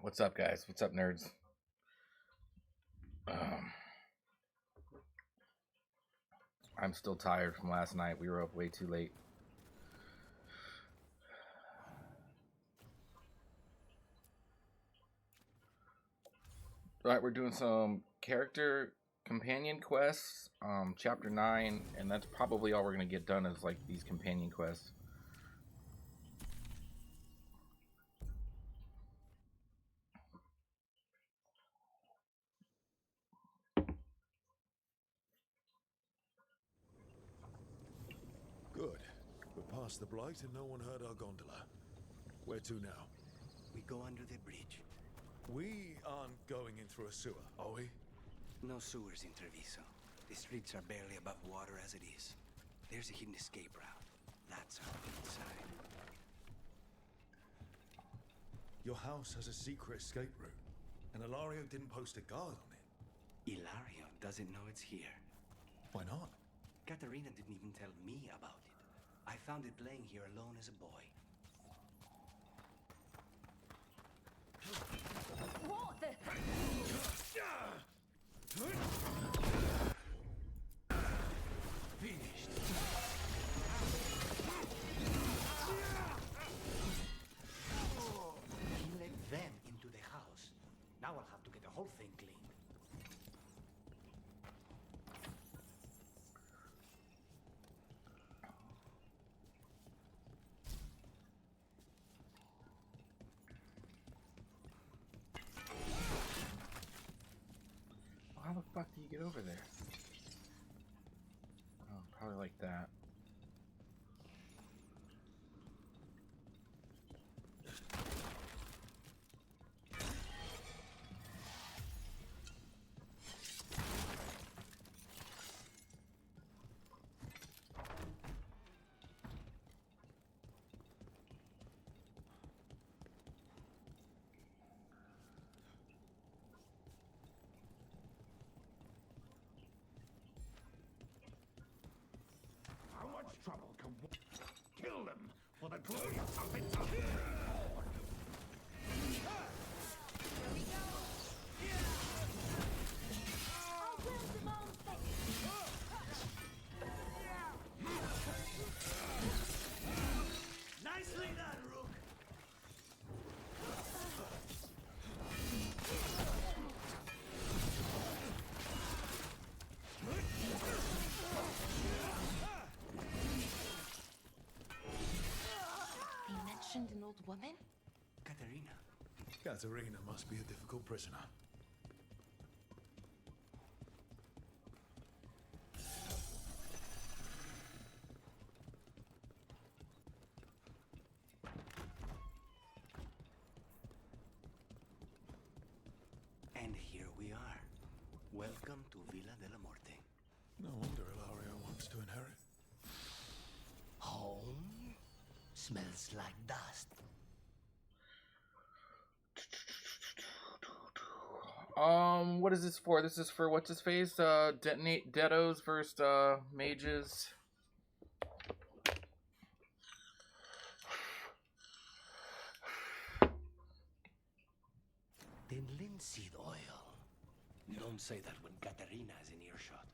What's up, guys? What's up, nerds? Um, I'm still tired from last night. We were up way too late. All right, we're doing some character companion quests, chapter 9, and that's probably all we're gonna get done is like these companion quests. Good. We're past the Blight and no one heard our gondola. Where to now? We go under the bridge. We aren't going in through a sewer, are we? No sewers in Treviso. The streets are barely above water as it is. There's a hidden escape route. That's our inside. Your house has a secret escape route, and Ilario didn't post a guard on it. Ilario doesn't know it's here. Why not? Katerina didn't even tell me about it. I found it laying here alone as a boy. What the? Finished. He let them into the house. Now I'll have to get the whole thing cleaned. How the fuck do you get over there? Oh, probably like that. How much trouble can kill them for the glory of something else? I will demand Nicely done, Rook. He mentioned an old woman? Katerina. Katerina must be a difficult prisoner. And here we are. Welcome to Villa della Morte. No wonder Ilario wants to inherit. Home? Smells like dust. What is this for? This is for what's his face? Detonate Deados versus mages. Then linseed oil. Don't say that when Katerina is in earshot.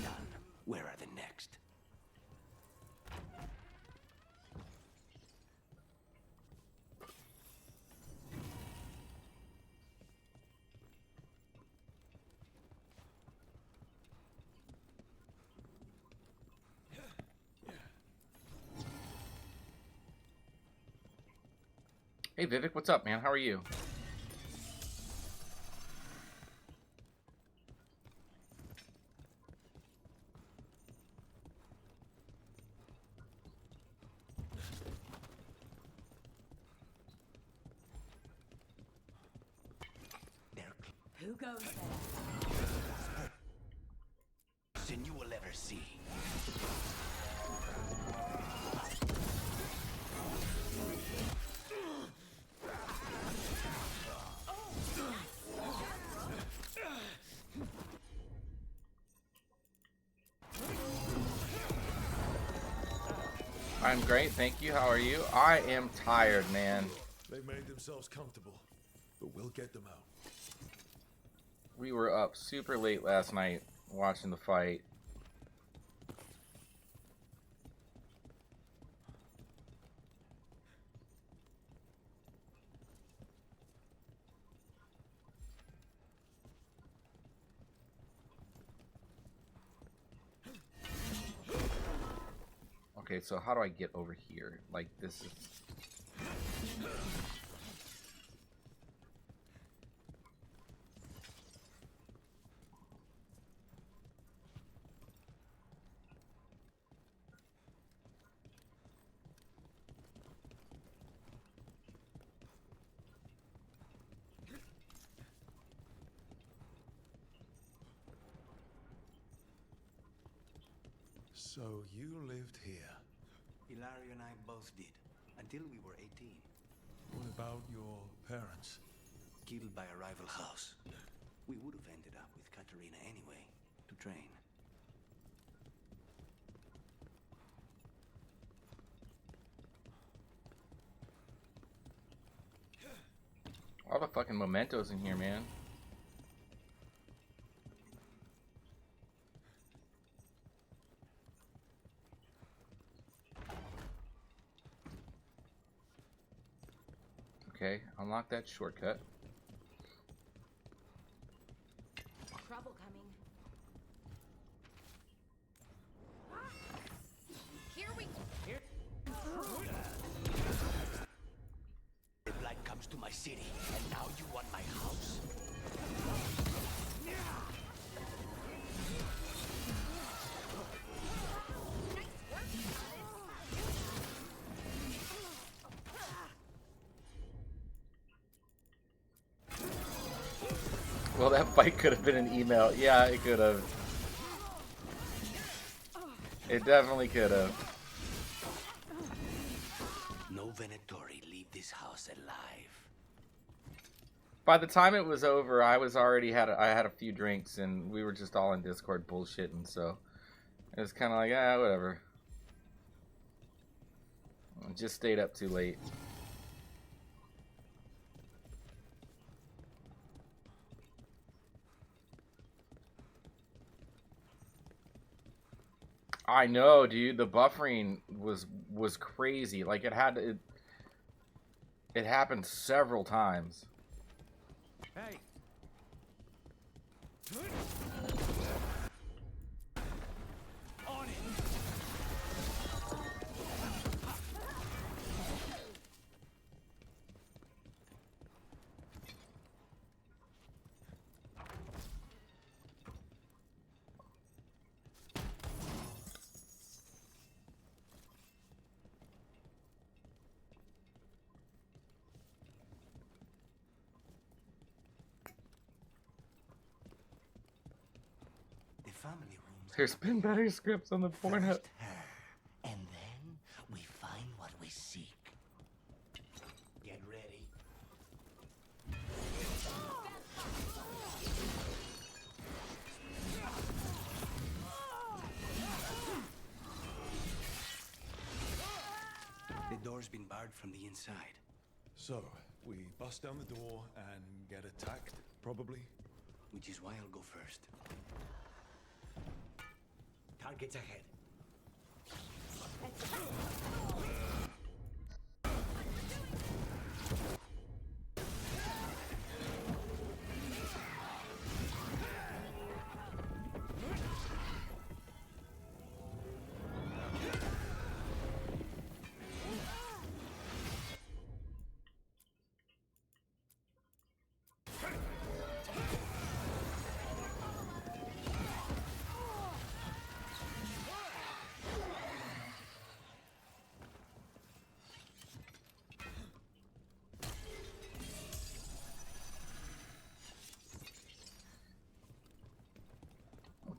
Done. Where are the next? Hey Vivek, what's up, man? How are you? Who goes there? Than you will ever see. I'm great, thank you. How are you? I am tired, man. They made themselves comfortable, but we'll get them out. We were up super late last night watching the fight. Okay, so how do I get over here? Like, this is... So you lived here. Hilario and I both did, until we were 18. What about your parents? Killed by a rival house. We would have ended up with Katerina anyway, to train. All the fucking mementos in here, man. Okay, unlock that shortcut. Trouble coming. Here we The blight comes to my city, and now you want my house? Well, that fight could have been an email. Yeah, it could have. It definitely could have. No Venatori leave this house alive. By the time it was over, I was already I had a few drinks and we were just all in Discord bullshitting, so it was kind of like, ah, whatever. I just stayed up too late. I know, dude. The buffering was crazy. Like it happened several times. Hey! On it! The family rooms. There's been better scripts on the Pornhub. First her, and then we find what we seek. Get ready. The door's been barred from the inside. So, we bust down the door and get attacked, probably? Which is why I'll go first. Targets ahead.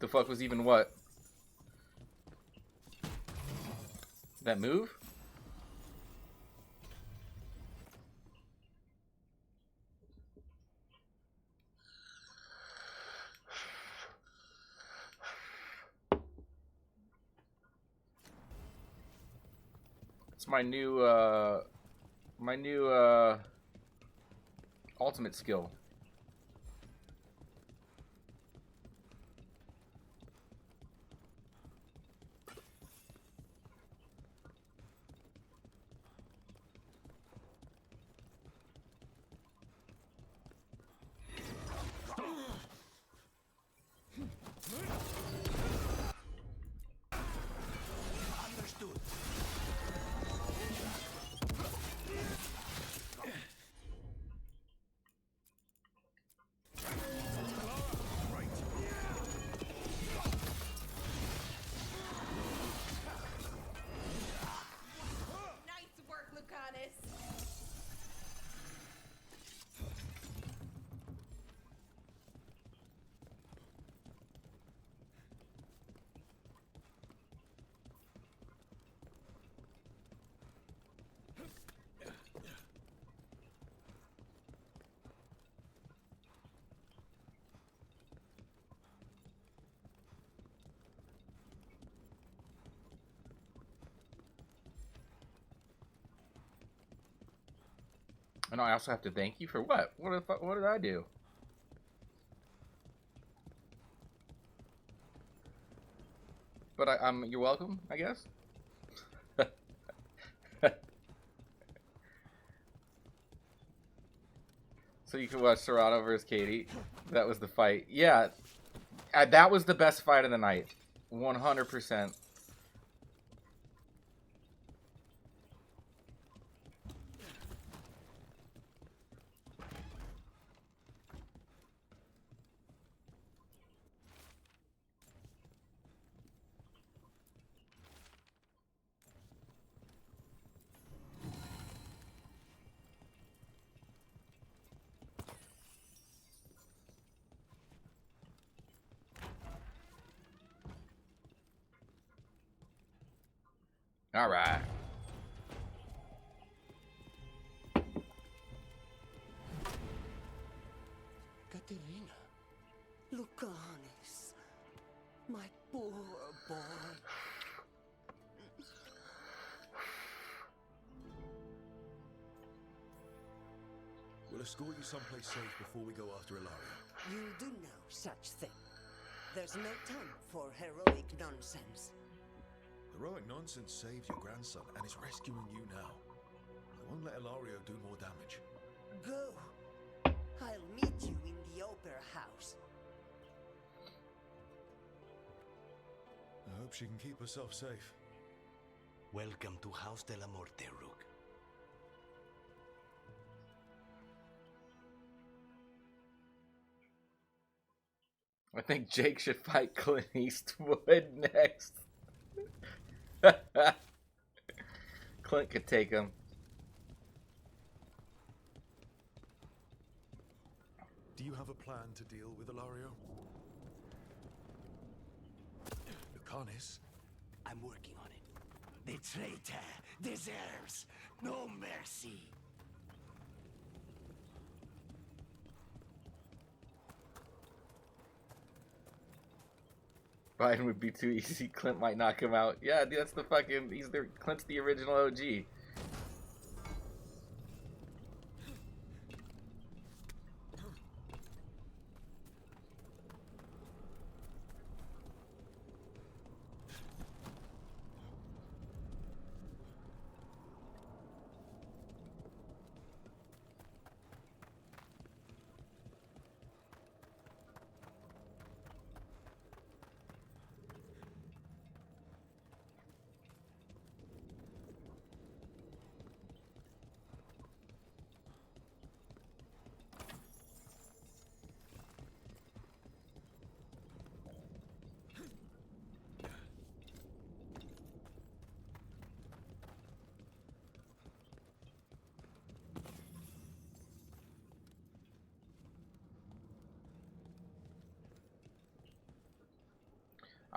the fuck was even what? That move? It's my new ultimate skill. Understood. Nice work, Lucanus. And I also have to thank you for what? What did I do? But you're welcome, I guess. So you can watch Serrano versus Katie. That was the fight. Yeah, that was the best fight of the night. 100%. All right. Katerina. Lucanus. My poor boy. We'll escort you someplace safe before we go after Ilaria. You do know such thing. There's no time for heroic nonsense. Heroic nonsense saved your grandson and is rescuing you now. I won't let Ilario do more damage. Go. I'll meet you in the opera house. I hope she can keep herself safe. Welcome to House de la Morte, Rook. I think Jake should fight Clint Eastwood next. Clint could take him. Do you have a plan to deal with Ilario? Lucanus? I'm working on it. The traitor deserves no mercy. Biden would be too easy. Clint might knock him out. Yeah, dude, that's the fucking. Clint's the original OG.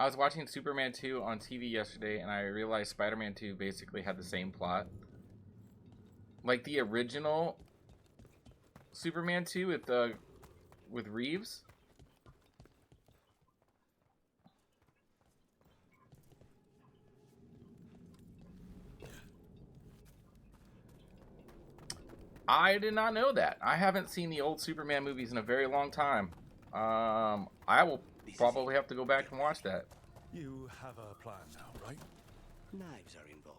I was watching Superman 2 on TV yesterday, and I realized Spider-Man 2 basically had the same plot. Like the original Superman 2 with Reeves. I did not know that. I haven't seen the old Superman movies in a very long time. I will probably have to go back and watch that. You have a plan now, right? Knives are involved.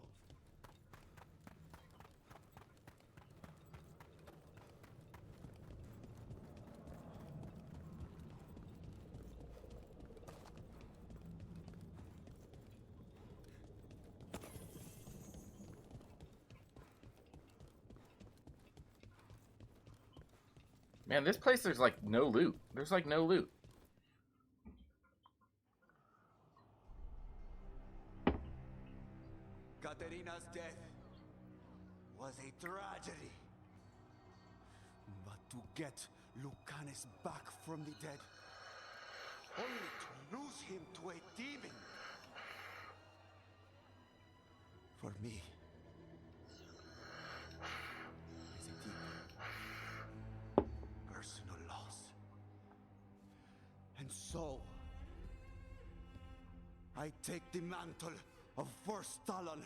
Man, this place, there's like no loot. There's like no loot. Katerina's death was a tragedy. But to get Lucanus back from the dead, only to lose him to a demon. For me, is a deep personal loss. And so, I take the mantle of First Talon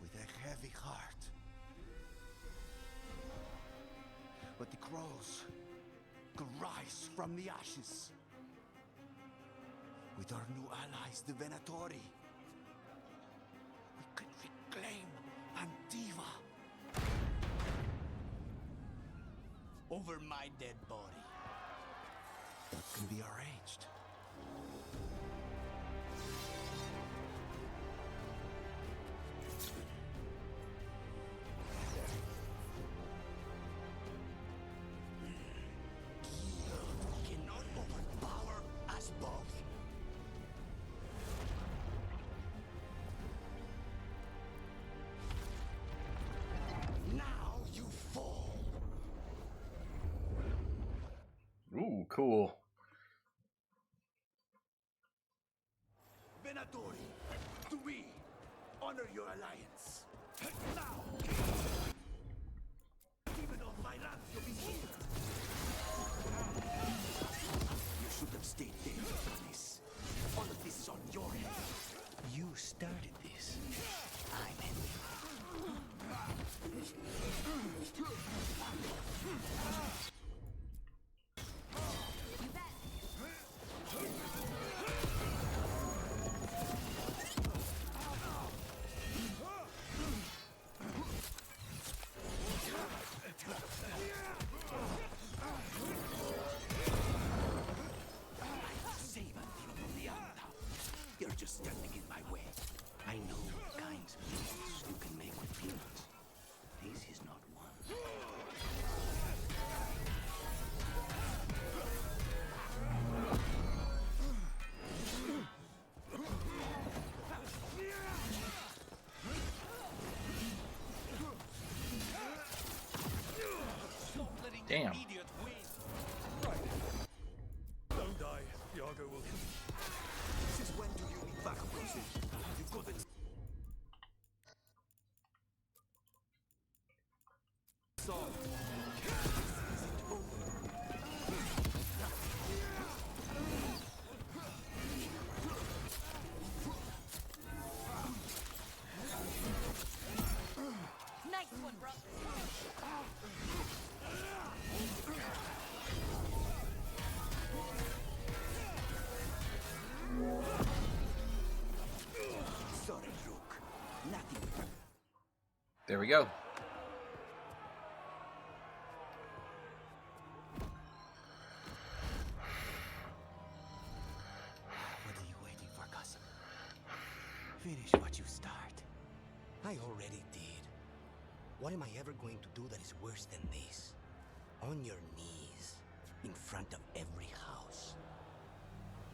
with a heavy heart. But the crows could rise from the ashes. With our new allies, the Venatori, we could reclaim Antiva over my dead body. That can be arranged. Cannot overpower us both. Now you fall. Ooh, cool. Venatori, to me, honor your alliance. Now! Demon of my Rancio is here! You should have stayed dead, Lucanus. All of this is on your head. You started this. I'm ending. Save Antiva from the Anta. You're just standing in my way. I know what kinds of deals you can make with humans. This is not one. Damn. Idiot win. Don't die. Iago will. Since when do you need backup, Rosie? You couldn't. So. Nice one, bro. Sorry, Rook. Nothing. There we go. What are you waiting for, cousin? Finish what you start. I already did. What am I ever going to do that is worse than this? On your knees, in front of every house.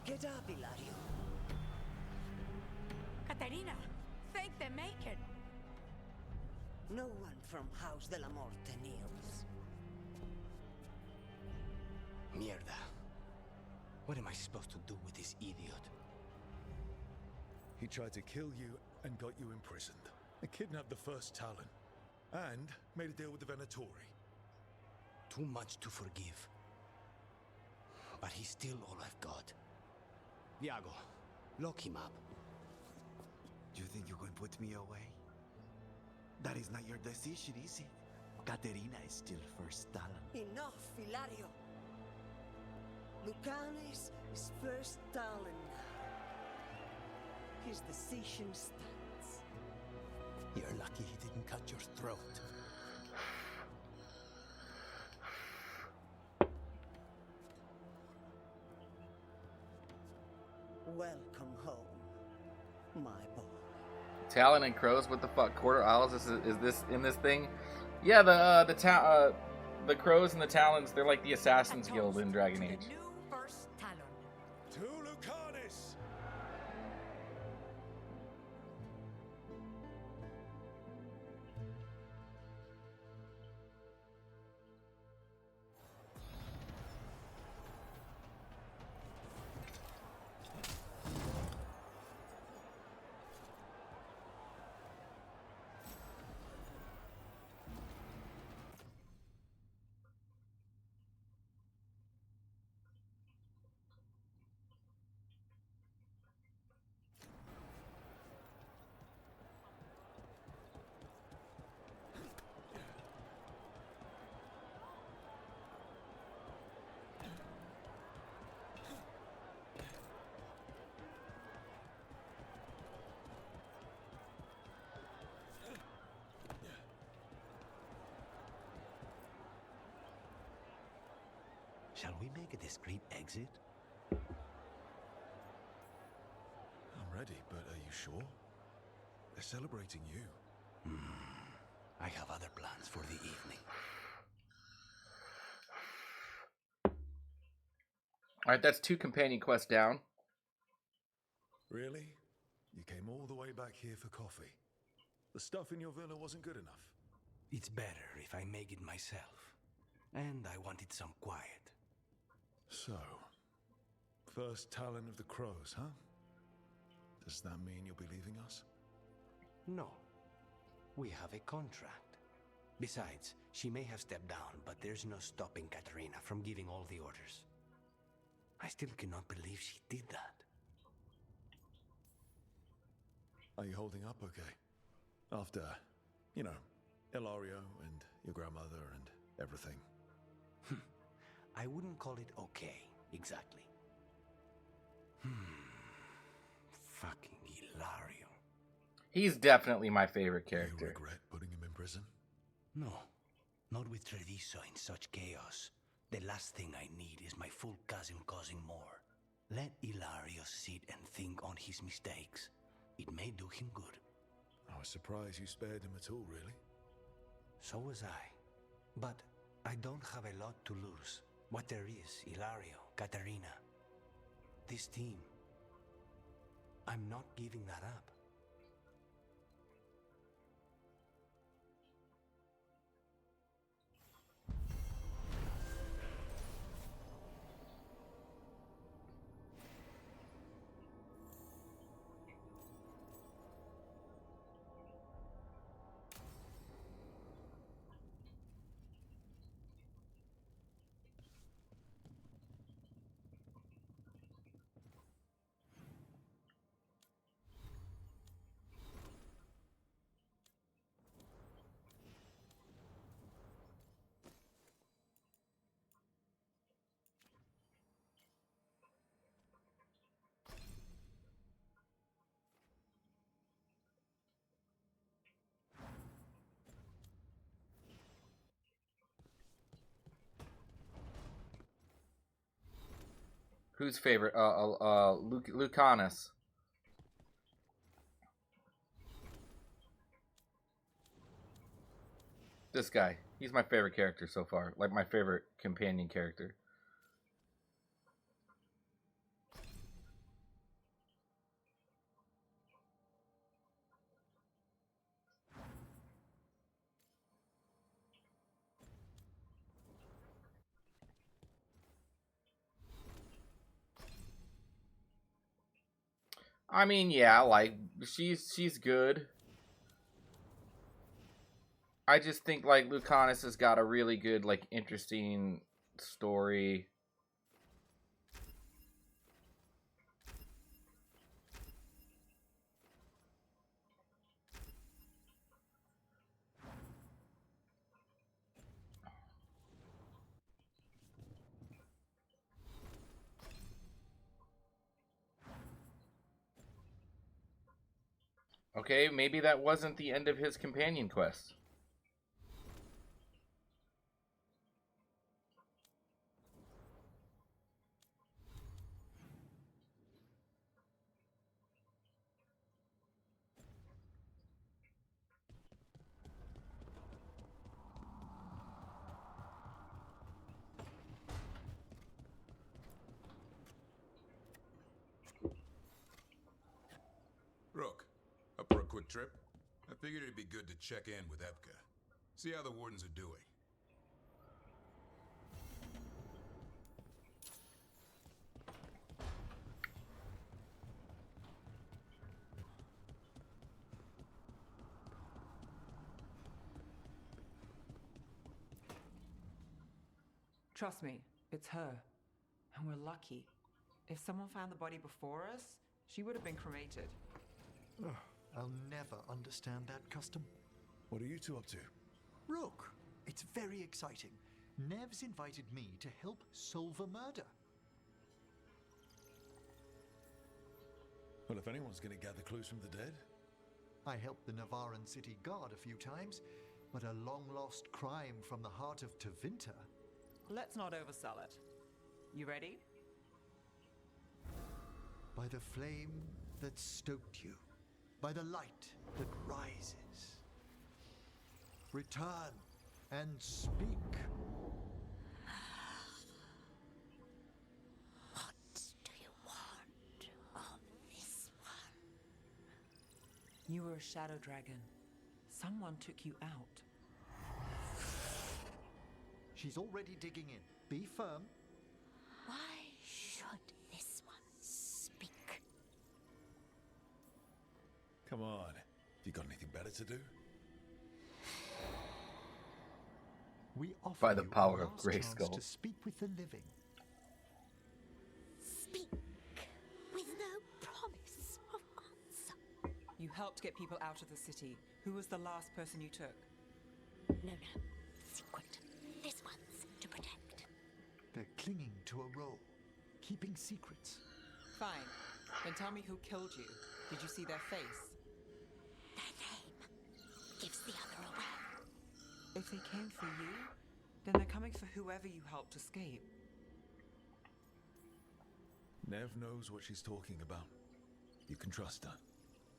Get up, Ilario. Katerina, thank the Macon. No one from House de la Morte kneels. Mierda. What am I supposed to do with this idiot? He tried to kill you and got you imprisoned. And kidnapped the first Talon. And made a deal with the Venatori. Too much to forgive. But he's still all I've got. Viago, lock him up. You think you can put me away? That is not your decision, is it? Caterina is still first Talon. Enough, Ilario. Lucanes is first Talon now. His decision stands. You're lucky he didn't cut your throat. Welcome home, my boy. Talon and crows. What the fuck? Quarter Isles. Is this in this thing? Yeah, the crows and the Talons. They're like the Assassins Guild in Dragon To Age. the new first Talon. To Lucanis! Shall we make a discreet exit? I'm ready, but are you sure? They're celebrating you. I have other plans for the evening. Alright, that's 2 companion quests down. Really? You came all the way back here for coffee? The stuff in your villa wasn't good enough? It's better if I make it myself. And I wanted some quiet. So, first Talon of the Crows, huh? Does that mean you'll be leaving us? No. We have a contract. Besides, she may have stepped down, but there's no stopping Caterina from giving all the orders. I still cannot believe she did that. Are you holding up okay? After, you know, Ilario and your grandmother and everything. I wouldn't call it okay, exactly. Fucking Ilario. He's definitely my favorite Do you character. regret putting him in prison? No, not with Treviso in such chaos. The last thing I need is my full cousin causing more. Let Ilario sit and think on his mistakes. It may do him good. I was surprised you spared him at all, really. So was I. But I don't have a lot to lose. What there is, Ilario, Caterina, this team. I'm not giving that up. Who's favorite? Lucanus. This guy. He's my favorite character so far. Like my favorite companion character. I mean, yeah, like she's good. I just think like Lucanus has got a really good, like, interesting story. Okay, maybe that wasn't the end of his companion quest. Rook, up for a quick trip? I figured it'd be good to check in with Epka. See how the Wardens are doing. Trust me, it's her. And we're lucky. If someone found the body before us, she would have been cremated. Ugh, I'll never understand that custom. What are you two up to? Rook, it's very exciting. Nev's invited me to help solve a murder. Well, if anyone's going to gather clues from the dead. I helped the Navaran city guard a few times, but a long-lost crime from the heart of Tevinter. Let's not oversell it. You ready? By the flame that stoked you, by the light that rises. Return and speak. What do you want of this one? You were a shadow dragon. Someone took you out. She's already digging in. Be firm. Why should this one speak? Come on. You got anything better to do? We offer By the you power a of last chance Grayskull. to speak with the living. Speak with no promise of answer. You helped get people out of the city. Who was the last person you took? No, secret. This one's to protect. They're clinging to a role, keeping secrets. Fine. Then tell me who killed you. Did you see their face? Their name gives the other away. If they came for you, then they're coming for whoever you helped escape. Nev knows what she's talking about. You can trust her.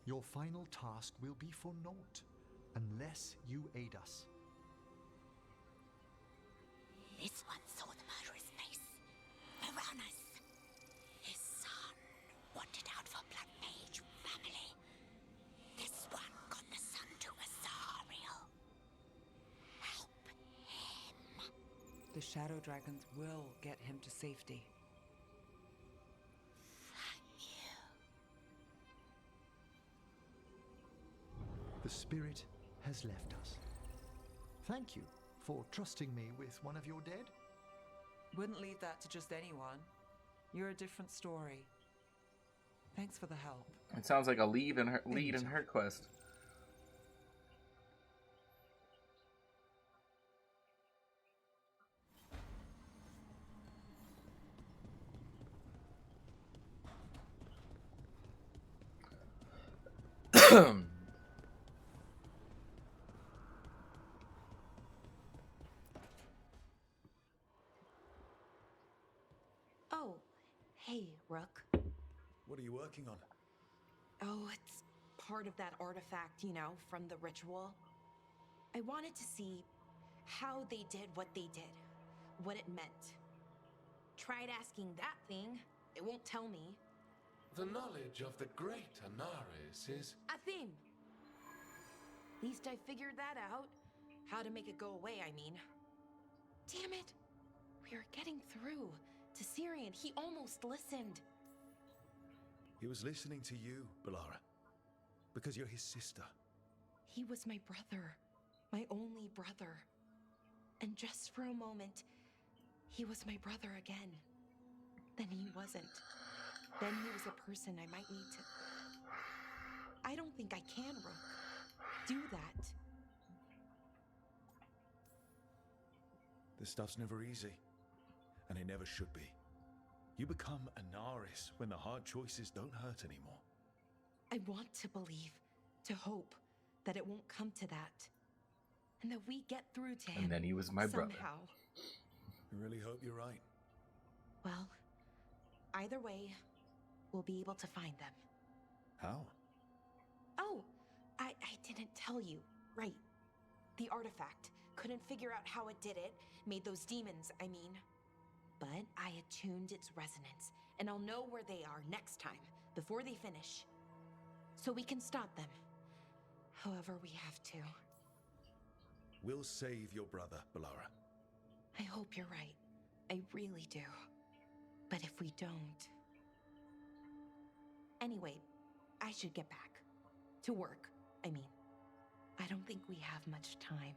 Your final task will be for naught, unless you aid us. This one saw the murderer's face. Varanus. His son wanted out for Blood Mage family. This one got the son to Azariel. Help him. The shadow dragons will get him to safety. Thank you. The spirit has left us. Thank you for trusting me with one of your dead. Wouldn't leave that to just anyone. You're a different story. Thanks for the help. It sounds like a lead in her quest. Oh, hey, Rook. What are you working on? Oh, it's part of that artifact, you know, from the ritual. I wanted to see how they did what they did, what it meant. Tried asking that thing, it won't tell me. The knowledge of the great Anaris is... A theme. Least I figured that out. How to make it go away, I mean. Damn it. We are getting through. To Syrian, he almost listened. He was listening to you, Balara. Because you're his sister. He was my brother. My only brother. And just for a moment, he was my brother again. Then he wasn't. Then he was a person I might need to... I don't think I can, Rook. Do that. This stuff's never easy. And it never should be. You become Anaris when the hard choices don't hurt anymore. I want to believe, to hope, that it won't come to that. And that we get through to him. And then he was my brother. Somehow. I really hope you're right. Well, either way, we'll be able to find them. How? Oh, I didn't tell you. Right. The artifact. Couldn't figure out how it did it. Made those demons, I mean. But I attuned its resonance, and I'll know where they are next time, before they finish. So we can stop them. However we have to. We'll save your brother, Balara. I hope you're right. I really do. But if we don't... Anyway, I should get back. To work, I mean. I don't think we have much time.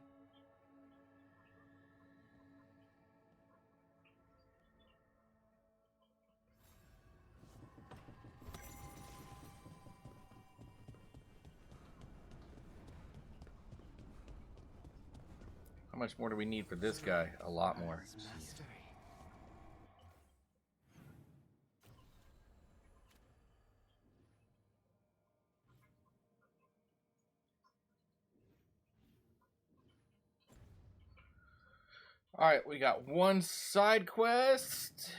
How much more do we need for this guy? A lot more. Alright, we got one side quest.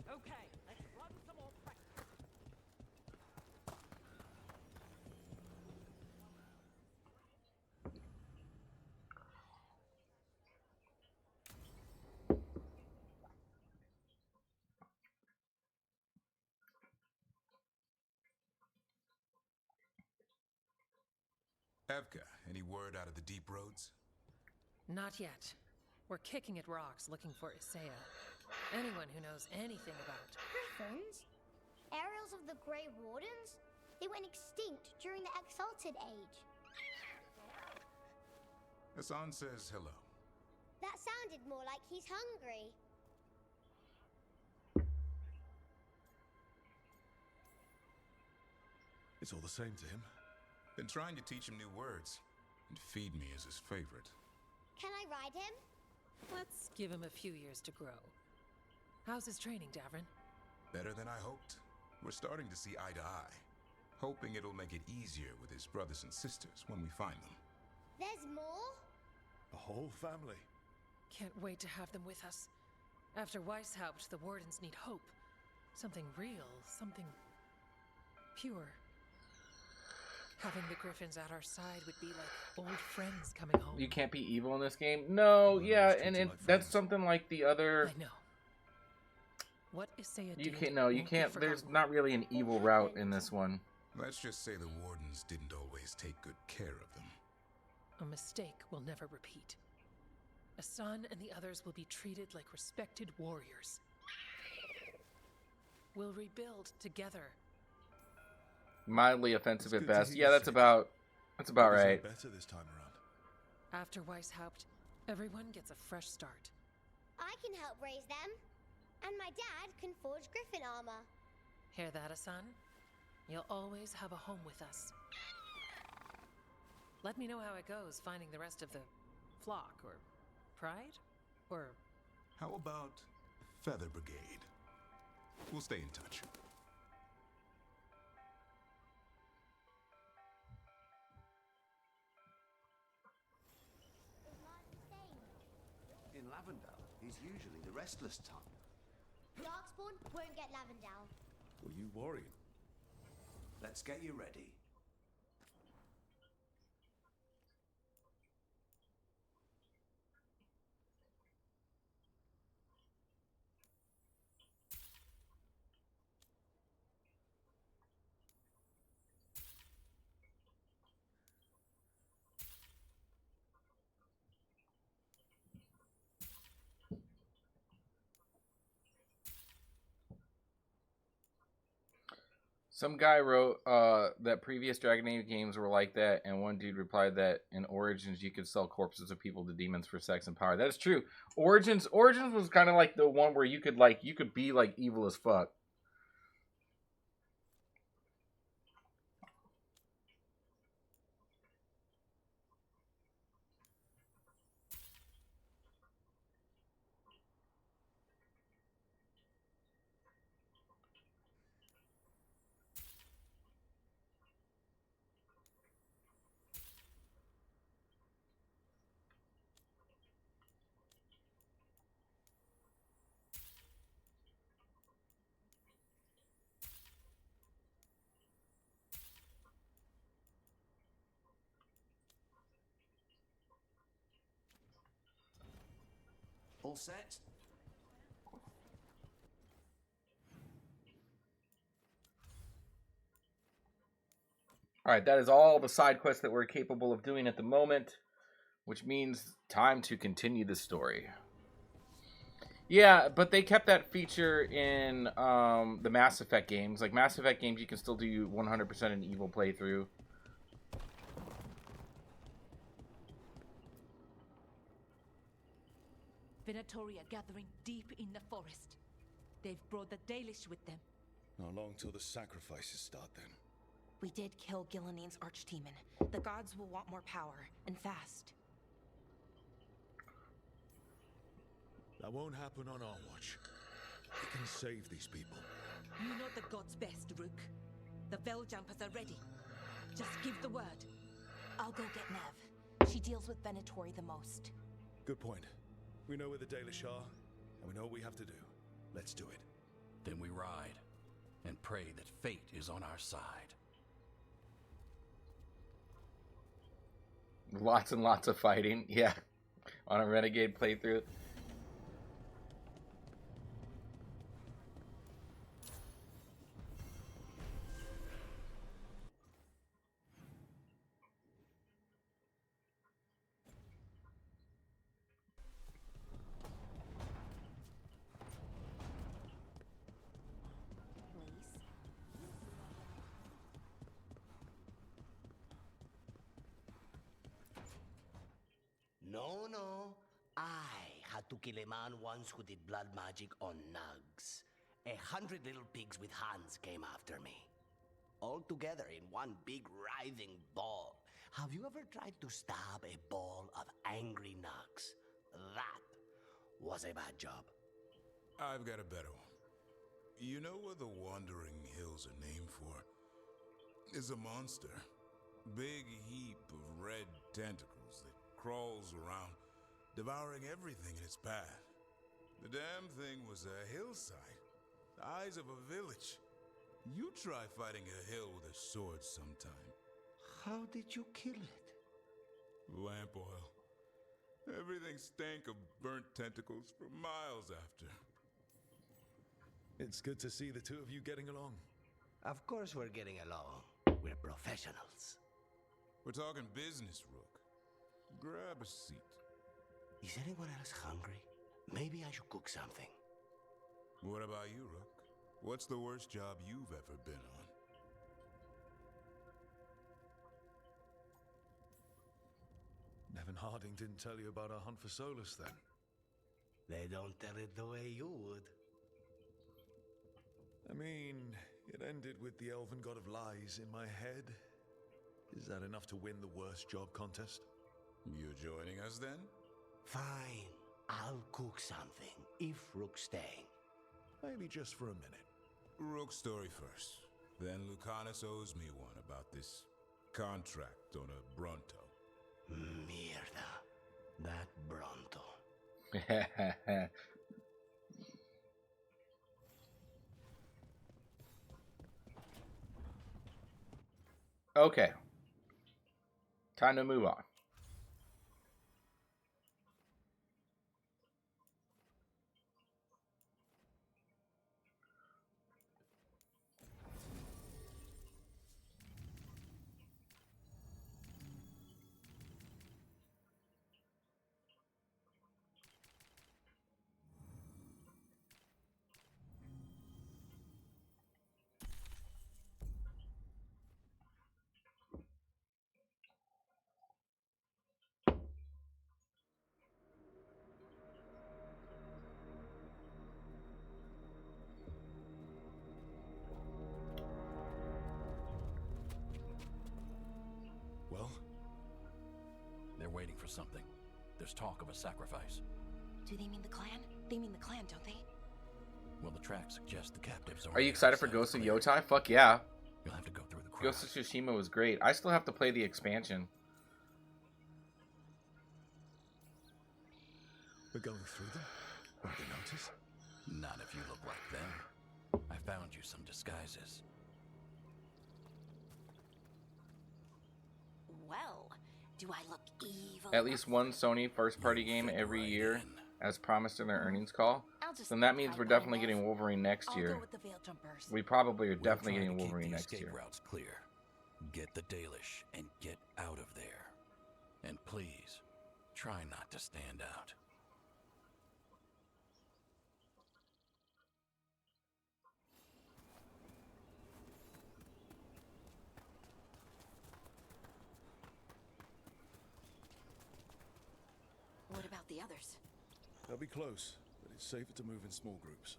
Okay, let's run some more practice. Evka, any word out of the deep roads? Not yet. We're kicking at rocks looking for Isaiah. Anyone who knows anything about... Griffins? Aerials of the Grey Wardens? They went extinct during the Exalted Age. Hassan says hello. That sounded more like he's hungry. It's all the same to him. Been trying to teach him new words, and feed me is his favorite. Can I ride him? Let's give him a few years to grow. How's his training, Davrin? Better than I hoped. We're starting to see eye to eye. Hoping it'll make it easier with his brothers and sisters when we find them. There's more? A whole family. Can't wait to have them with us. After Weishaupt, the Wardens need hope. Something real, something pure. Having the Griffins at our side would be like old friends coming home. You can't be evil in this game? No, yeah, and that's something like the other... I know. What Isaiah You did can't, no, you won't be can't, there's forgotten. not really an evil route in this one. Let's just say the Wardens didn't always take good care of them. A mistake will never repeat. Asan and the others will be treated like respected warriors. We'll rebuild together. Mildly offensive It's at good to best. hear Yeah, you that's say about right. Better this time around. After Weishaupt, everyone gets a fresh start. I can help raise them. And my dad can forge Griffin armor. Hear that, Asan? You'll always have a home with us. Let me know how it goes finding the rest of the flock, or pride, or... How about Feather Brigade? We'll stay in touch. In Lavendale is usually the restless time. Darkspawn won't get Lavendale. Were you worried? Let's get you ready. Some guy wrote that previous Dragon Age games were like that, and one dude replied that in Origins you could sell corpses of people to demons for sex and power. That is true. Origins was kind of like the one where you could be like evil as fuck. All set? All right, that is all the side quests that we're capable of doing at the moment, which means time to continue the story. Yeah, but they kept that feature in the Mass Effect games. Like Mass Effect games, you can still do 100% an evil playthrough. Venatori are gathering deep in the forest. They've brought the Dalish with them. How long till the sacrifices start then? We did kill Gilleneen's archdemon. The gods will want more power, and fast. That won't happen on our watch. We can save these people. You know the gods best, Rook. The Veiljumpers are ready. Just give the word. I'll go get Nev. She deals with Venatori the most. Good point. We know where the Dalish are, and we know what we have to do. Let's do it. Then we ride, and pray that fate is on our side. Lots and lots of fighting, yeah. On a Renegade playthrough. No. I had to kill a man once who did blood magic on nugs. 100 little pigs with hands came after me. All together in one big writhing ball. Have you ever tried to stab a ball of angry nugs? That was a bad job. I've got a better one. You know what the Wandering Hills are named for? It's a monster. Big heap of red tentacles that crawls around, devouring everything in its path. The damn thing was a hillside, the eyes of a village. You try fighting a hill with a sword sometime. How did you kill it? Lamp oil. Everything stank of burnt tentacles for miles after. It's good to see the two of you getting along. Of course we're getting along. We're professionals. We're talking business, Rook. Grab a seat. Is anyone else hungry? Maybe I should cook something. What about you, Rook? What's the worst job you've ever been on? Nevin Harding didn't tell you about our hunt for Solus then? They don't tell it the way you would. I mean, it ended with the Elven God of Lies in my head. Is that enough to win the worst job contest? You joining us then? Fine. I'll cook something, if Rook's staying. Maybe just for a minute. Rook's story first. Then Lucanus owes me one about this contract on a Bronto. Mierda. That Bronto. Okay. Time to move on. Well? They're waiting for something. There's talk of a sacrifice. Do they mean the clan? They mean the clan, don't they? Well, the tracks suggest the captives Are you excited for Ghost of Yotai? Fuck yeah. You'll have to go through the crowd. Ghost of Tsushima was great. I still have to play the expansion. We're going through them? Won't they notice? Not if you look like them. I found you some disguises. Well, do I look evil? At least one Sony first-party game every year, as promised in their earnings call. Then that means we're definitely getting Wolverine next year. We probably are definitely getting Wolverine next year. Routes clear. Get the Dalish and get out of there. And please, try not to stand out. What about the others? They'll be close, but it's safer to move in small groups.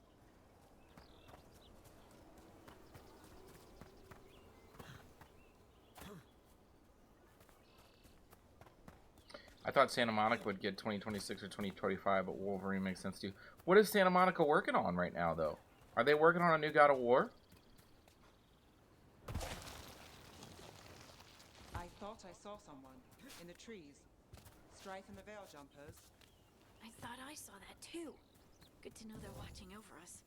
I thought Santa Monica would get 2026 or 2025, but Wolverine makes sense too. What is Santa Monica working on right now, though? Are they working on a new God of War? I thought I saw someone in the trees. Strife and the Veil Jumpers. I thought I saw that too. Good to know they're watching over us.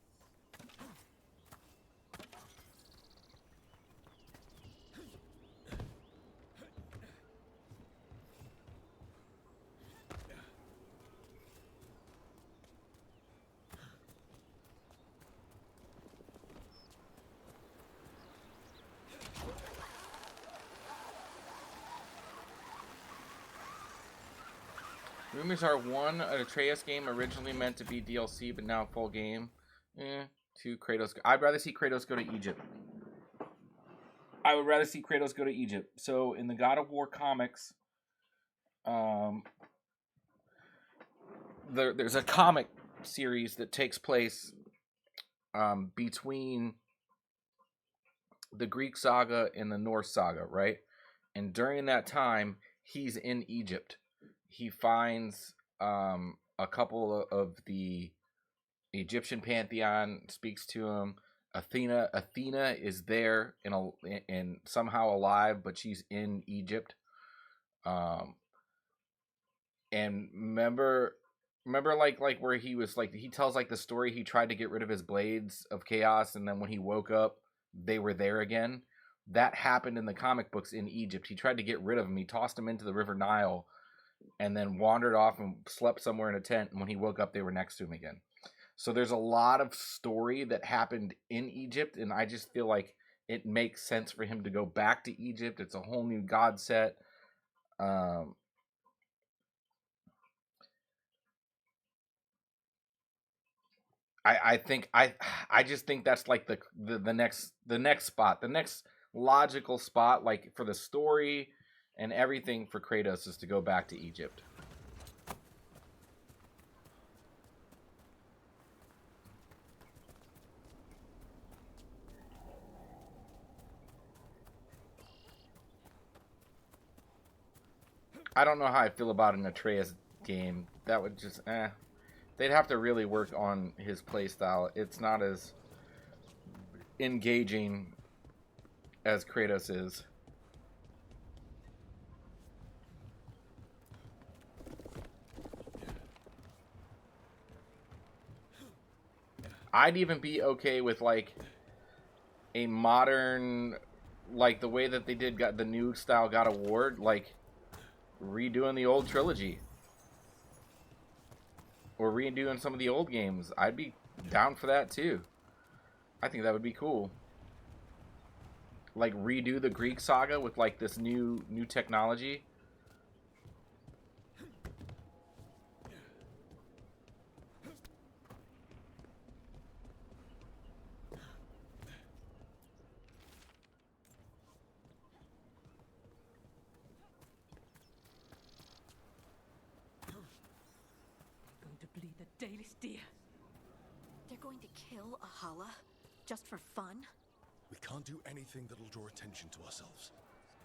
Rumors are 1, an Atreus game originally meant to be DLC, but now full game. 2, Kratos. I'd rather see Kratos go to Egypt. I would rather see Kratos go to Egypt. So in the God of War comics, there's a comic series that takes place between the Greek saga and the Norse saga, right? And during that time, he's in Egypt. He finds a couple of the Egyptian pantheon, speaks to him. Athena is there and somehow alive, but she's in Egypt. And remember like where he was like, he tells like the story, he tried to get rid of his blades of chaos, and then when he woke up, they were there again. That happened in the comic books in Egypt. He tried to get rid of them. He tossed them into the River Nile and then wandered off and slept somewhere in a tent. And when he woke up, they were next to him again. So there's a lot of story that happened in Egypt, and I just feel like it makes sense for him to go back to Egypt. It's a whole new god set. I just think that's like the next spot, the next logical spot, like for the story and everything for Kratos, is to go back to Egypt. I don't know how I feel about an Atreus game. That would just they'd have to really work on his playstyle. It's not as engaging as Kratos is. I'd even be okay with like a modern, like the way that they did got the new style God of War, like redoing the old trilogy or redoing some of the old games. I'd be down for that too. I think that would be cool. Like redo the Greek saga with like this new technology. Going to bleed the Dalish deer. They're going to kill Ahala just for fun? We can't do anything that'll draw attention to ourselves.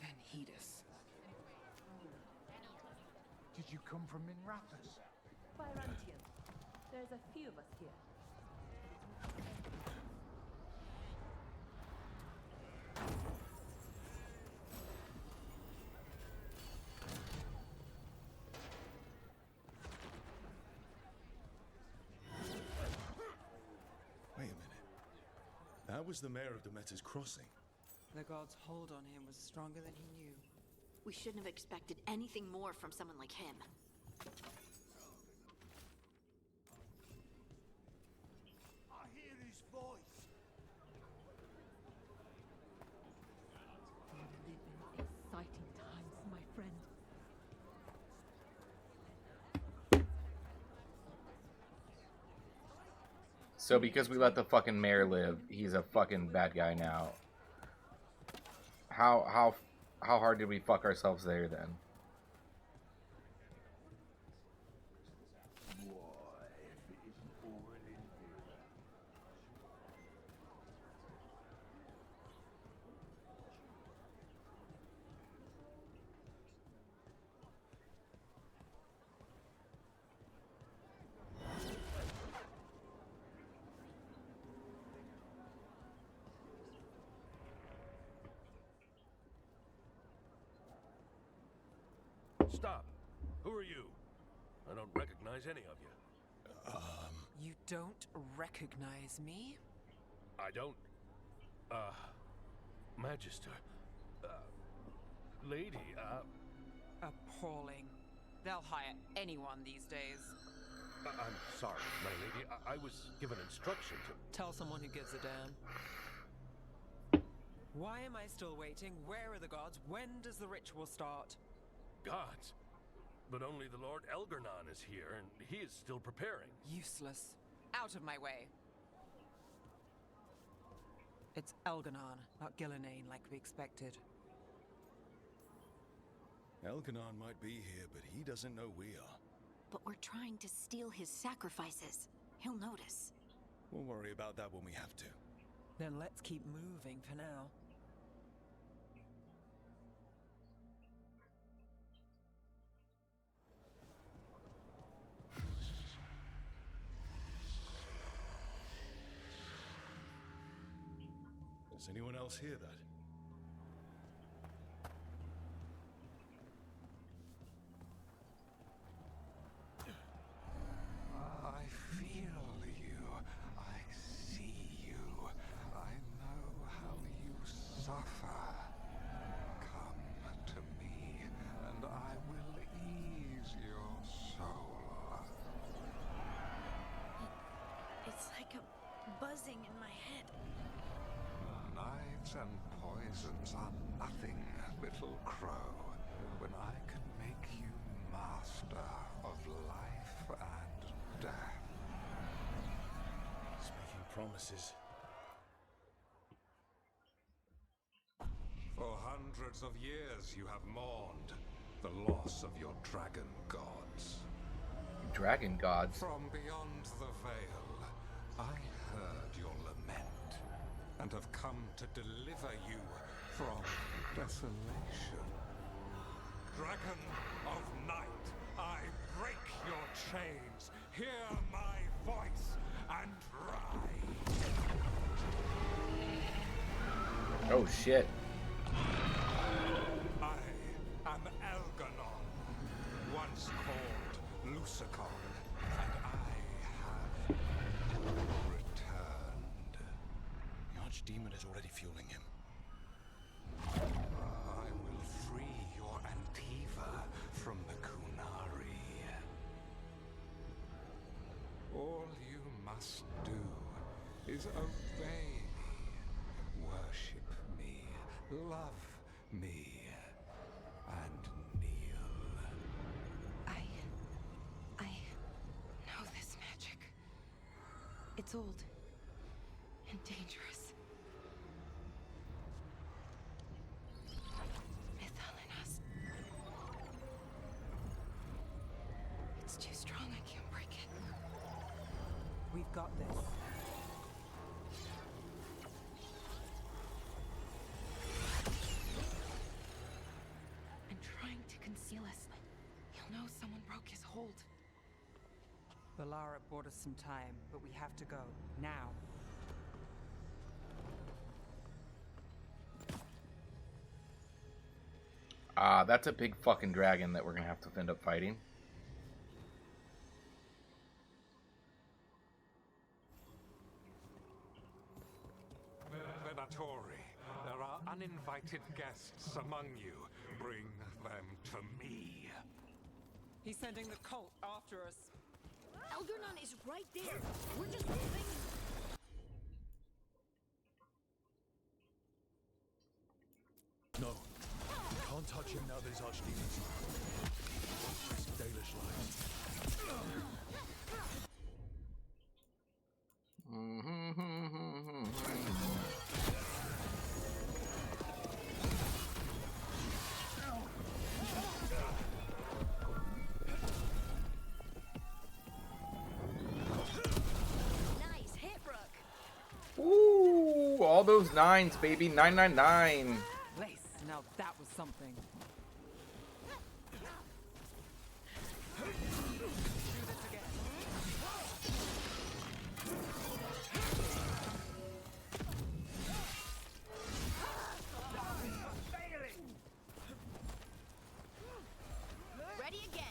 Then heed us. Did you come from Minrathous? Byrantian. There's a few of us here. Wait a minute. That was the mayor of Demeter's Crossing. The god's hold on him was stronger than he knew. We shouldn't have expected anything more from someone like him. I hear his voice. We live in exciting times, my friend. So because we let the fucking mayor live, he's a fucking bad guy now. How hard did we fuck ourselves there then? Stop. Who are you? I don't recognize any of you. You don't recognize me? I don't. Magister. Lady, Appalling. They'll hire anyone these days. I'm sorry, my lady. I was given instruction to... Tell someone who gives a damn. Why am I still waiting? Where are the gods? When does the ritual start? Gods? But only the Lord Elgar'nan is here, and he is still preparing. Useless. Out of my way. It's Elgar'nan, not Gillenane like we expected. Elgar'nan might be here, but he doesn't know we are. But we're trying to steal his sacrifices. He'll notice. We'll worry about that when we have to. Then let's keep moving for now. Does anyone else hear that? I feel you. I see you. I know how you suffer. Come to me, and I will ease your soul. It's like a buzzing in my head. Knives and poisons are nothing, little crow, when I can make you master of life and death. He's making promises. For hundreds of years you have mourned the loss of your dragon gods. Dragon gods? From beyond the veil, I heard your lament and have come to deliver you from desolation. Dragon of night, I break your chains. Hear my voice and ride. Oh shit. I am Elgar'nan, once called Lusakon, and I have returned. archdemon is already fueling him. I will free your Antiva from the Kunari. All you must do is obey me, worship me, love me, and kneel. I know this magic. It's old and dangerous. Mythalinas. It's too strong, I can't break it. We've got this. And trying to conceal us. He'll know someone broke his hold. Valara bought us some time, but we have to go. Now. That's a big fucking dragon that we're gonna have to end up fighting. Venatori, there are uninvited guests among you. Bring them to me. He's sending the cult after us. Elgernon is right there. We're just moving. No. We can't touch him now that his archdemon's risk Dalish lives. Nice hit, Rook. Ooh, all those 9s, baby. 999. Lace, now that was something. Ready again.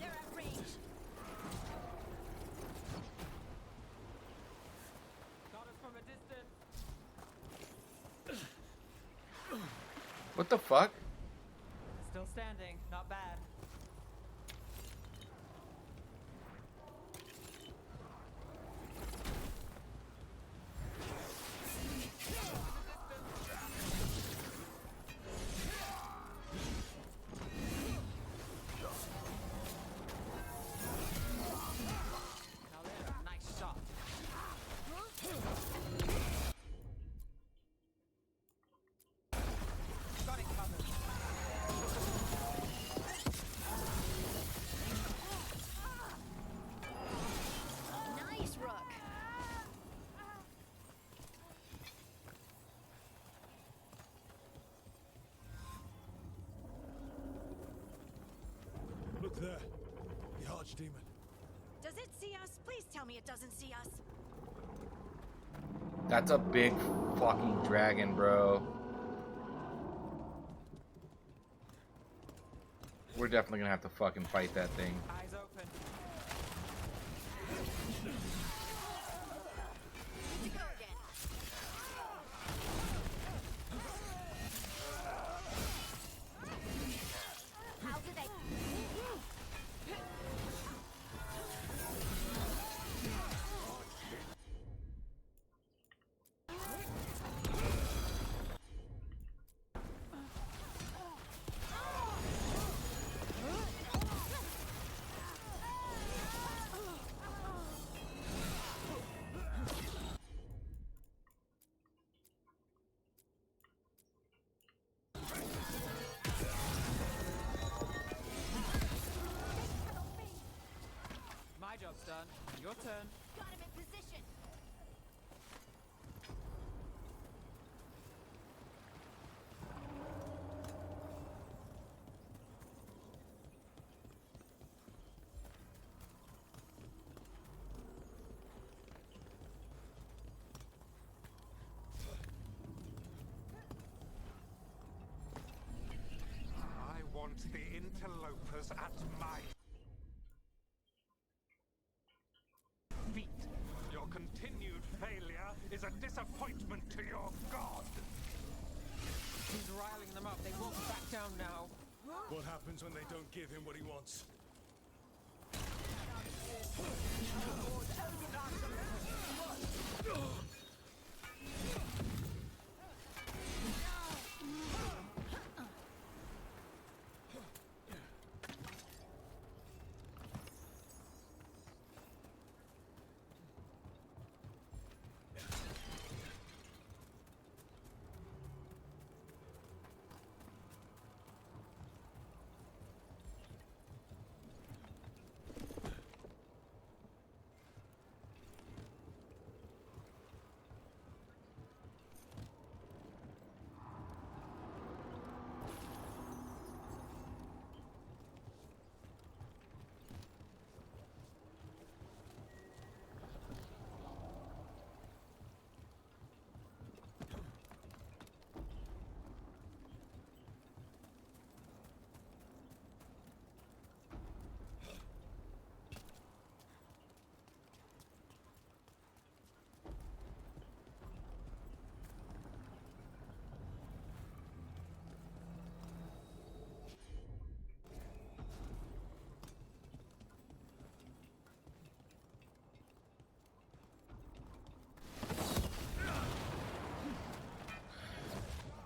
They're at range. Got us from a distance. What the fuck? Still standing, not bad. Now there's a nice shot. Got it covered. Nice, Rook. Look there. The archdemon. Does it see us? Please tell me it doesn't see us. That's a big fucking dragon, bro. We're definitely gonna have to fucking fight that thing. Eyes open. To go again. How do they? My job's done. Your turn. Got him in position. I want the interlopers at my feet. Your continued failure is a disappointment to your god. He's riling them up. They won't back down now. What happens when they don't give him what he wants?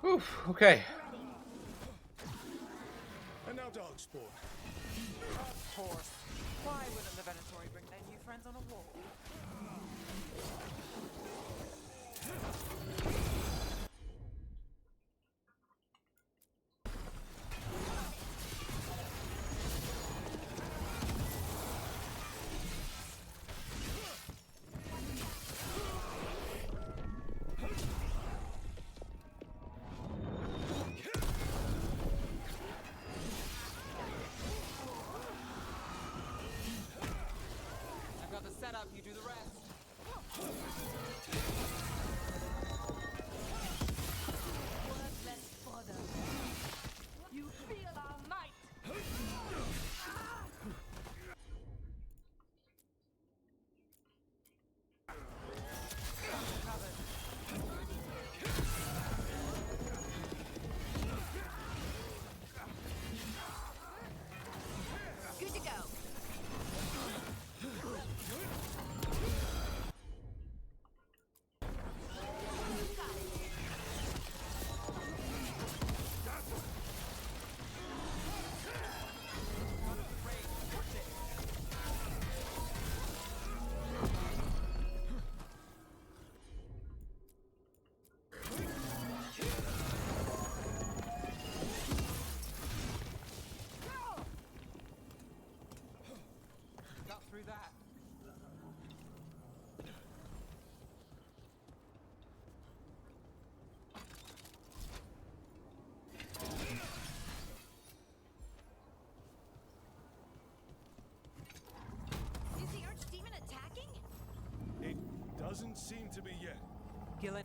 Oof, okay. And now Darkspawn. Of course. Why wouldn't the Venatori bring their new friends on a walk? Setup, you do the rest. Worthless fodder. You feel our might. Good to go. Got through that. Is the Archdemon attacking? It doesn't seem to be yet. Gillen.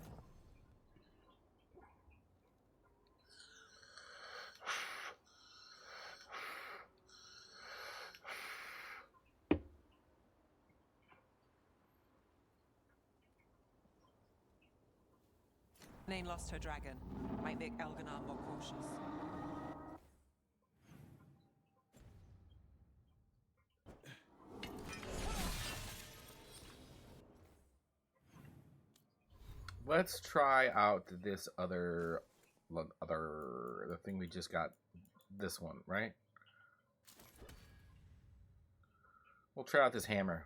Nain lost her dragon. Might make Elganar more cautious. Let's try out this other the thing we just got. This one, right? We'll try out this hammer.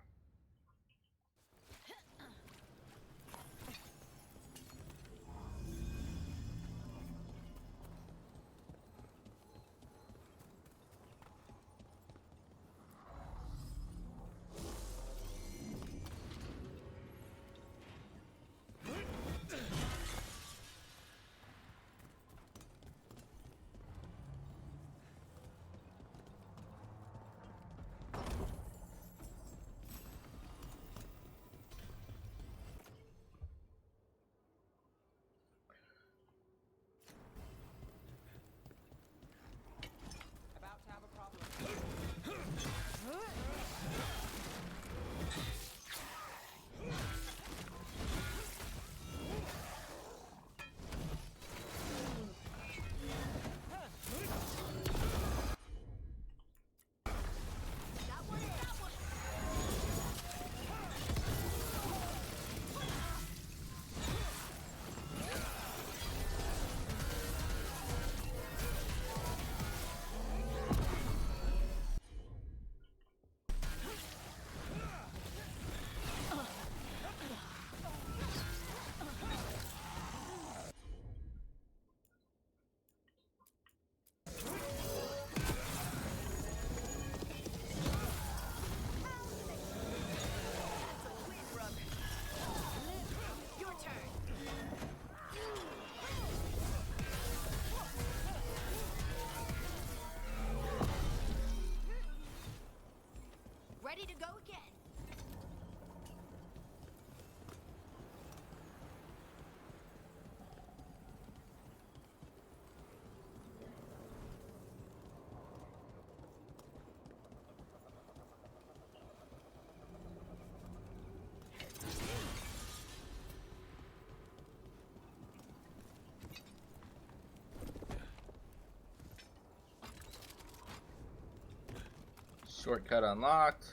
Shortcut unlocked.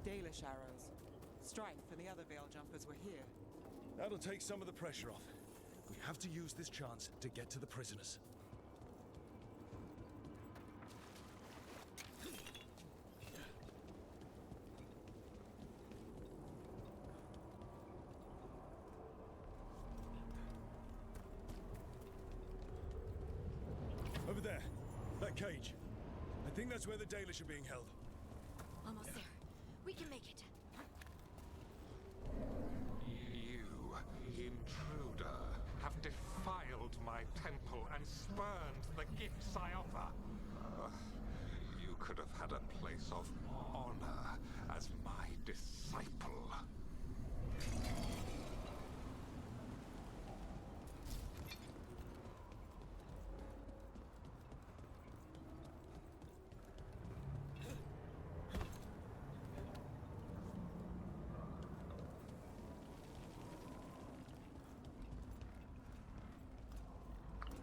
Dalish arrows. Strife and the other Veil Jumpers were here. That'll take some of the pressure off. We have to use this chance to get to the prisoners. Over there. That cage. I think that's where the Dalish are being held. Almost there. We can make it. You, intruder, have defiled my temple and spurned the gifts I offer. You could have had a place of honor as my disciple.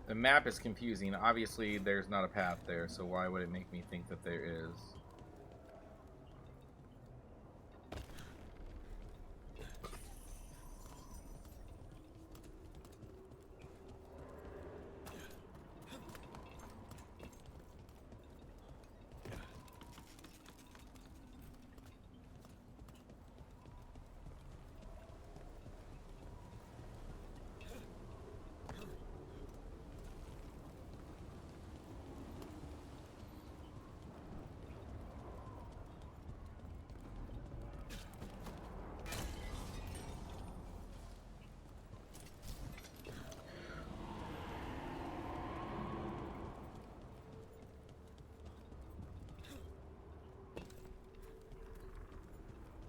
The map is confusing. Obviously, there's not a path there, so why would it make me think that there is?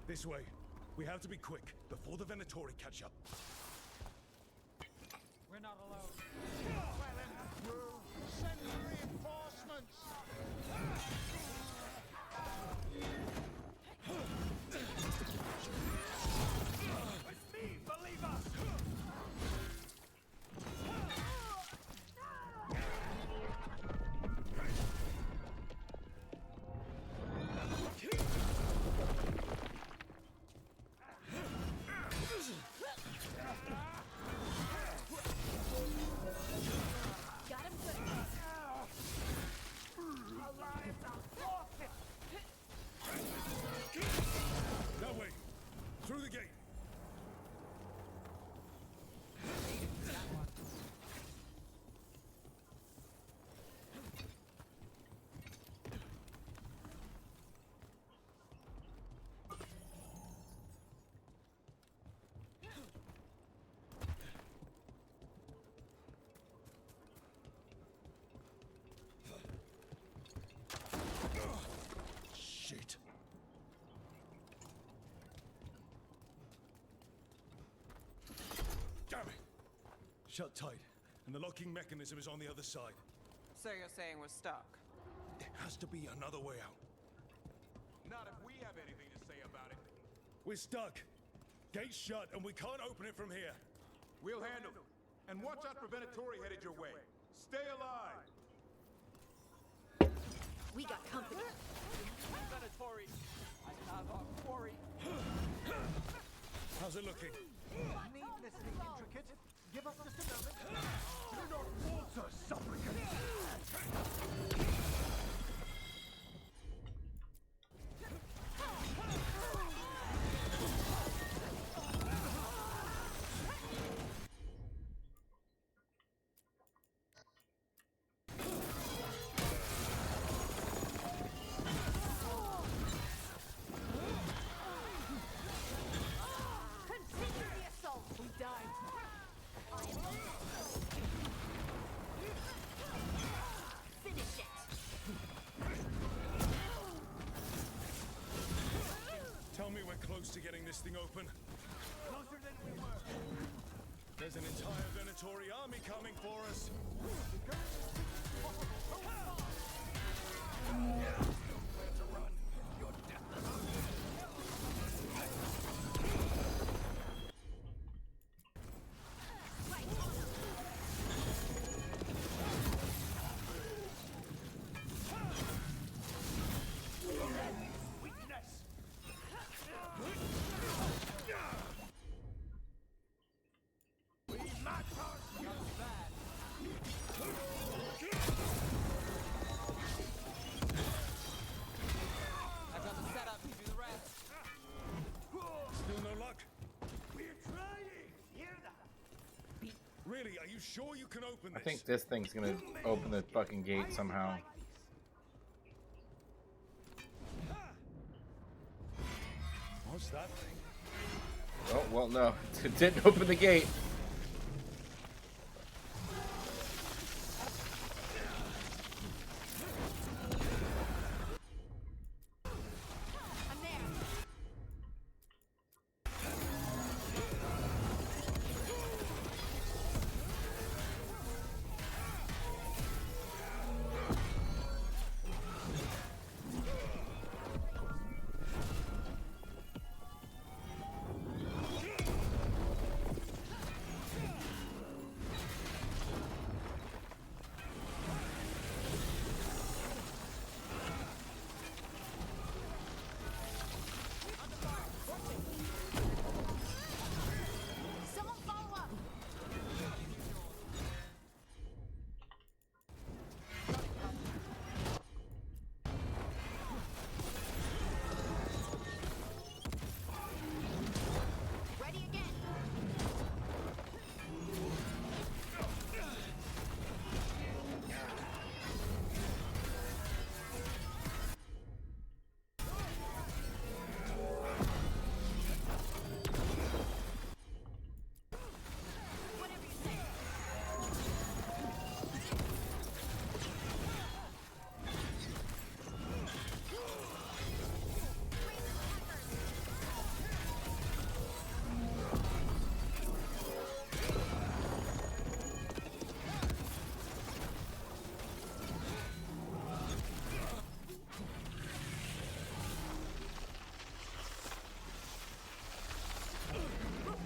This way. We have to be quick before the Venatori catch up. We're not alone. Well then, through. Send reinforcements. It's me, believe us. That way. Through the gate. Shit. Damn it! Shut tight, and the locking mechanism is on the other side. So you're saying we're stuck? There has to be another way out. Not if we have anything to say about it. We're stuck. Gate's shut, and we can't open it from here. We'll handle it. And watch out for Venatori headed your way. Stay alive! We got company. Venatori, I have our quarry. How's it looking? Needlessly intricate. Give us just a moment. Do not falter, supplicant. to getting this thing open. Closer than we were. There's an entire Venatori army coming for us. I've got the setup to do the rest. Still no luck? We're trying. Hear that? Really, are you sure you can open I this? think this thing's gonna open the fucking gate somehow. What's that thing? Oh, well, no. It didn't open the gate. Someone follow up. Ready again. Whatever you say.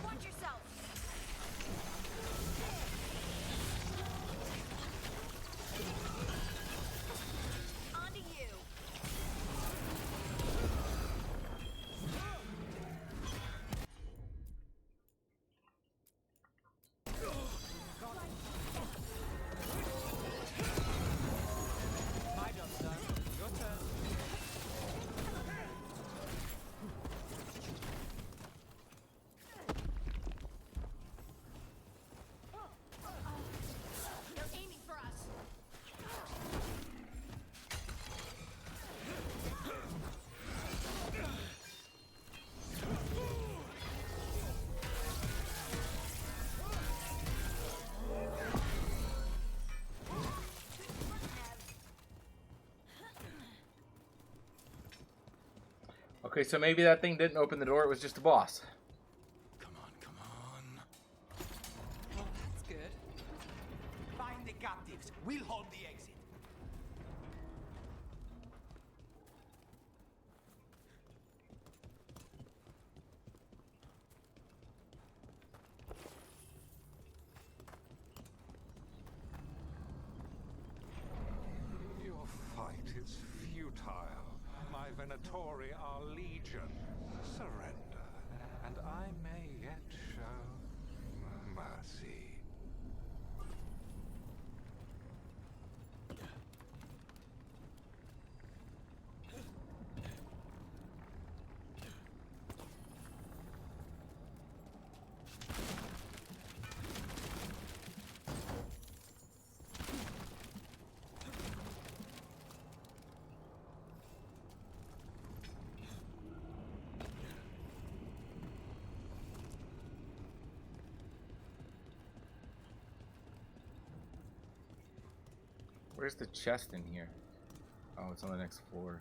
Watch yourself. On to you. My job's done. Your turn. They're aiming for us. Okay, so maybe that thing didn't open the door, it was just a boss. Well, that's good. Find the captives. We'll hold the exit. Your fight is futile. My Venatori are legion. Surrender, and I may yet show mercy. Where's the chest in here? Oh, it's on the next floor.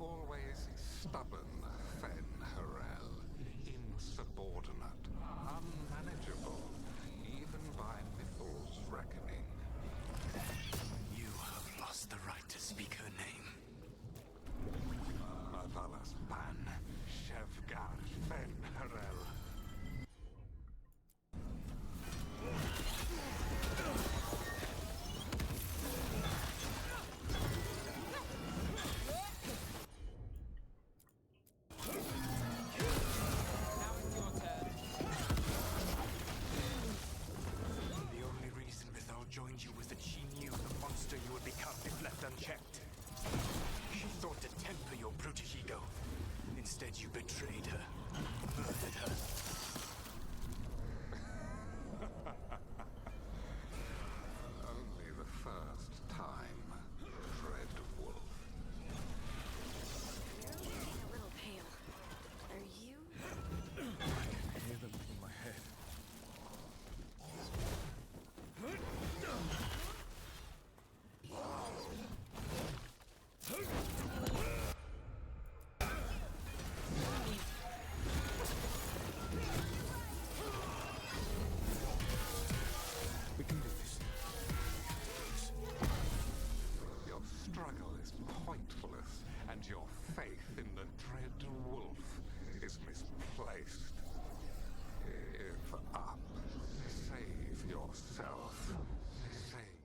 always stubborn, Fen Harel. Insubordinate, unmanageable, even by Mythal's reckoning. You have lost the right to speak her name. Avalas Ban, Shevgar Fen Harel. The only reason Mythal joined you was that she knew the monster you would become if left unchecked. She thought to temper your brutish ego. Instead, you betrayed her, murdered her. Only the first time, Dread Wolf. You're looking a little pale. Are you? I hear them in my head. We can do this. Your struggle is pointless, and your faith in the Dread Wolf is misplaced. Give up. Save yourself. Save.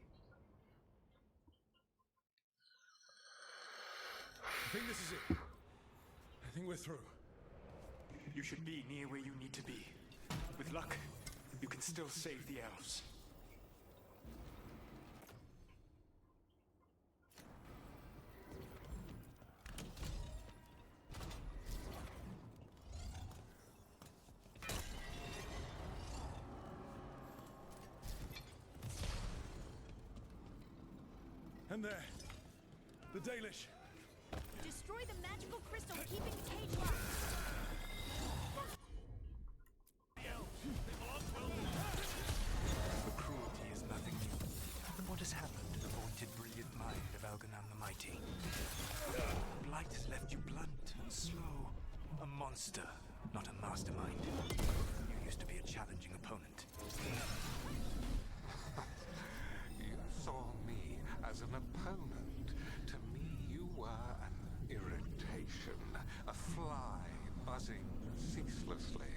I think this is it. I think we're through. You should be near where you need to be. With luck, you can still save the elves. And there. The Dalish. Destroy the magical crystal keeping the cage locked. The cruelty is nothing new. What has happened to the vaunted brilliant mind of Algernon the Mighty? Blight has left you blunt and slow. A monster, not a mastermind. You used to be a challenging opponent. You saw me as an opponent. To me, you were an irritation, a fly buzzing ceaselessly.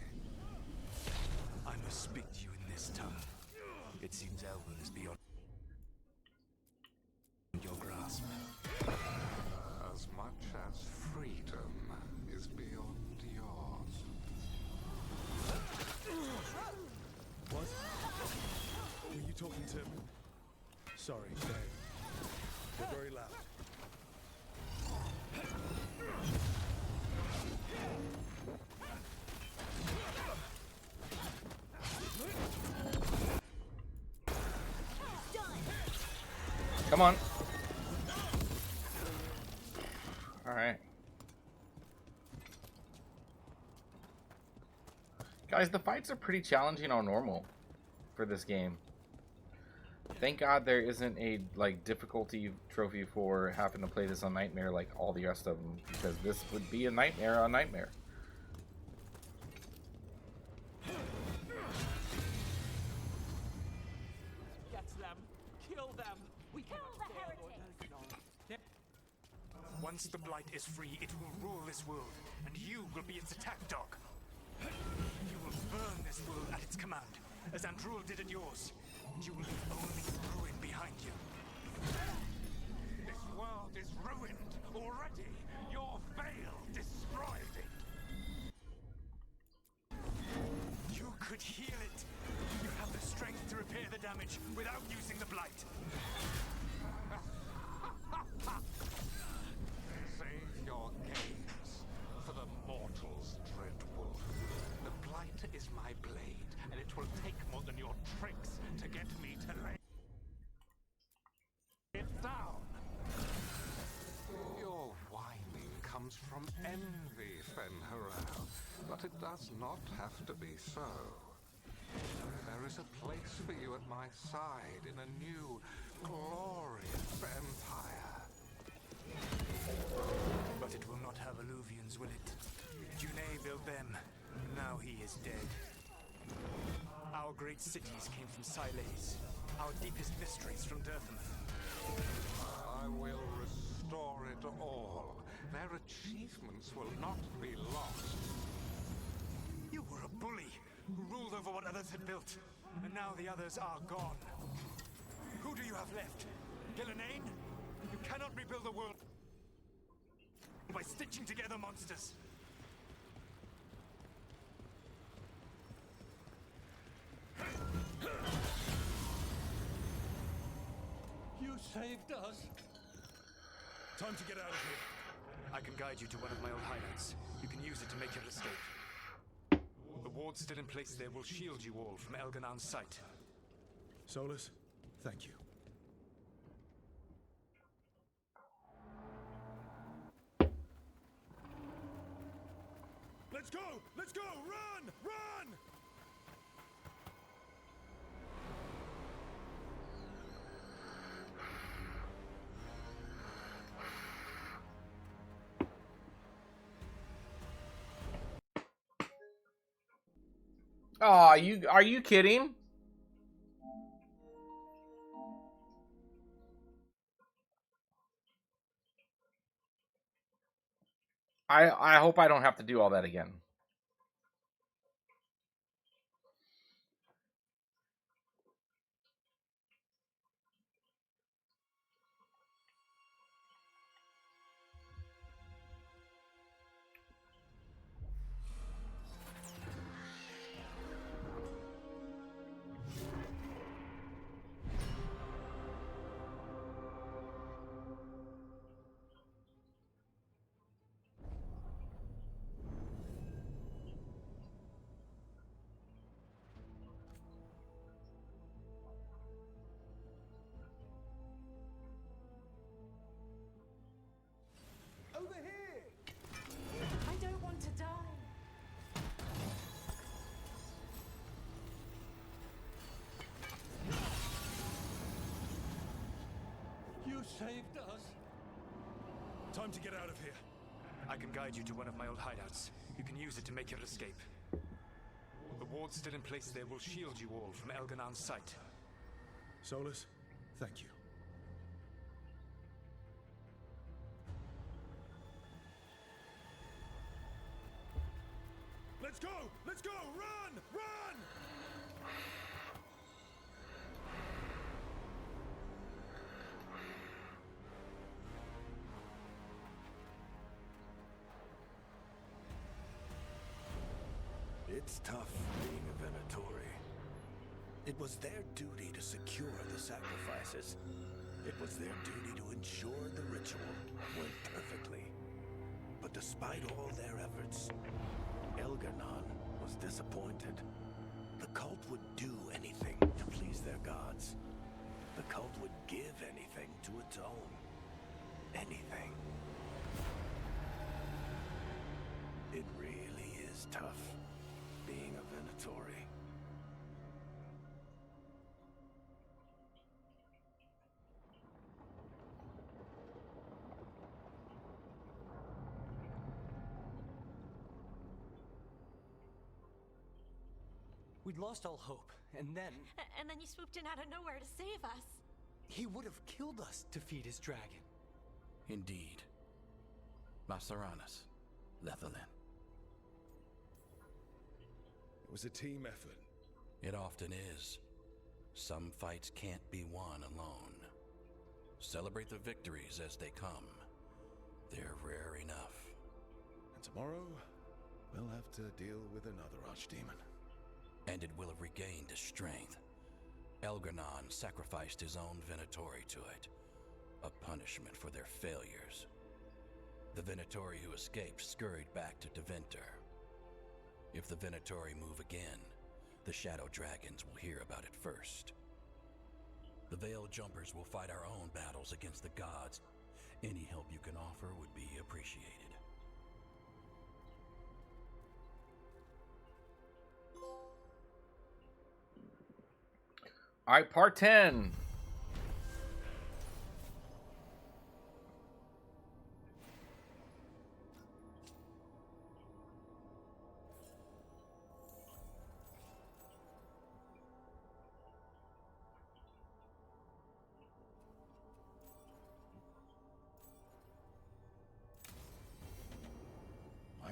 I must speak to you in this tongue. It seems Elwyn is beyond your grasp. As much as freedom is beyond yours. What? Were you talking to... Sorry, Dave. You're very loud. Come on. Alright. Guys, the fights are pretty challenging on normal for this game. Thank God there isn't a difficulty trophy for having to play this on Nightmare like all the rest of them, because this would be a nightmare on Nightmare. Get them! Kill them! We kill the heretics! Once the Blight is free, it will rule this world, and you will be its attack dog. You will burn this world at its command, as Andruil did at yours. You will leave only ruin behind you. This world is ruined already. Your veil destroyed it. You could heal it. You have the strength to repair the damage without using the Blight. Save your games for the mortals, Dread Wolf. The Blight is my blade, and it will take more than your tricks to get me to lay it down. Your whining comes from envy, Fen Harel, but it does not have to be so. There is a place for you at my side in a new, glorious empire. But it will is dead. Our great cities came from Sileys. Our deepest mysteries from Dirthamouth. I will restore it all. Their achievements will not be lost. You were a bully who ruled over what others had built, and now the others are gone. Who do you have left? Gillenane? You cannot rebuild the world by stitching together monsters. You saved us. Time to get out of here. I can guide you to one of my old hideouts. You can use it to make your escape. The wards still in place there will shield you all from Elganon's sight. Solus, thank you. Let's go! Let's go! Run! Run! Aw, are you kidding? I hope I don't have to do all that again. Over here! I don't want to die. You saved us. Time to get out of here. I can guide you to one of my old hideouts. You can use it to make your escape. The wards still in place there will shield you all from Elganon's sight. Solus, thank you. Let's go! Let's go! Run! Run! It's tough being a Venatori. It was their duty to secure the sacrifices. It was their duty to ensure the ritual went perfectly. But despite all their efforts, Elgar'nan was disappointed. The cult would do anything to please their gods. The cult would give anything to atone. Anything. It really is tough being a Venatori. We'd lost all hope, and then... And then you swooped in out of nowhere to save us. He would have killed us to feed his dragon. Indeed. Masaranas, Lethalin. It was a team effort. It often is. Some fights can't be won alone. Celebrate the victories as they come. They're rare enough. And tomorrow, we'll have to deal with another archdemon. And it will have regained its strength. Elgar'nan sacrificed his own Venatori to it. A punishment for their failures. The Venatori who escaped scurried back to Tevinter. If the Venatori move again, the Shadow Dragons will hear about it first. The Veil Jumpers will fight our own battles against the gods. Any help you can offer would be appreciated. All right, part 10.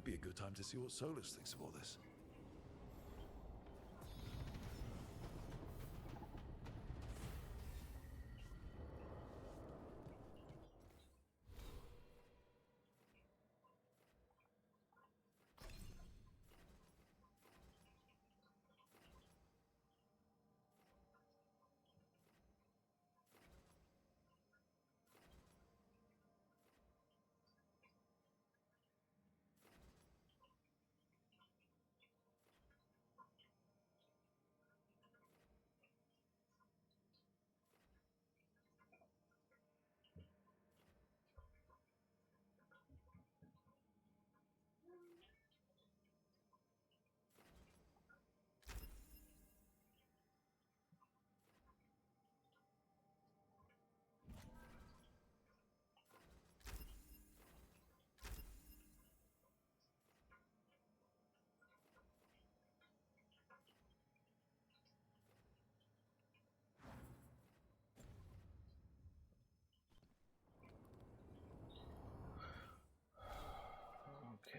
Might be a good time to see what Solus thinks of all this. Okay.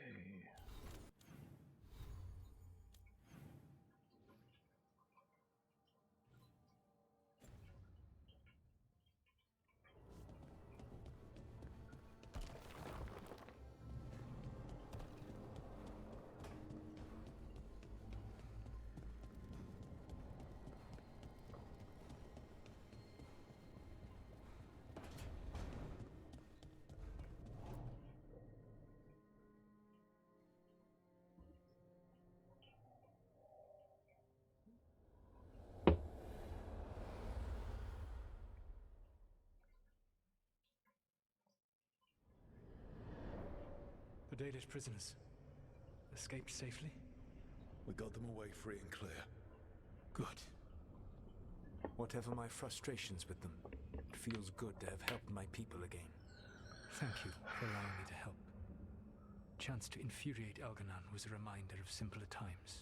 The Dalish prisoners escaped safely? We got them away free and clear. Good. Whatever my frustrations with them, it feels good to have helped my people again. Thank you for allowing me to help. Chance to infuriate Elganon was a reminder of simpler times.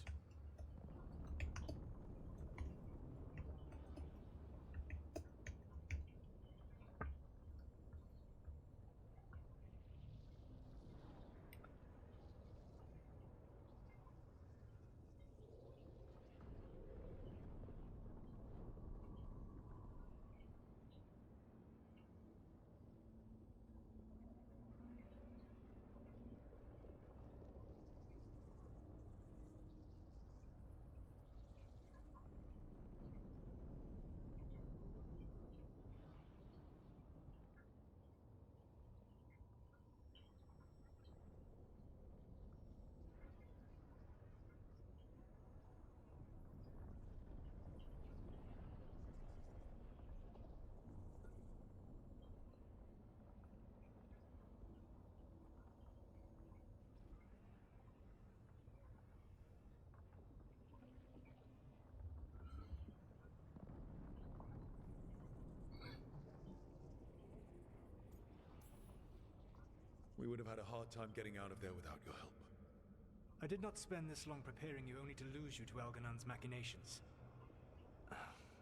We would have had a hard time getting out of there without your help. I did not spend this long preparing you only to lose you to Elganon's machinations.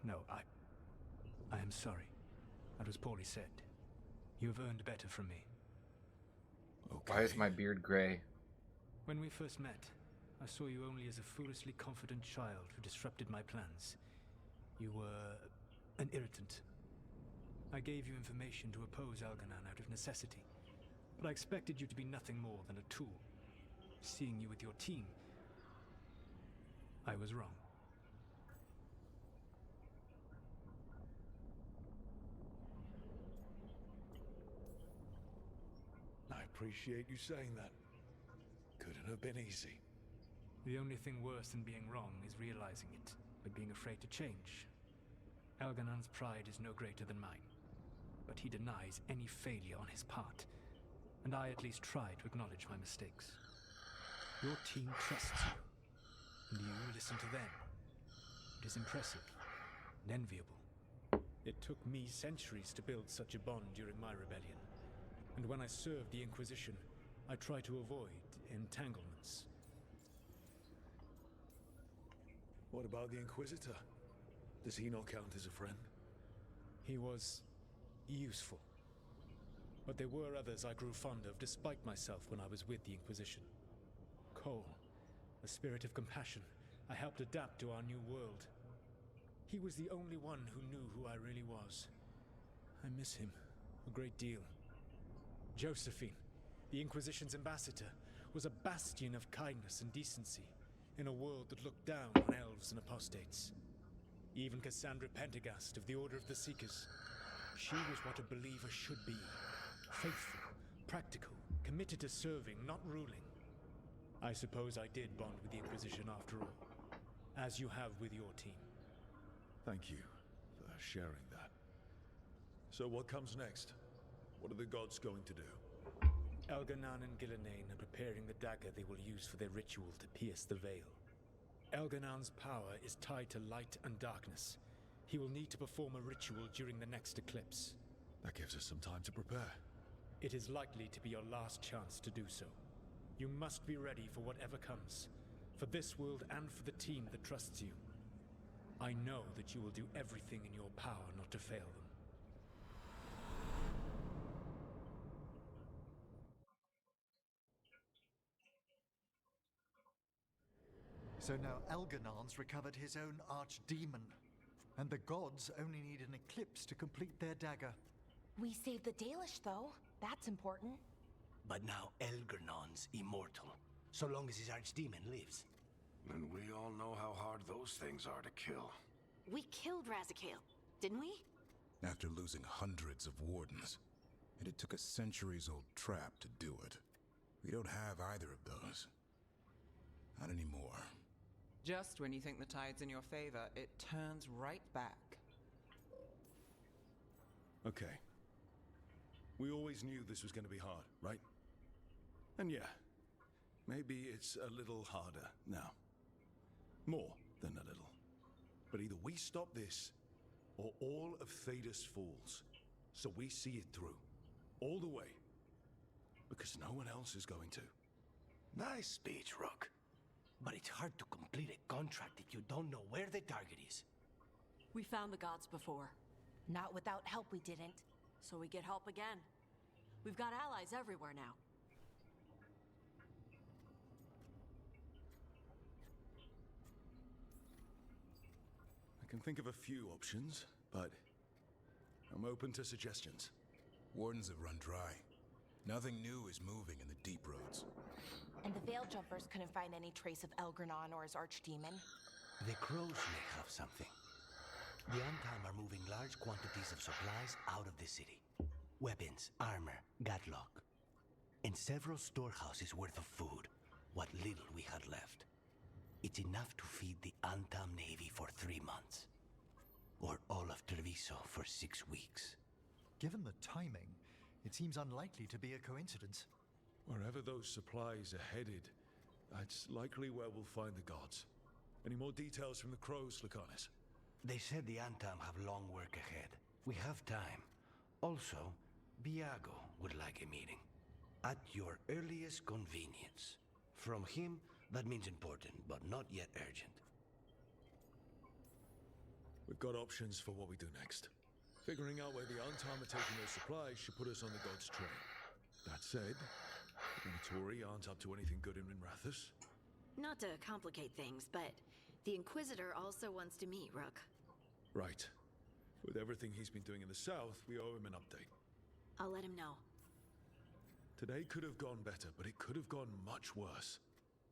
No, I am sorry. That was poorly said. You have earned better from me. Okay. Why is my beard gray? When we first met, I saw you only as a foolishly confident child who disrupted my plans. You were an irritant. I gave you information to oppose Elganon out of necessity, but I expected you to be nothing more than a tool. Seeing you with your team, I was wrong. I appreciate you saying that. Couldn't have been easy. The only thing worse than being wrong is realizing it, but being afraid to change. Elganon's pride is no greater than mine, but he denies any failure on his part, and I at least try to acknowledge my mistakes. Your team trusts you, and you listen to them. It is impressive and enviable. It took me centuries to build such a bond during my rebellion, and when I served the Inquisition, I tried to avoid entanglements. What about the Inquisitor? Does he not count as a friend? He was useful. But there were others I grew fond of despite myself when I was with the Inquisition. Cole, a spirit of compassion I helped adapt to our new world. He was the only one who knew who I really was. I miss him a great deal. Josephine, the Inquisition's ambassador, was a bastion of kindness and decency in a world that looked down on elves and apostates. Even Cassandra Pendergast of the Order of the Seekers. She was what a believer should be. Faithful, practical, committed to serving, not ruling. I suppose I did bond with the Inquisition after all, as you have with your team. Thank you for sharing that. So what comes next? What are the gods going to do? Elganon and Gillenane are preparing the dagger they will use for their ritual to pierce the veil. Elganon's power is tied to light and darkness. He will need to perform a ritual during the next eclipse. That gives us some time to prepare. It is likely to be your last chance to do so. You must be ready for whatever comes, for this world and for the team that trusts you. I know that you will do everything in your power not to fail them. So now Elganon's recovered his own archdemon, and the gods only need an eclipse to complete their dagger. We saved the Dalish, though. That's important. But now Elgernon's immortal, so long as his archdemon lives. And we all know how hard those things are to kill. We killed Razikale, didn't we? After losing hundreds of wardens, and it took a centuries-old trap to do it. We don't have either of those. Not anymore. Just when you think the tide's in your favor, it turns right back. Okay. We always knew this was going to be hard, right? And yeah, maybe it's a little harder now. More than a little. But either we stop this, or all of Thedas falls. So we see it through. All the way. Because no one else is going to. Nice speech, Rook. But it's hard to complete a contract if you don't know where the target is. We found the gods before. Not without help, we didn't. So we get help again. We've got allies everywhere now. I can think of a few options, but I'm open to suggestions. Wardens have run dry. Nothing new is moving in the deep roads. And the Veil Jumpers couldn't find any trace of Elgernon or his archdemon. The crows may have something. The Antam are moving large quantities of supplies out of the city. Weapons, armor, gadlock. And several storehouses worth of food, what little we had left. It's enough to feed the Antam Navy for 3 months. Or all of Treviso for 6 weeks. Given the timing, it seems unlikely to be a coincidence. Wherever those supplies are headed, that's likely where we'll find the gods. Any more details from the crows, Lucanus? They said the Antam have long work ahead. We have time. Also, Biago would like a meeting. At your earliest convenience. From him, that means important, but not yet urgent. We've got options for what we do next. Figuring out where the Antam are taking those supplies should put us on the gods' trail. That said, the Minotauri aren't up to anything good in Minrathous. Not to complicate things, but the Inquisitor also wants to meet Rook. Right. With everything he's been doing in the south, we owe him an update. I'll let him know. Today could have gone better, but it could have gone much worse.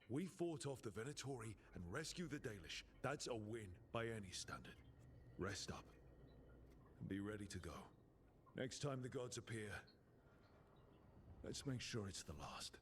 We fought off the Venatori and rescued the Dalish. That's a win by any standard. Rest up. And be ready to go. Next time the gods appear, let's make sure it's the last.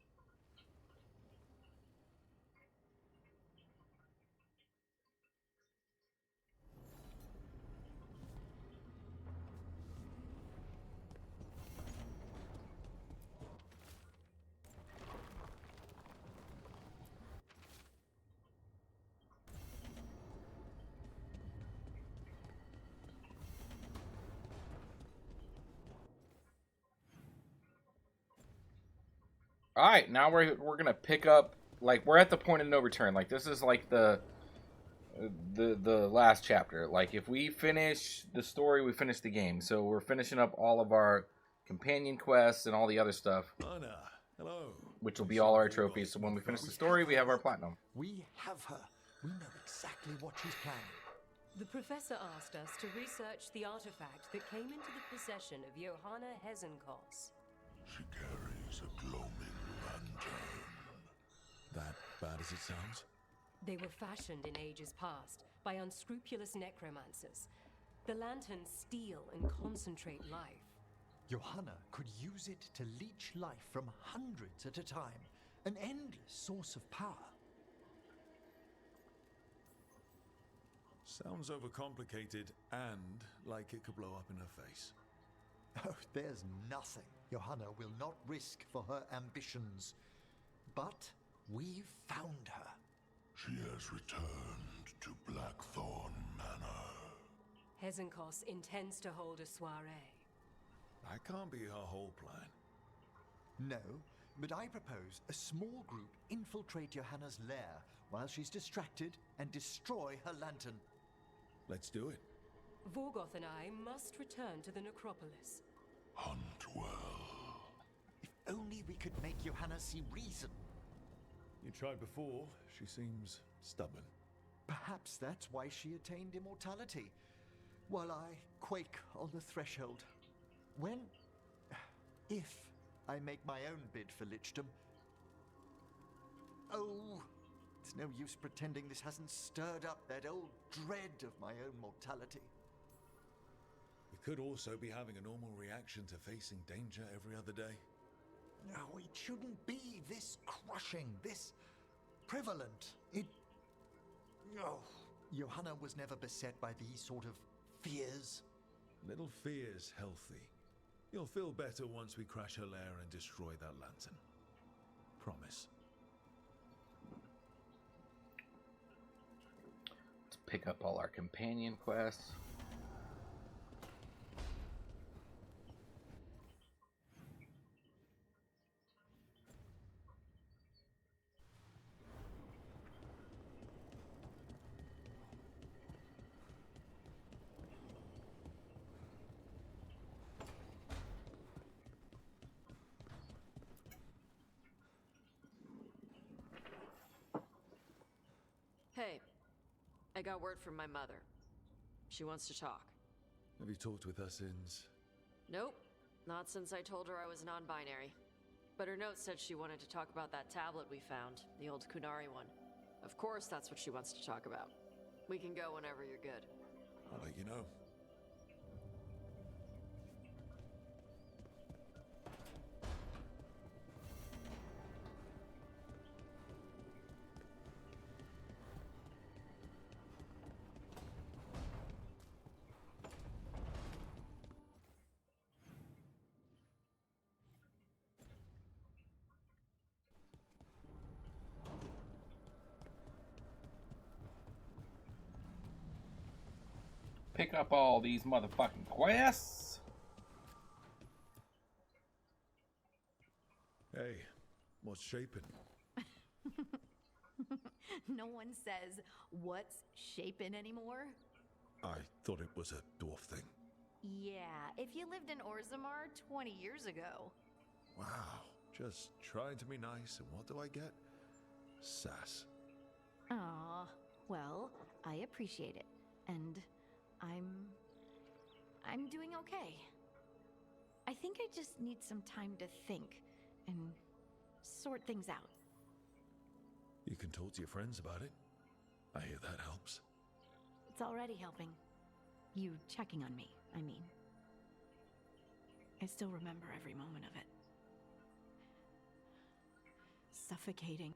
All right, now we're gonna pick up. Like, we're at the point of no return. Like, this is like the last chapter. Like, if we finish the story, we finish the game. So we're finishing up all of our companion quests and all the other stuff. Anna, Hello. Which will be all our trophies. So when we finish the story, we have our platinum. We have her. We know exactly what she's planning. The professor asked us to research the artifact that came into the possession of Johanna Hezenkos. She carries a gloaming lantern. That bad as it sounds? They were fashioned in ages past by unscrupulous necromancers. The lanterns steal and concentrate life. Johanna could use it to leech life from hundreds at a time. An endless source of power. Sounds overcomplicated and like it could blow up in her face. Oh, there's nothing Johanna will not risk for her ambitions. But we've found her. She has returned to Blackthorn Manor. Hezenkos intends to hold a soiree. That can't be her whole plan. No, but I propose a small group infiltrate Johanna's lair while she's distracted and destroy her lantern. Let's do it. Vorgoth and I must return to the necropolis. Hunt well. If only we could make Johanna see reason. You tried before. She seems stubborn. Perhaps that's why she attained immortality, while I quake on the threshold. If I make my own bid for lichdom. Oh, it's no use pretending this hasn't stirred up that old dread of my own mortality. We could also be having a normal reaction to facing danger every other day. No, it shouldn't be this crushing, this prevalent. Oh, Johanna was never beset by these sort of fears. Little fear's healthy. You'll feel better once we crash her lair and destroy that lantern. Promise. Let's pick up all our companion quests. Hey, I got word from my mother. She wants to talk. Have you talked with her since? Nope, not since I told her I was non-binary. But her note said she wanted to talk about that tablet we found, the old Kunari one. Of course that's what she wants to talk about. We can go whenever you're good. I'll let you know. Pick up all these motherfucking quests. Hey, what's shaping? No one says, what's shaping anymore? I thought it was a dwarf thing. Yeah, if you lived in Orzammar 20 years ago. Wow, just trying to be nice, and what do I get? Sass. Aw, well, I appreciate it. And I'm doing okay. I think I just need some time to think and sort things out. You can talk to your friends about it. I hear that helps. It's already helping. You checking on me, I mean. I still remember every moment of it. Suffocating.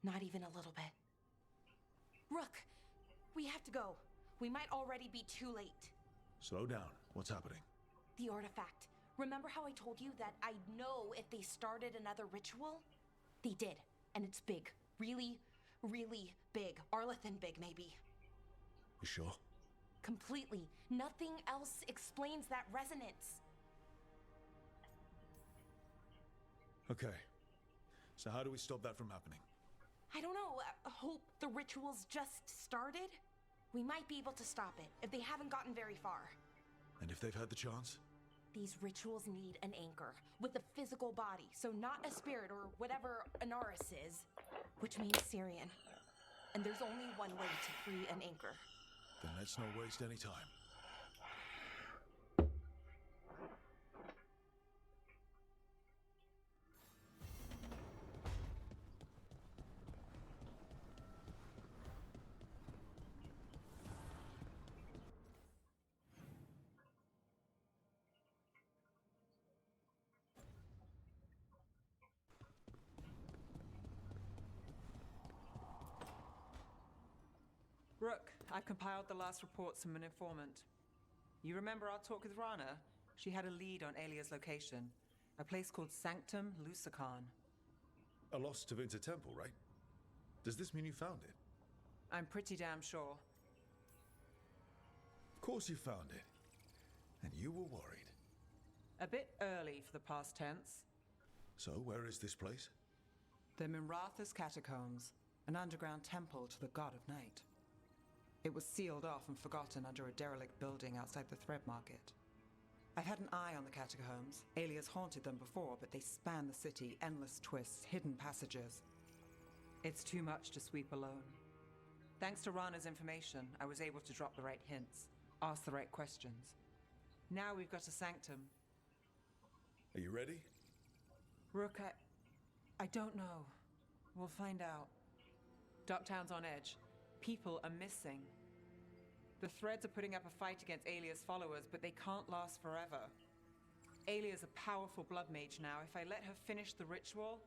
Not even a little bit. Rook, we have to go. We might already be too late. Slow down. What's happening? The artifact. Remember how I told you that I'd know if they started another ritual? They did, and it's big. Really, really big. Arlathan big, maybe. You sure? Completely. Nothing else explains that resonance. Okay. So how do we stop that from happening? I don't know. Hope the ritual's just started? We might be able to stop it if they haven't gotten very far. And if they've had the chance? These rituals need an anchor with a physical body, so not a spirit or whatever Anaris is, which means Syrian. And there's only one way to free an anchor. Then let's not waste any time. Rook, I've compiled the last reports from an informant. You remember our talk with Rana? She had a lead on Alia's location. A place called Sanctum Lucican. A lost Tevinter temple, right? Does this mean you found it? I'm pretty damn sure. Of course you found it. And you were worried. A bit early for the past tense. So, where is this place? The Minratha's Catacombs, an underground temple to the god of night. It was sealed off and forgotten under a derelict building outside the Thread Market. I've had an eye on the catacombs. Alias haunted them before, but they span the city, endless twists, hidden passages. It's too much to sweep alone. Thanks to Rana's information, I was able to drop the right hints, ask the right questions. Now we've got a sanctum. Are you ready? Rook, I don't know. We'll find out. Ducktown's on edge. People are missing. The Threads are putting up a fight against Alia's followers, but they can't last forever. Alia's a powerful blood mage now. If I let her finish the ritual,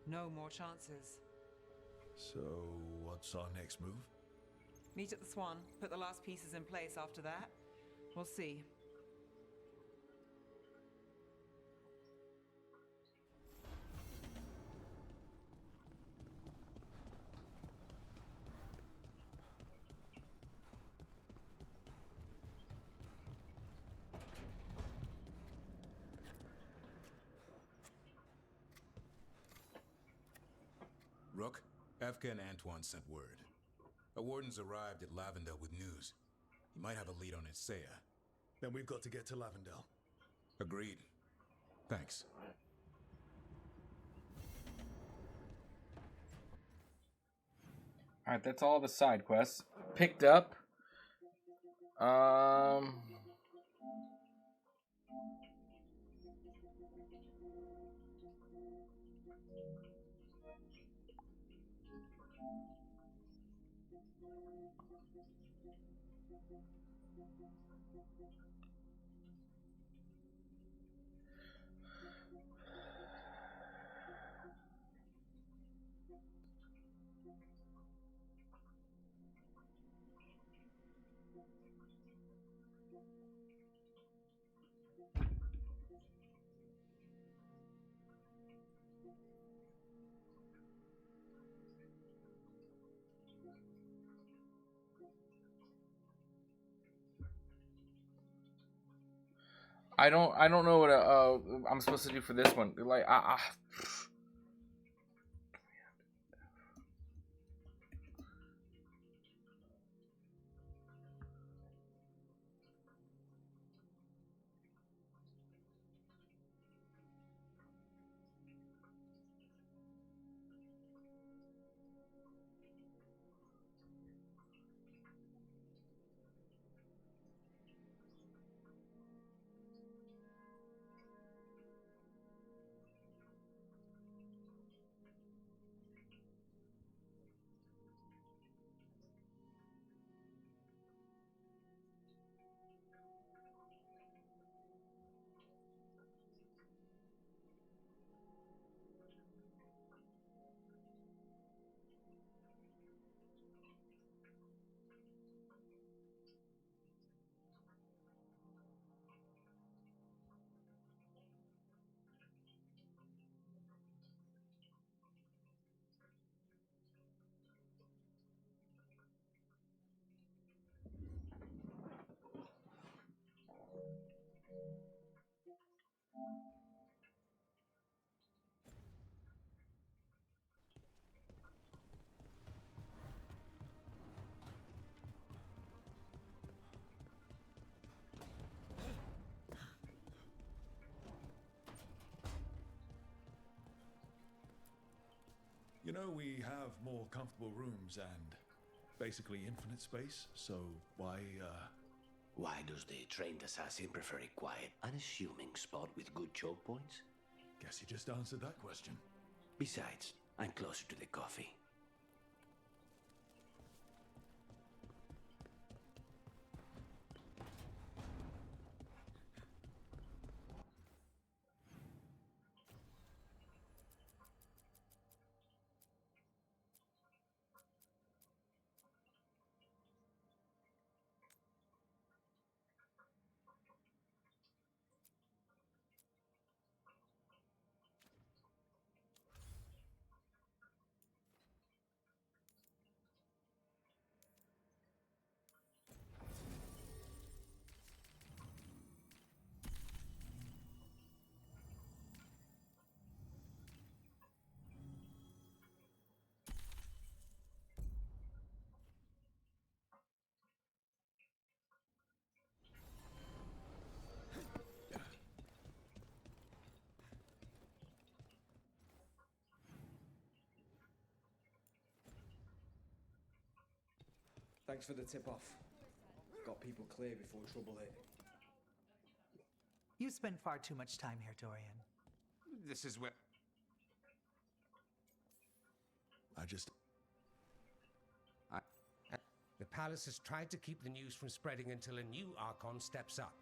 no more chances. So, what's our next move? Meet at the Swan, put the last pieces in place after that. We'll see. Rook, Efka and Antoine sent word. A warden's arrived at Lavendel with news. He might have a lead on Isaiah. Then we've got to get to Lavendel. Agreed. Thanks. Alright, that's all the side quests. Picked up. I don't know what I'm supposed to do for this one. Like You know, we have more comfortable rooms and basically infinite space, so why does the trained assassin prefer a quiet, unassuming spot with good choke points? Guess you just answered that question. Besides, I'm closer to the coffee. Thanks for the tip-off. Got people clear before trouble hit. You spend far too much time here, Dorian. This is where... The palace has tried to keep the news from spreading until a new Archon steps up.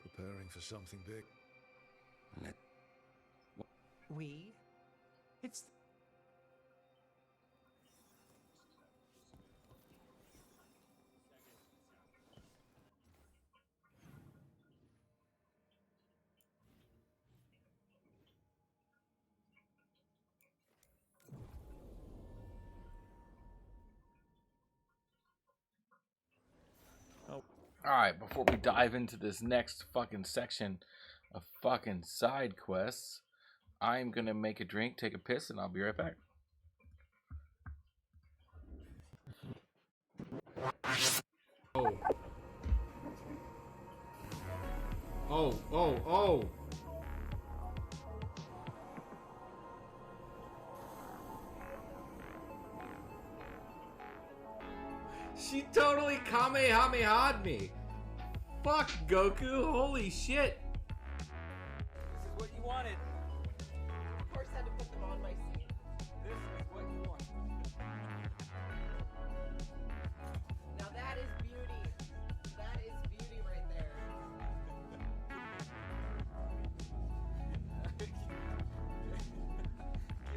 Preparing for something big. We? It's... Alright, before we dive into this next fucking section of fucking side quests, I'm gonna make a drink, take a piss, and I'll be right back. Oh. She totally Kamehameha'd me. Fuck, Goku. Holy shit. This is what you wanted. Of course I had to put them on my scene. This is what you want. Now that is beauty. That is beauty right there. Give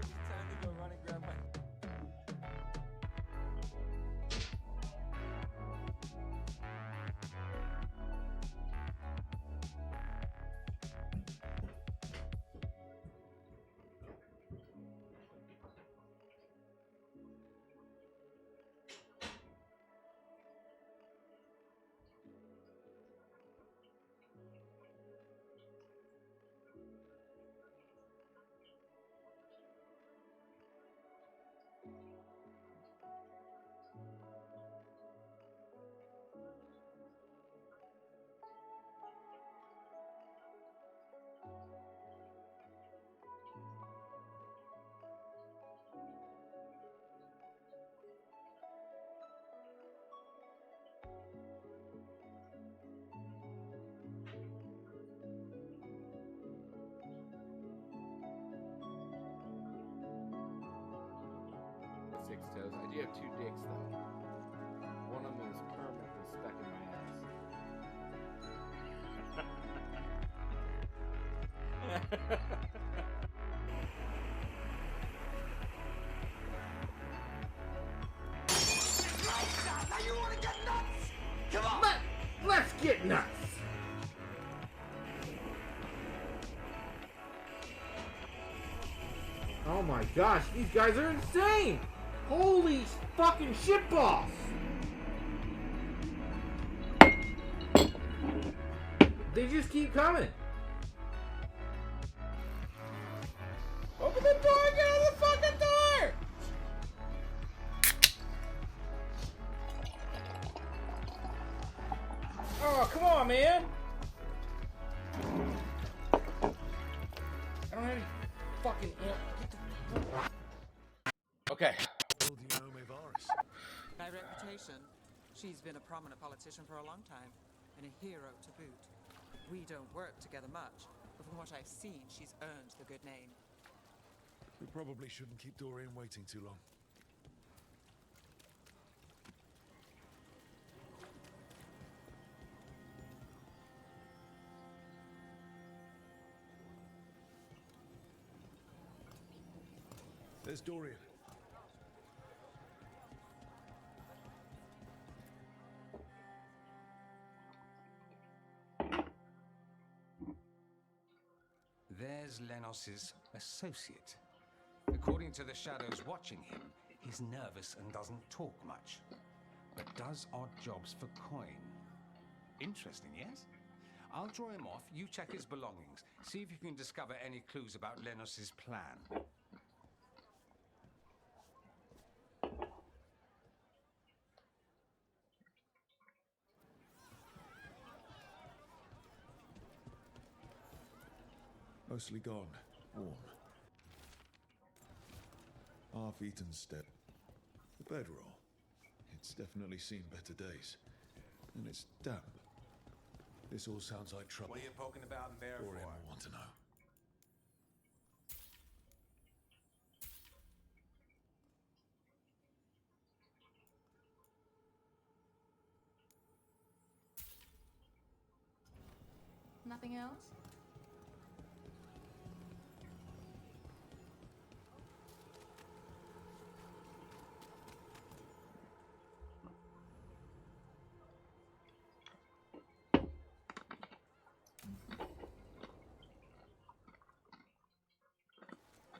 me time to go run and grab my... Six toes. I do have two dicks though. One of them is permanently stuck in my ass. Now you wanna get nuts? Come on! Let's get nuts. Oh my gosh, these guys are insane! Holy fucking shitballs! They just keep coming. Open the door! Get out of the fucking door! Oh, come on, man! I don't have any fucking amp. Okay. Well, do you know Maevaris? By reputation, she's been a prominent politician for a long time, and a hero to boot. We don't work together much, but from what I've seen, she's earned the good name. We probably shouldn't keep Dorian waiting too long. There's Dorian. There's Lenos's associate. According to the shadows watching him, he's nervous and doesn't talk much, but does odd jobs for coin. Interesting, yes? I'll draw him off, you check his belongings, see if you can discover any clues about Lenos's plan. Mostly gone. Warm. Half-eaten step. The bedroll. It's definitely seen better days. And it's damp. This all sounds like trouble. What are you poking about in there Dorian for? will want to know. Nothing else?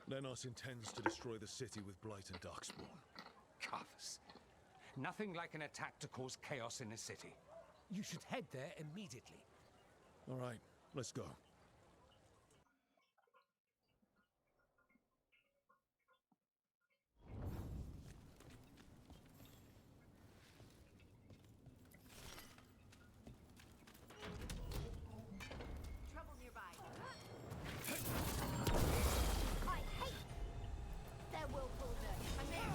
Lenos intends to destroy the city with Blight and Darkspawn. Carthus. Nothing like an attack to cause chaos in a city. You should head there immediately. All right, let's go. Trouble nearby. I hate their willfulness. I'm in.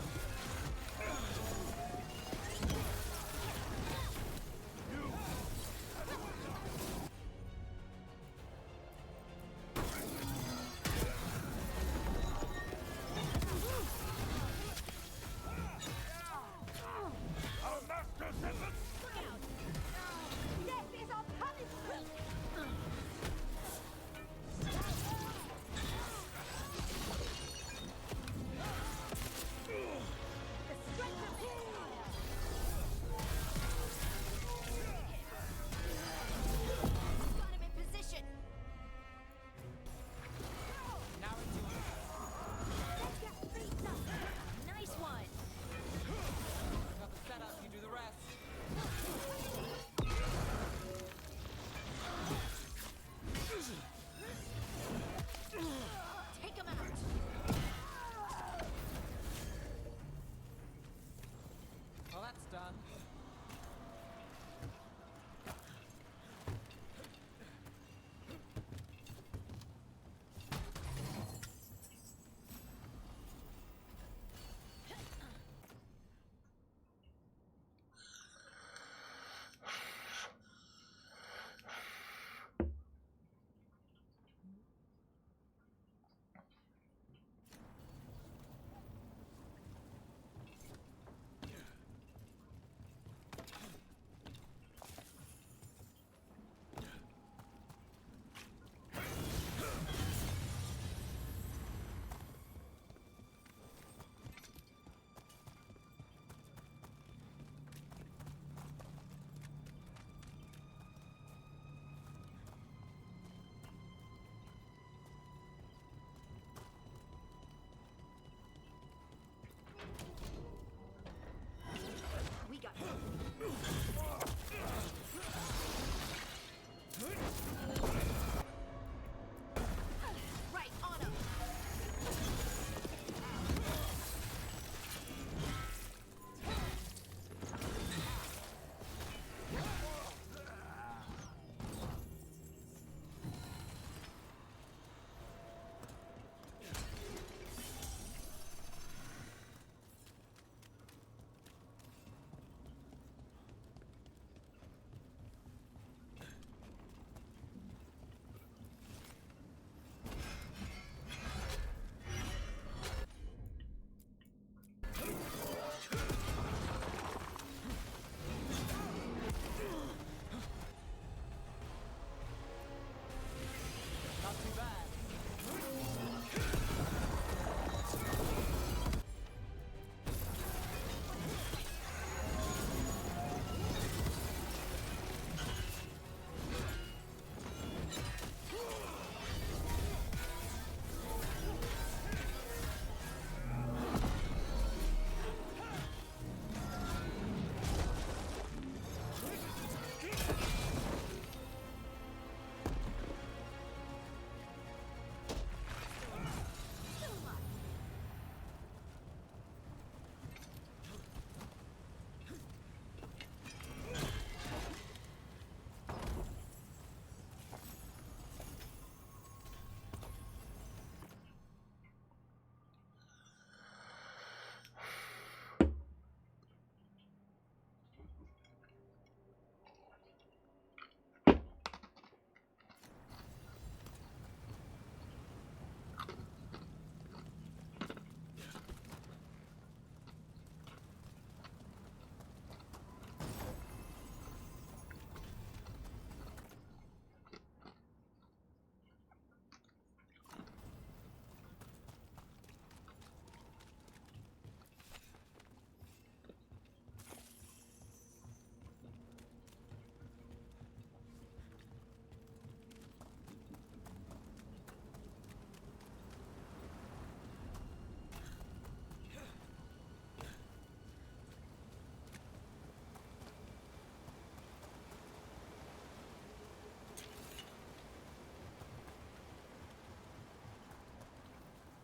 Not too bad.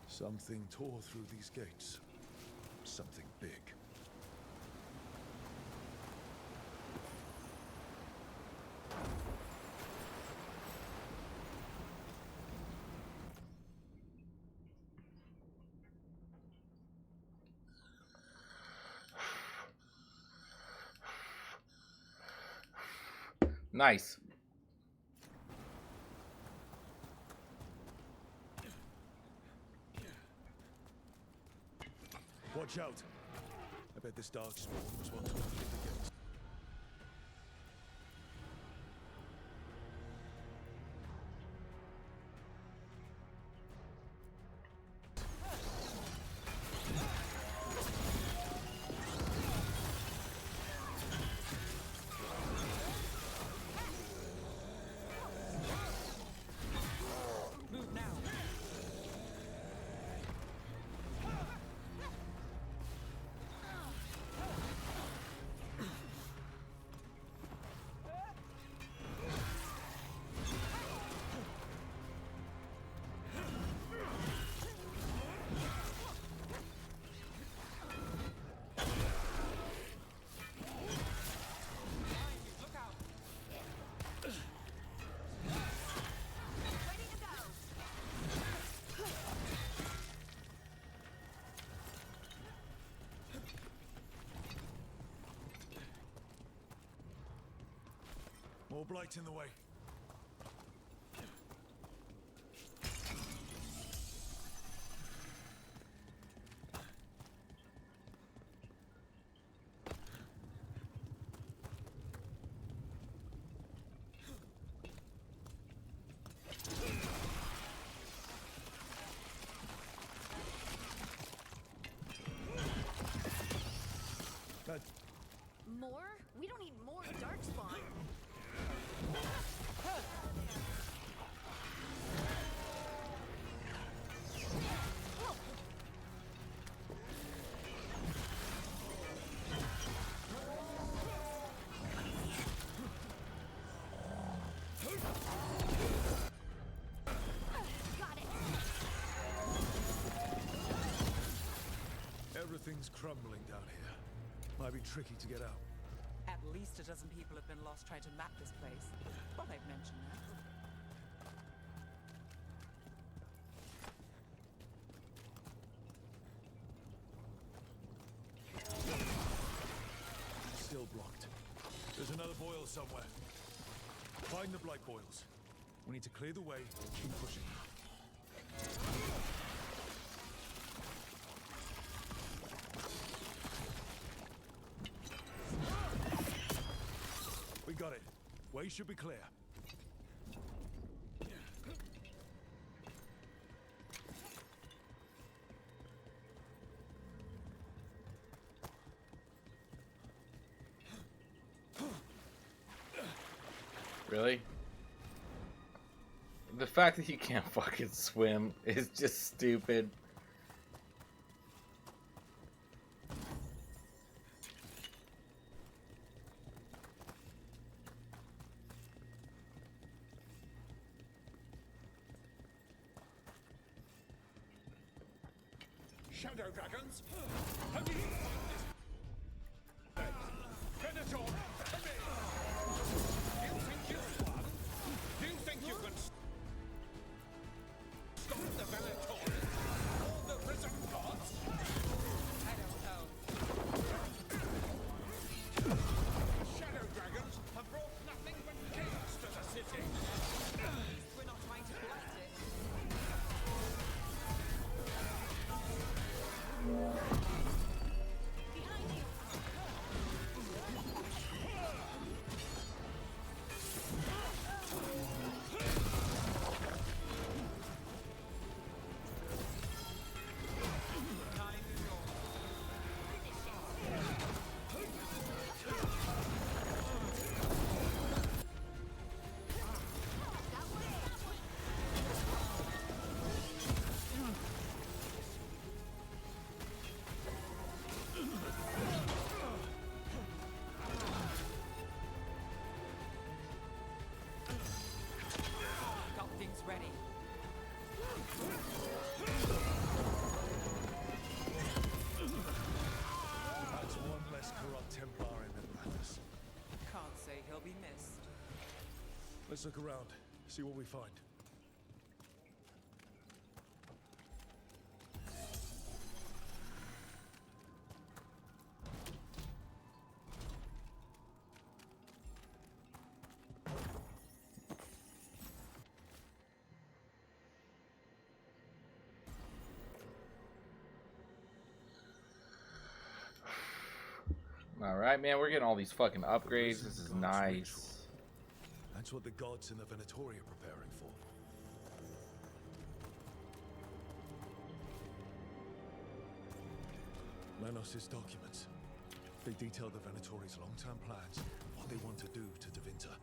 Something tore through these gates. Something big. Nice. Watch out! I bet this dark spawn was what tore through the gates. Move now. More blight in the way. More? We don't need more Darkspawn. Everything's crumbling down here. Might be tricky to get out. At least a dozen people have been lost trying to map this place. Thought I'd mention that. Still blocked. There's another boil somewhere. Find the blight boils. We need to clear the way and keep pushing. We got it. Way should be clear. Really? The fact that you can't fucking swim is just stupid. Shadow dragons? Have you Venator, come in! You think you won? Do you think you can stop the Venator? All the risen gods? I don't know. Shadow dragons have brought nothing but chaos to the city. We're not trying to blight it. Got things ready. That's one less corrupt Templar in Atlantis. Can't say he'll be missed. Let's look around, see what we find. Alright, man, we're getting all these fucking upgrades. This is nice. That's what the gods in the Venatori are preparing for. Lenos' documents. They detail the Venatori's long-term plans, what they want to do to Da Vinta.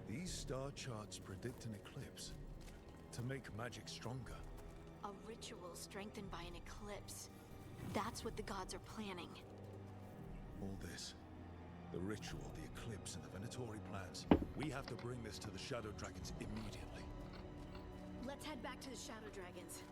These star charts predict an eclipse to make magic stronger. A ritual strengthened by an eclipse. That's what the gods are planning. All this, the ritual, the eclipse, and the Venatori plans. We have to bring this to the Shadow Dragons immediately. Let's head back to the Shadow Dragons.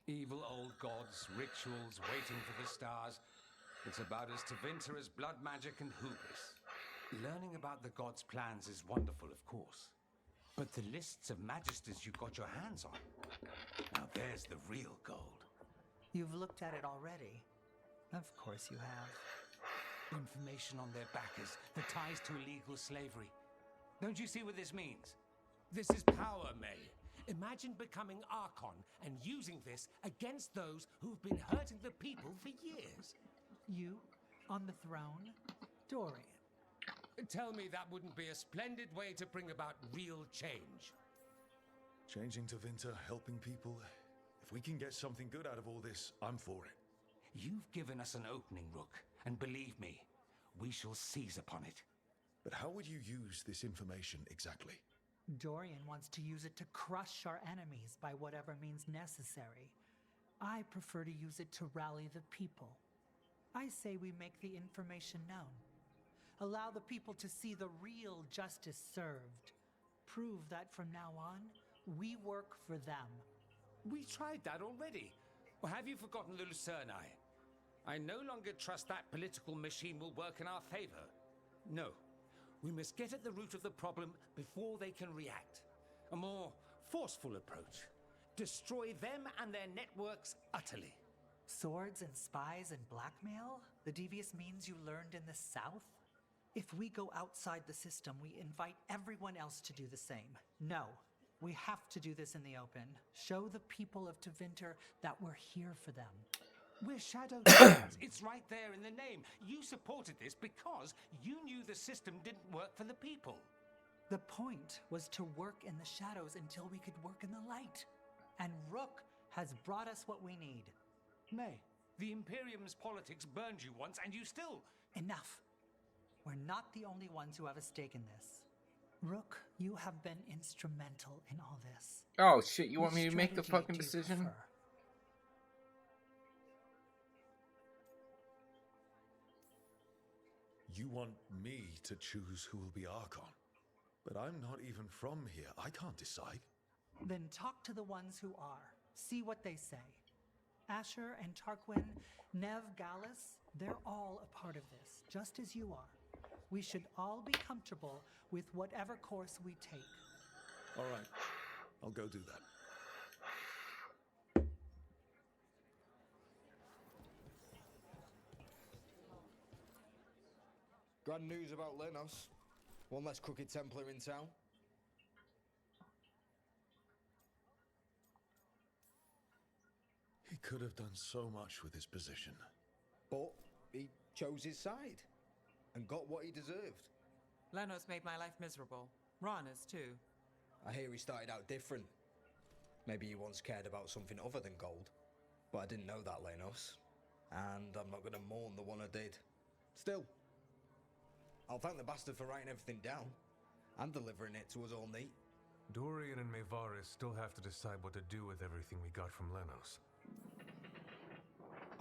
Evil old gods, rituals, waiting for the stars. It's about as Tevinter as blood magic and hubris. Learning about the gods' plans is wonderful, of course. But the lists of magisters you got your hands on, now there's the real gold. You've looked at it already. Of course you have. Information on their backers, the ties to illegal slavery. Don't you see what this means? This is power, May. Imagine becoming Archon and using this against those who've been hurting the people for years. You on the throne? Dorian. Tell me that wouldn't be a splendid way to bring about real change. Changing Tevinter, helping people. If we can get something good out of all this, I'm for it. You've given us an opening, Rook, and believe me, we shall seize upon it. But how would you use this information exactly? Dorian wants to use it to crush our enemies by whatever means necessary. I prefer to use it to rally the people. I say we make the information known. Allow the people to see the real justice served. Prove that from now on, we work for them. We tried that already. Or have you forgotten the Lucerni? I no longer trust that political machine will work in our favor. No. We must get at the root of the problem before they can react. A more forceful approach. Destroy them and their networks utterly. Swords and spies and blackmail? The devious means you learned in the South? If we go outside the system, we invite everyone else to do the same. No, we have to do this in the open. Show the people of Tevinter that we're here for them. We're Shadow Dragons. It's right there in the name. You supported this because you knew the system didn't work for the people. The point was to work in the shadows until we could work in the light. And Rook has brought us what we need. May, the Imperium's politics burned you once, and you still... Enough. We're not the only ones who have a stake in this. Rook, you have been instrumental in all this. Oh shit, you want Which me to make the strategy fucking do you decision? prefer? You want me to choose who will be Archon? But I'm not even from here. I can't decide. Then talk to the ones who are. See what they say. Asher and Tarquin, Nev, Gallus, they're all a part of this, just as you are. We should all be comfortable with whatever course we take. All right. I'll go do that. Grand news about Lenos. One less crooked Templar in town. He could have done so much with his position. But he chose his side and got what he deserved. Lenos made my life miserable. Rana's too. I hear he started out different. Maybe he once cared about something other than gold. But I didn't know that, Lenos. And I'm not going to mourn the one I did. Still, I'll thank the bastard for writing everything down and delivering it to us all neat. Dorian and Mayvaris still have to decide what to do with everything we got from Lenos.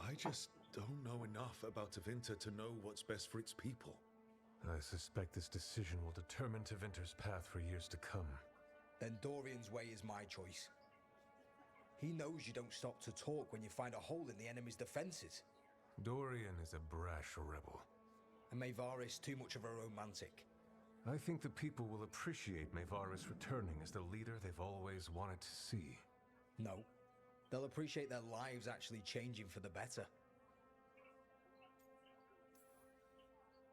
I just don't know enough about Tevinter to know what's best for its people. I suspect this decision will determine Tevinter's path for years to come. Then Dorian's way is my choice. He knows you don't stop to talk when you find a hole in the enemy's defenses. Dorian is a brash rebel. And Mayvaris too much of a romantic. I think the people will appreciate Mayvaris returning as the leader they've always wanted to see. No. They'll appreciate their lives actually changing for the better.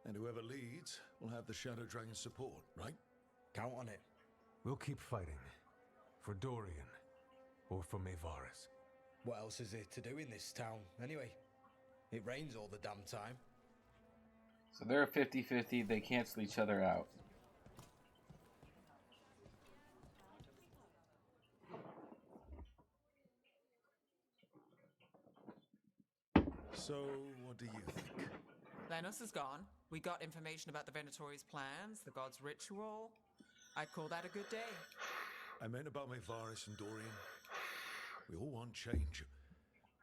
And whoever leads will have the Shadow Dragon's support, right? Count on it. We'll keep fighting. For Dorian. Or for Mayvaris. What else is there to do in this town, anyway? It rains all the damn time. So they're a 50-50. They cancel each other out. So, what do you think? Lenos is gone. We got information about the Venatori's plans, the god's ritual. I'd call that a good day. I meant about Mayvaris and Dorian. We all want change.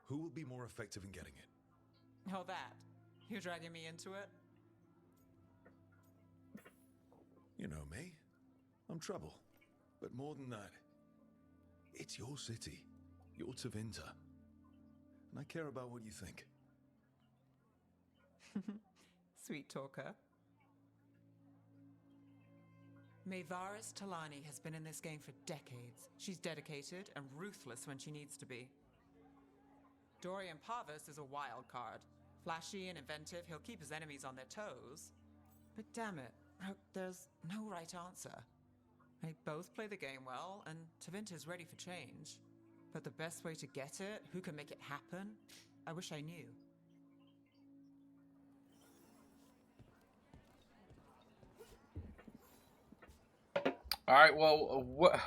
Who will be more effective in getting it? Oh, that. You're dragging me into it? You know me. I'm trouble. But more than that, it's your city. Your Tevinter. And I care about what you think. Sweet talker. Mayvaris Talani has been in this game for decades. She's dedicated and ruthless when she needs to be. Dorian Parvis is a wild card. Flashy and inventive, he'll keep his enemies on their toes. But damn it, there's no right answer. They both play the game well, and Tevinter's ready for change. But the best way to get it, who can make it happen, I wish I knew. All right, well, what?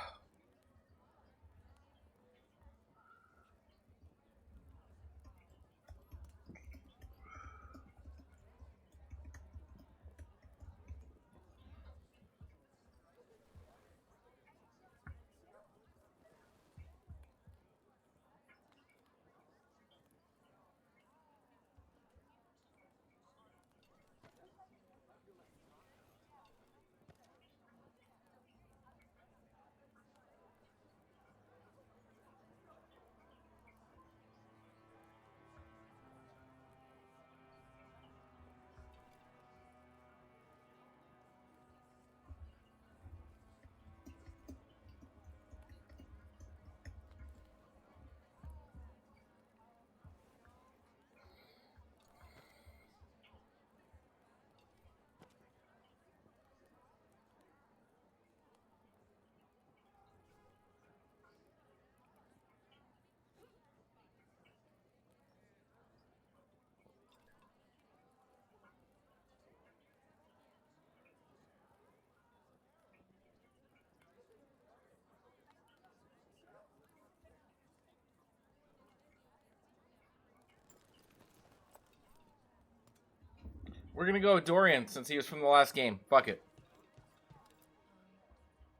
We're gonna go with Dorian since he was from the last game. Fuck it.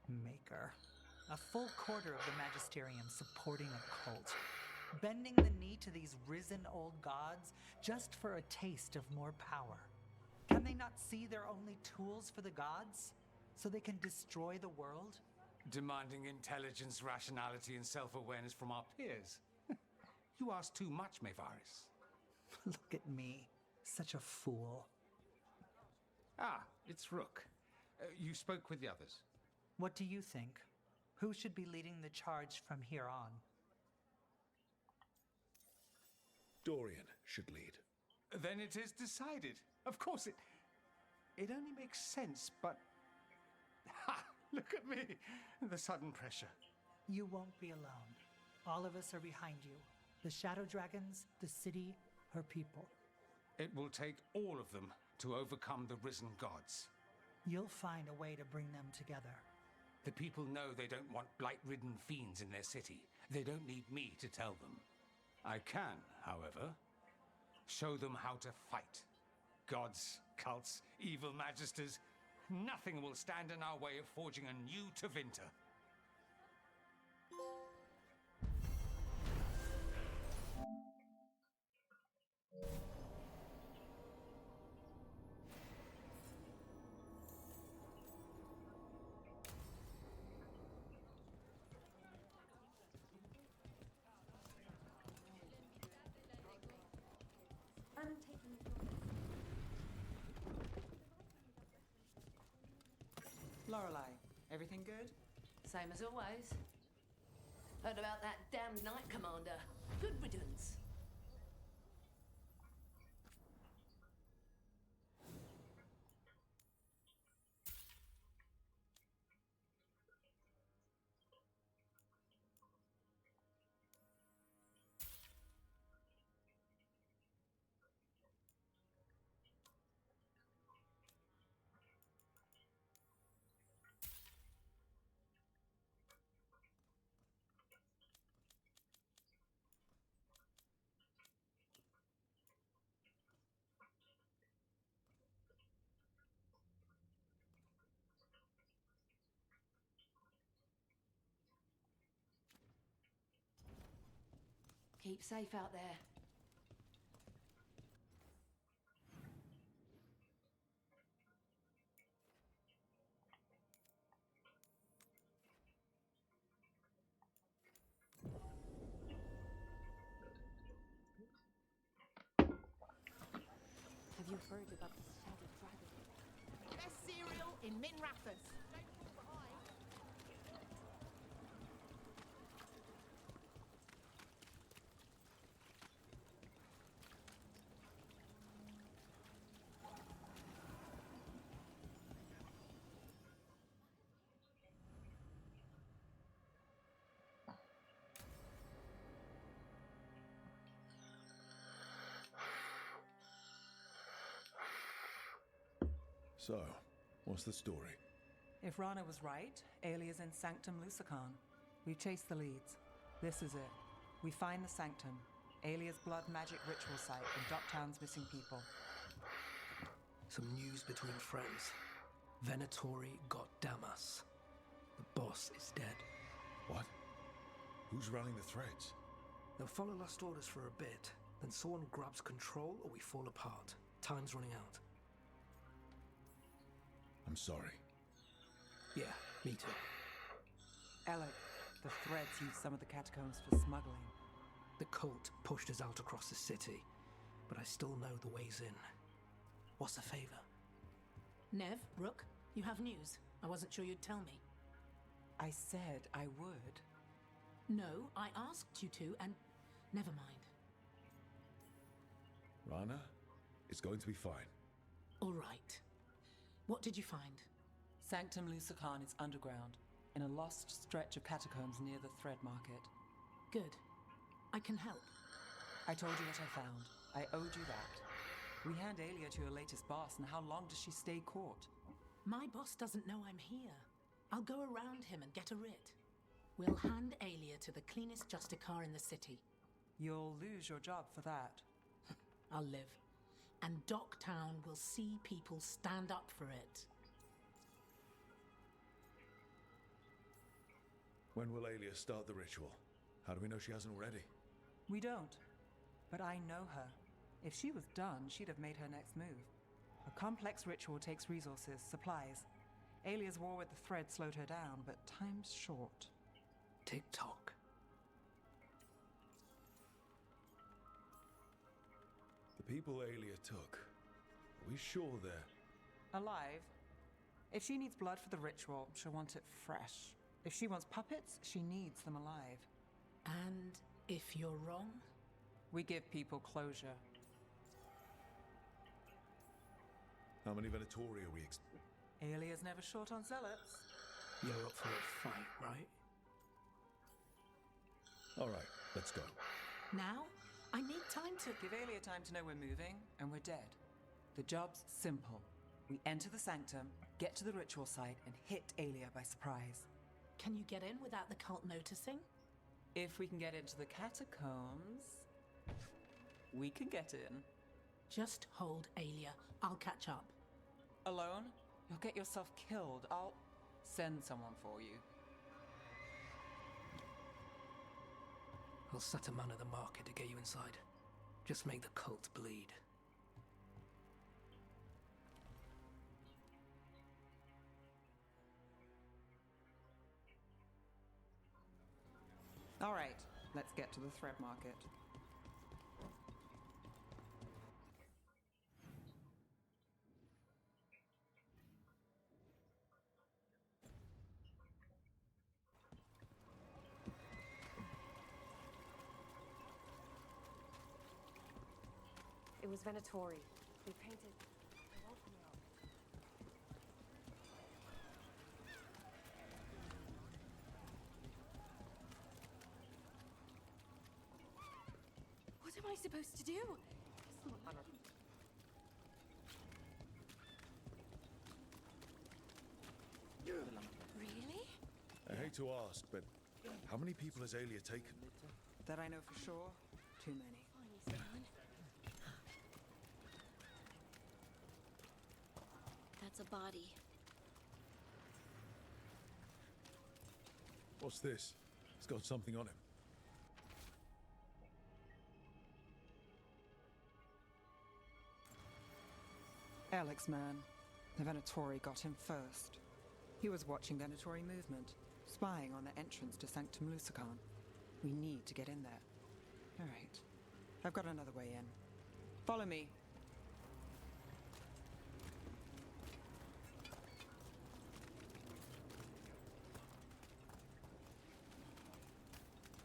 Maker. A full quarter of the Magisterium supporting a cult. Bending the knee to these risen old gods just for a taste of more power. Can they not see they're only tools for the gods? So they can destroy the world? Demanding intelligence, rationality, and self-awareness from our peers. You ask too much, Maevaris. Look at me. Such a fool. Ah, it's Rook. You spoke with the others. What do you think? Who should be leading the charge from here on? Dorian should lead. Then it is decided. Of course, it only makes sense, but... Ha! Look at me! The sudden pressure. You won't be alone. All of us are behind you. The Shadow Dragons, the city, her people. It will take all of them to overcome the risen gods. You'll find a way to bring them together. The people know they don't want blight-ridden fiends in their city. They don't need me to tell them. I can, however, show them how to fight. Gods, cults, evil magisters, nothing will stand in our way of forging a new Tevinter. Lorelei, everything good? Same as always. Heard about that damned Knight Commander. Good riddance. Keep safe out there. Have you heard about the Shadow Dragon? Best cereal in Minrathous. So, what's the story? If Rana was right, Aelia's in Sanctum Lucican. We've chased the leads. This is it. We find the Sanctum, Aelia's blood magic ritual site, and Docktown's missing people. Some news between friends. Venatori got Damas. The boss is dead. What? Who's running the threads? They'll follow last orders for a bit, then someone grabs control or we fall apart. Time's running out. I'm sorry. Yeah, me too. Alec, the threads used some of the catacombs for smuggling. The cult pushed us out across the city, but I still know the ways in. What's the favor? Nev, Rook, you have news. I wasn't sure you'd tell me. I said I would. No, I asked you to, and never mind. Rana, it's going to be fine. All right. What did you find? Sanctum Lucican is underground, in a lost stretch of catacombs near the Thread Market. Good. I can help. I told you what I found. I owed you that. We hand Aelia to your latest boss, and how long does she stay caught? My boss doesn't know I'm here. I'll go around him and get a writ. We'll hand Aelia to the cleanest Justicar in the city. You'll lose your job for that. I'll live. and Docktown will see people stand up for it. When will Aelia start the ritual? How do we know she hasn't already? We don't. But I know her. If she was done, she'd have made her next move. A complex ritual takes resources, supplies. Aelia's war with the Thread slowed her down, but time's short. Tick-tock. The people Aelia took, are we sure they're... Alive? If she needs blood for the ritual, she'll want it fresh. If she wants puppets, she needs them alive. And if you're wrong? We give people closure. How many Venatori are we Aelia's never short on zealots. You're up for a fight, right? All right, let's go. Now? I need time to... Give Aelia time to know we're moving, and we're dead. The job's simple. We enter the sanctum, get to the ritual site, and hit Aelia by surprise. Can you get in without the cult noticing? If we can get into the catacombs, we can get in. Just hold Aelia. I'll catch up. Alone? You'll get yourself killed. I'll send someone for you. I'll set a man at the market to get you inside. Just make the cult bleed. All right, let's get to the Thread Market. It was Venatori. They painted... They woke me up. What am I supposed to do? Really? I hate to ask, but how many people has Aelia taken? That I know for sure, too many. That's a body. What's this? It's got something on him. Alex, man. The Venatori got him first. He was watching Venatori movement, spying on the entrance to Sanctum Lusican. We need to get in there. All right. I've got another way in. Follow me.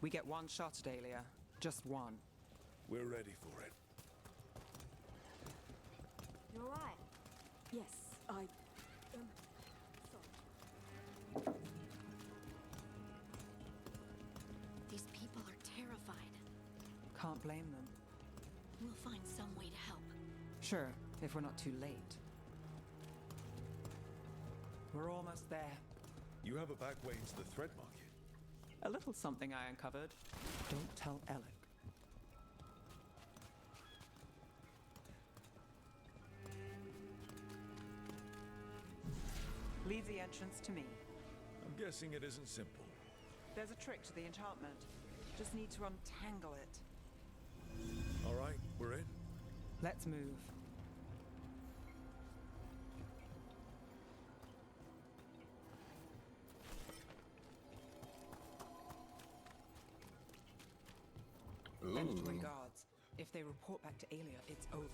We get one shot at Aelia. Just one. We're ready for it. You're right. Yes, I... sorry. These people are terrified. Can't blame them. We'll find some way to help. Sure, if we're not too late. We're almost there. You have a back way into the Thread Market. A little something I uncovered. Don't tell Alec. Leave the entrance to me. I'm guessing it isn't simple. There's a trick to the enchantment. Just need to untangle it. All right, we're in. Let's move. Venatori guards. If they report back to Aelia, it's over.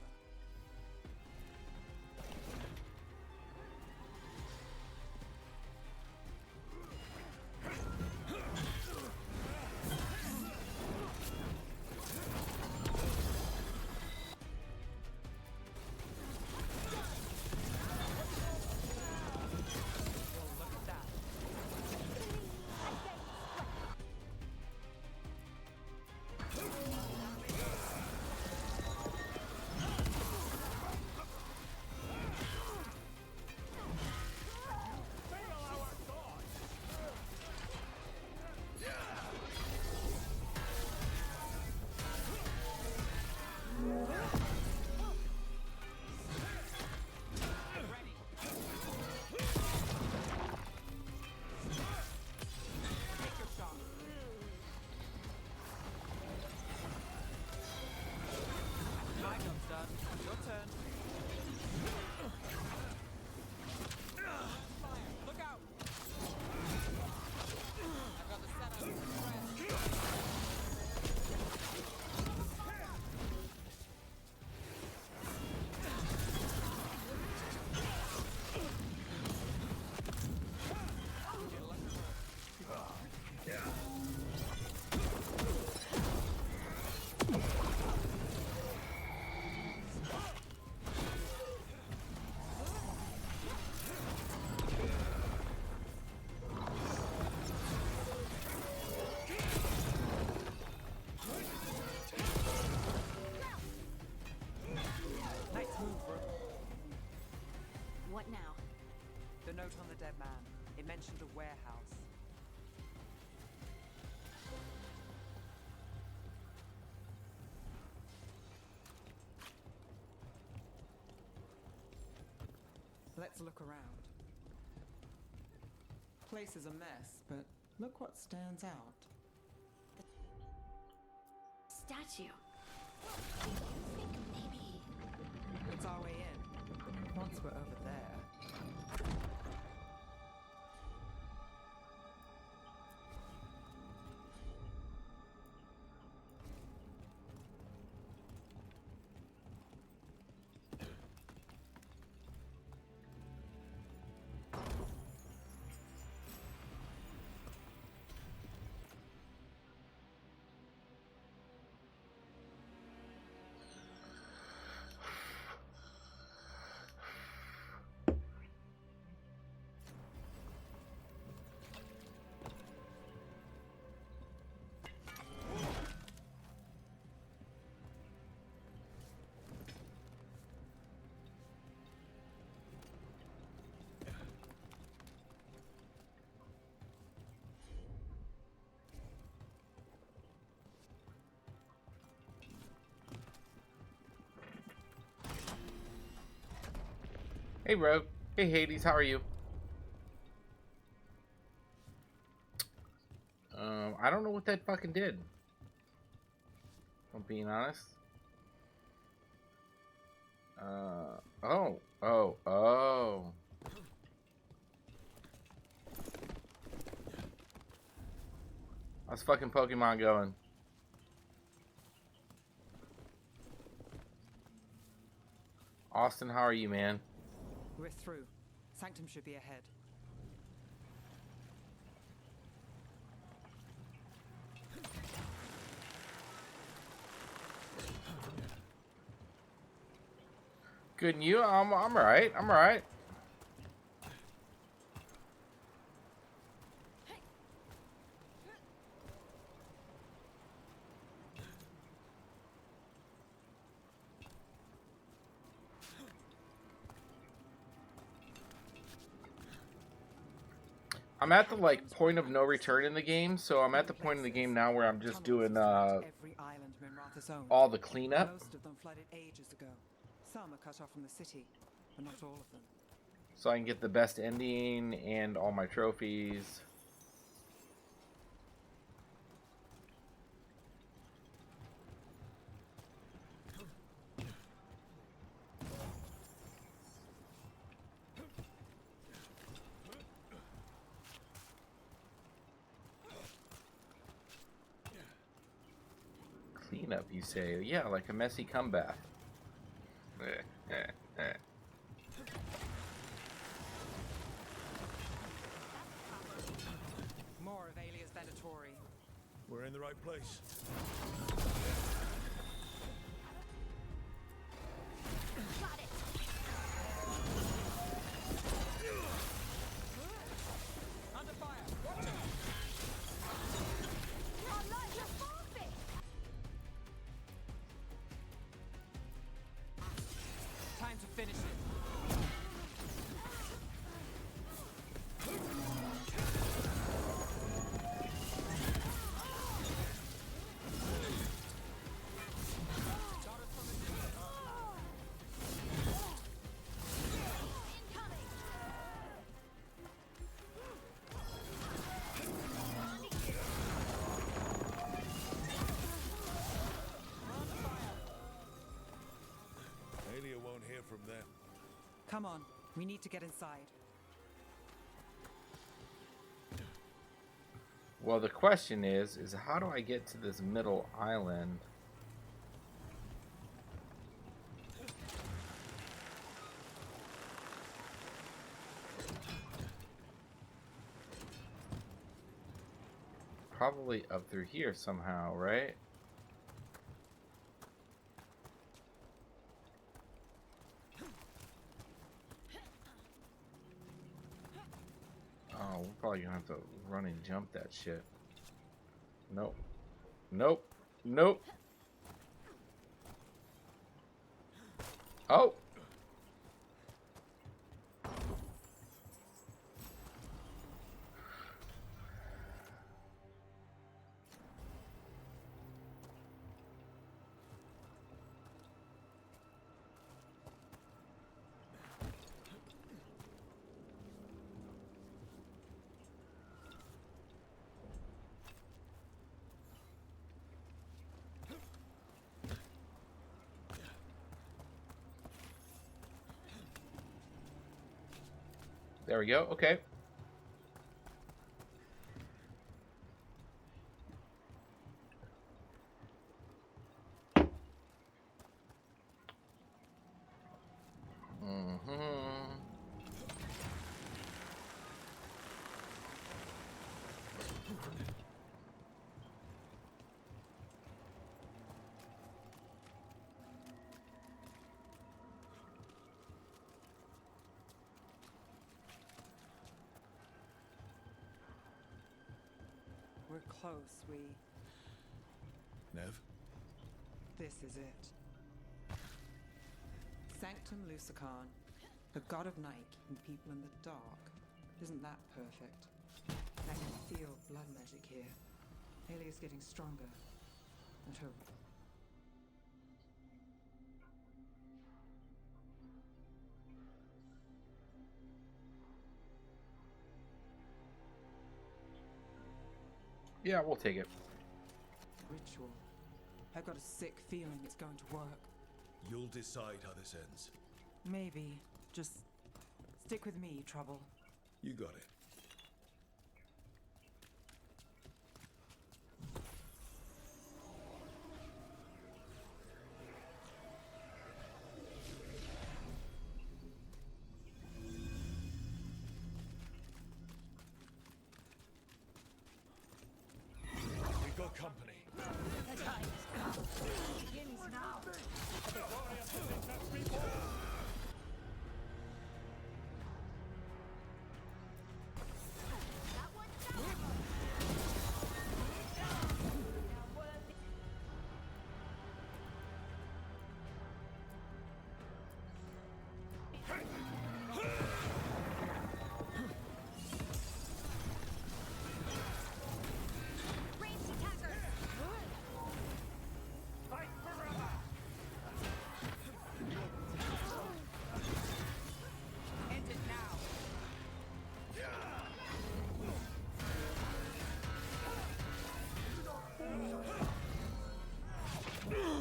note on the dead man. It mentioned a warehouse. Let's look around. Place is a mess, but look what stands out. Statue. Do you think maybe... It's our way in. Once we're over there... Hey, Rogue. Hey, Hades. How are you? I don't know what that fucking did. If I'm being honest. Oh. How's fucking Pokemon going? Austin, how are you, man? We're through. Sanctum should be ahead. Good, and you? I'm alright. I'm alright. I'm at the like point of no return in the game, so I'm at the point in the game now where I'm just doing Every island Minrathous owns. all the cleanup. Most of them flooded ages ago. Some are cut off from the city, but not all of them. So I can get the best ending and all my trophies. Cleanup, you say? Yeah, like a messy comeback. More of Alia's Venatori. We're in the right place. Got it. Under fire! Watch it! You're not your forfeit. Time to finish it. Aelia won't hear from them. Come on, we need to get inside. Well, the question is how do I get to this middle island? Probably up through here somehow, right? Oh, we're probably gonna have to run and jump that shit. Nope. Nope. Nope. There we go. Okay. We're close, Nev? This is it. Sanctum Lucican, the god of night keeping people in the dark. Isn't that perfect? I can feel blood magic here. Alia's getting stronger. And her... Yeah, we'll take it. ritual. I've got a sick feeling it's going to work. You'll decide how this ends. Maybe. Just stick with me, Trouble. You got it. We got company. The time has come. It begins now. The glorious princess reborn.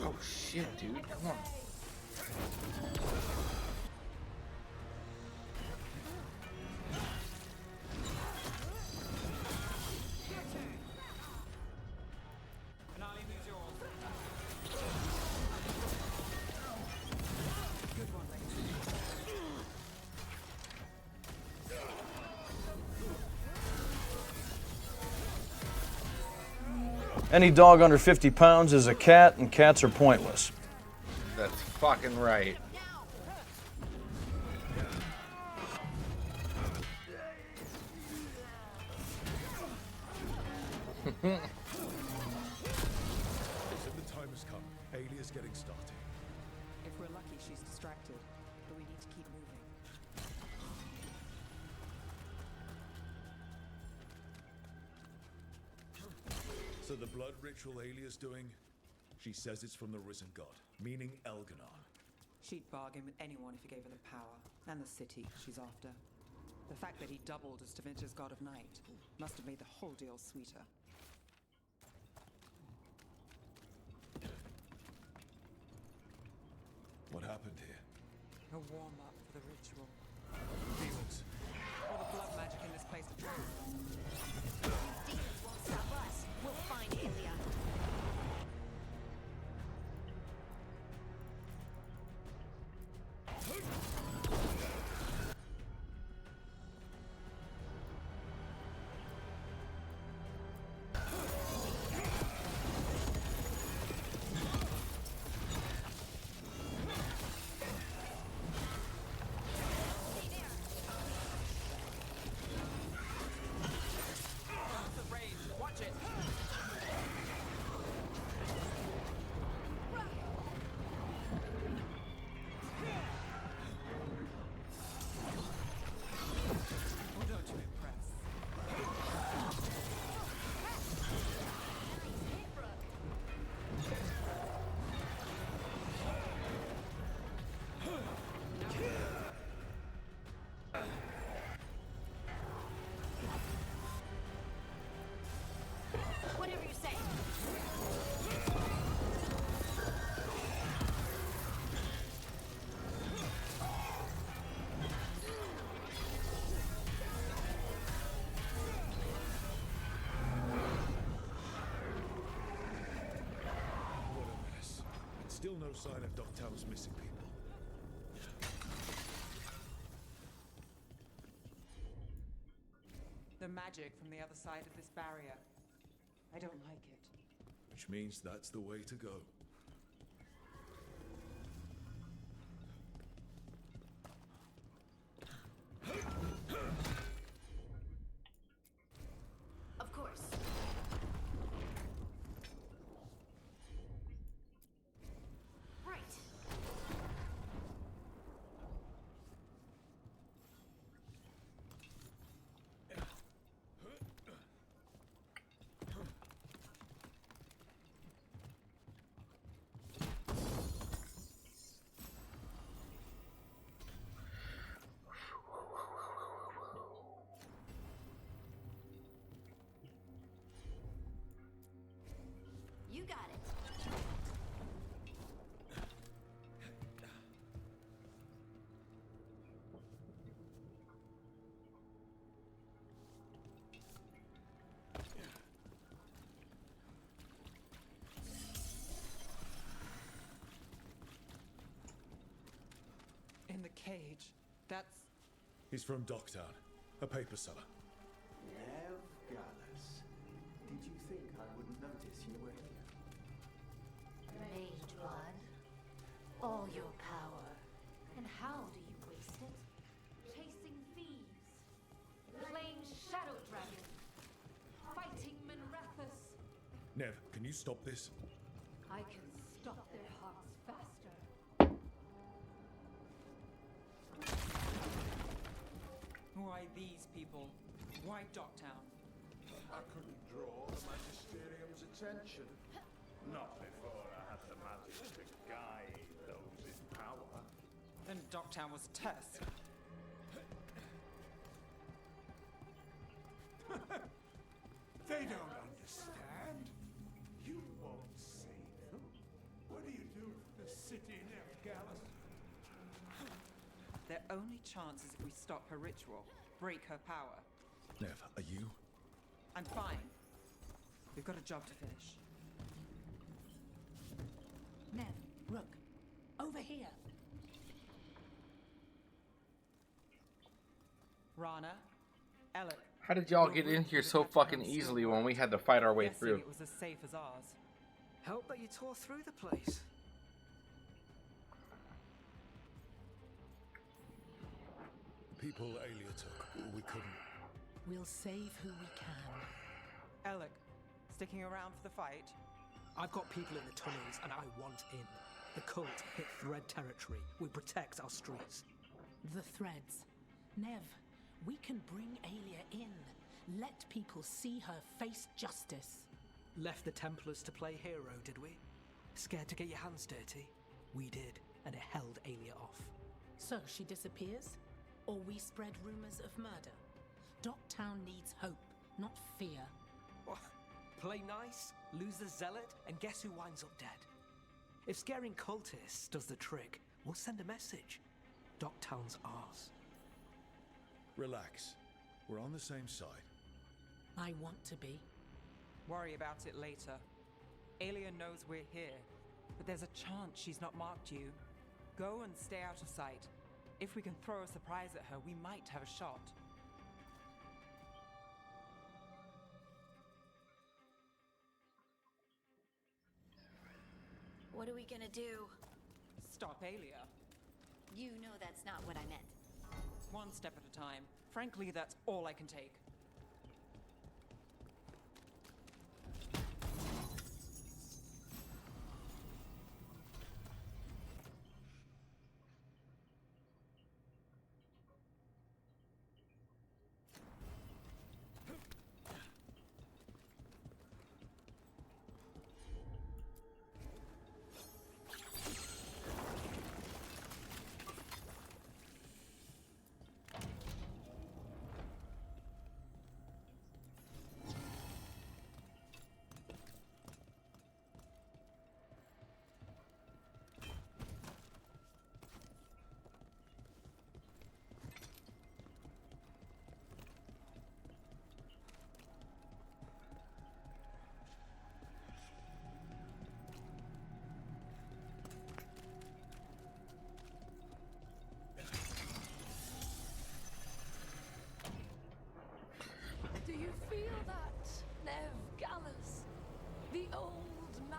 Oh shit, dude, come on. Any dog under 50 pounds is a cat, and cats are pointless. That's fucking right. So the time has come. Alia's getting started. If we're lucky, she's distracted. But we need to keep moving. So the blood ritual Alia's doing, she says it's from the risen god, meaning Elganon. She'd bargain with anyone if he gave her the power, and the city she's after. The fact that he doubled as Tevinter's god of night must have made the whole deal sweeter. What happened here? A warm-up for the ritual. Demons. All the blood magic in this place to prove. Demons won't stop us. We'll find Alia. Still no sign of Dogtown's missing people. The magic from the other side of this barrier. I don't like it. Which means that's the way to go. Of course. Right. You got it. In the cage. That's... He's from Dogtown, a paper seller. Nev Gallus. Did you think I wouldn't notice you were here? Mage blood. All your power. And how do you waste it? Chasing thieves. Playing Shadow Dragon. Fighting Minrathus. Nev, can you stop this? I can stop their hearts faster. Why these people? Why Dogtown? I couldn't draw the Magisterium's attention. Not before I had the magic to guide those in power. Then Dogtown was Tusk. They don't understand. You won't save them. What do you do for the city, Nev Gallus? Their only chance is if we stop her ritual, break her power. Nev, are you? I'm fine. We've got a job to finish. Nev, Rook, over here. Rana, Alec. How did y'all get in here so fucking easily when we had to fight our way Guessing through? it was as safe as ours. Help that you tore through the place. People Aelia took, we couldn't. We'll save who we can. Alec, sticking around for the fight? I've got people in the tunnels and I want in. The cult hit Thread territory. We protect our streets. The threads. Nev, we can bring Aelia in. Let people see her face justice. Left the Templars to play hero, did we? Scared to get your hands dirty? We did, and it held Aelia off. So she disappears? Or we spread rumors of murder? Dogtown needs hope, not fear. What? Play nice, lose the zealot, and guess who winds up dead? If scaring cultists does the trick, we'll send a message. Dogtown's ours. Relax. We're on the same side. I want to be. Worry about it later. Aelia knows we're here, but there's a chance she's not marked you. Go and stay out of sight. If we can throw a surprise at her, we might have a shot. What are we gonna do? Stop Aelia. You know that's not what I meant. One step at a time. Frankly, that's all I can take.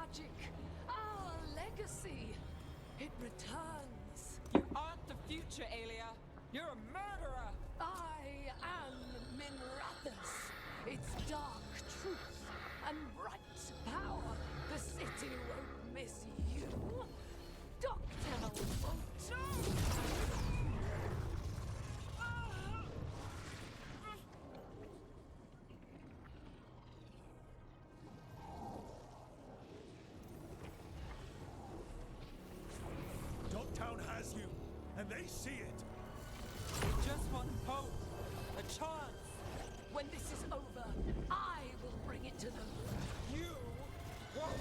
magic, our legacy, it returns. You aren't the future, Aelia. You're a murderer. I am Minrathous. It's dark truth and bright power. The city won't miss you. Doctown won't too. Dogtown has you, and they see it. You just want hope. A chance. When this is over, I will bring it to them. You won't.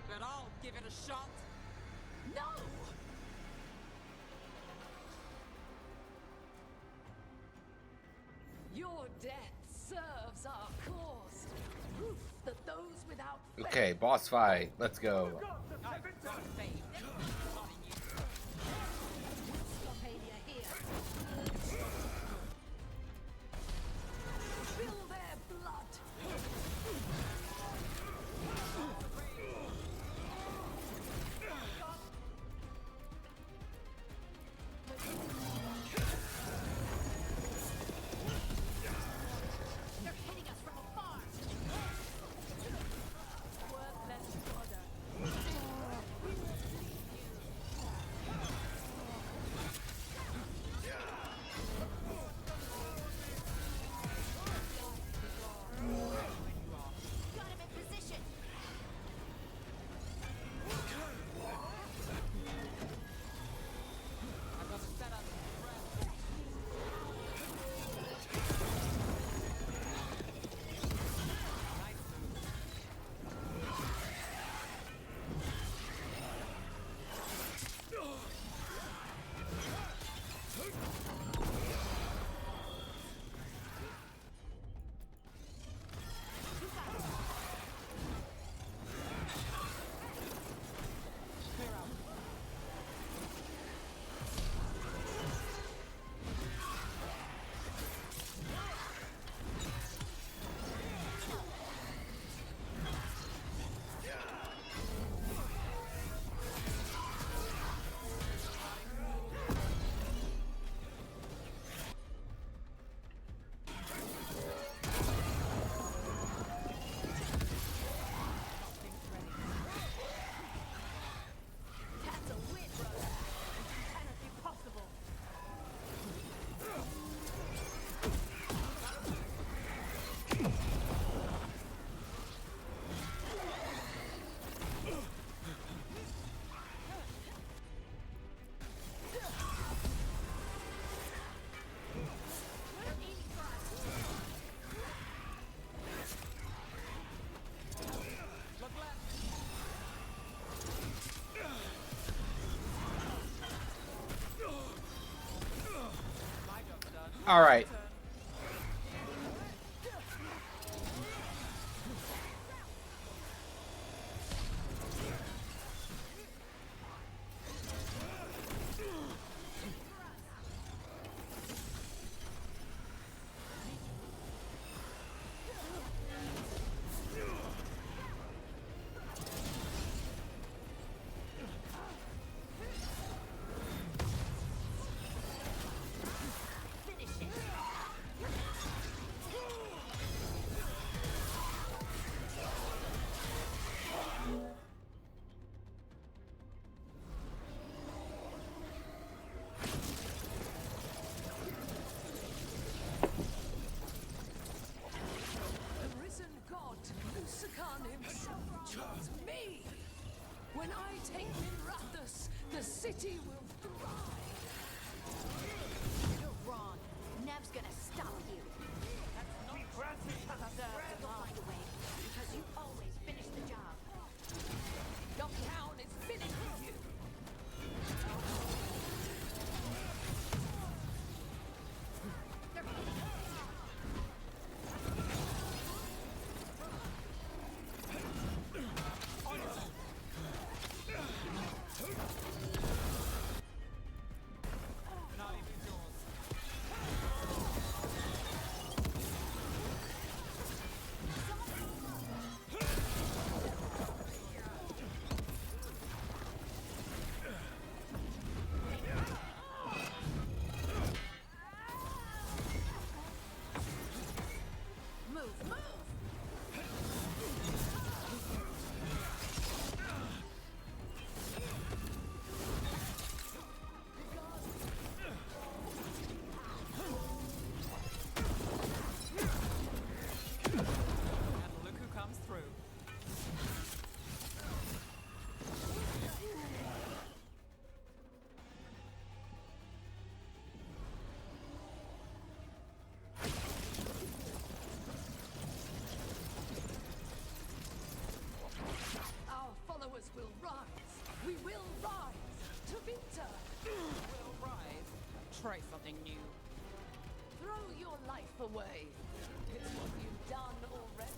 But I'll give it a shot. No! Your death serves our cause. Proof that those without faith... Okay, boss fight. Let's go. Stop Aelia here. Spill their blood. They're hitting us from afar. Worthless fodder. Got him in position. I've got to set up a threat. That's a win, brother. It cannot be possible. Look left. My job's done. All right. Finish it. Try something new. Throw your life away. It's what you've done already.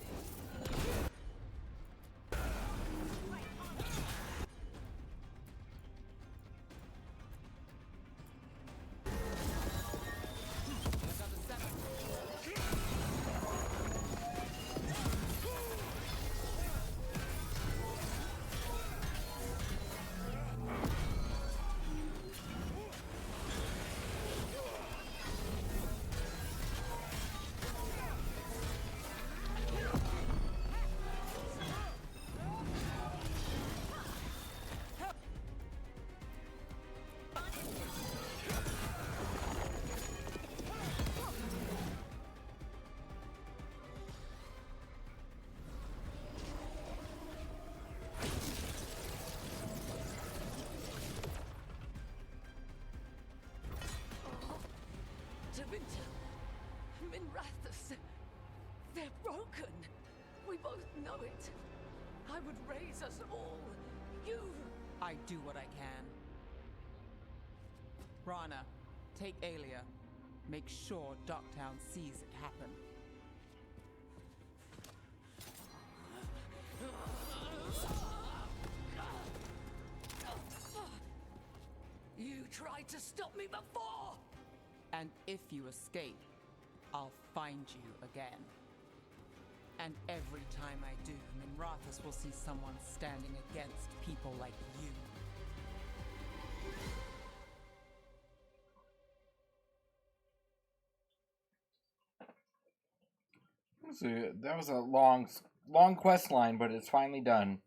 Tevinter, Minrathus, they're broken. We both know it. I would raise us all. You... I do what I can. Rana, take Aelia. Make sure Docktown sees it happen. You tried to stop me before! And if you escape, I'll find you again. And every time I do, Minrathus will see someone standing against people like you. So that was a long quest line, but it's finally done.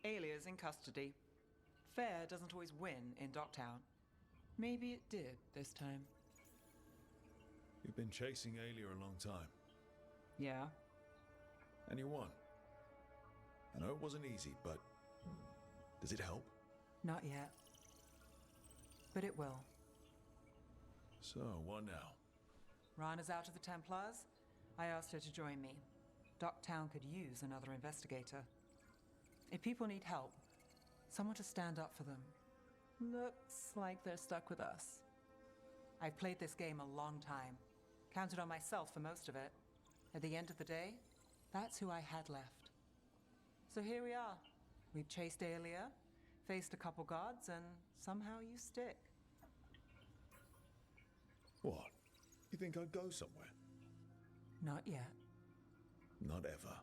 Aelia's in custody. Fair doesn't always win in Docktown. Maybe it did this time. You've been chasing Aelia a long time. Yeah? And you won. I know it wasn't easy, but does it help? Not yet. But it will. So, what now? Rana's out of the Templars. I asked her to join me. Docktown could use another investigator. If people need help, someone to stand up for them. Looks like they're stuck with us. I've played this game a long time. Counted on myself for most of it. At the end of the day, that's who I had left. So here we are. We've chased Aelia, faced a couple guards, and somehow you stick. What? You think I'd go somewhere? Not yet. Not ever.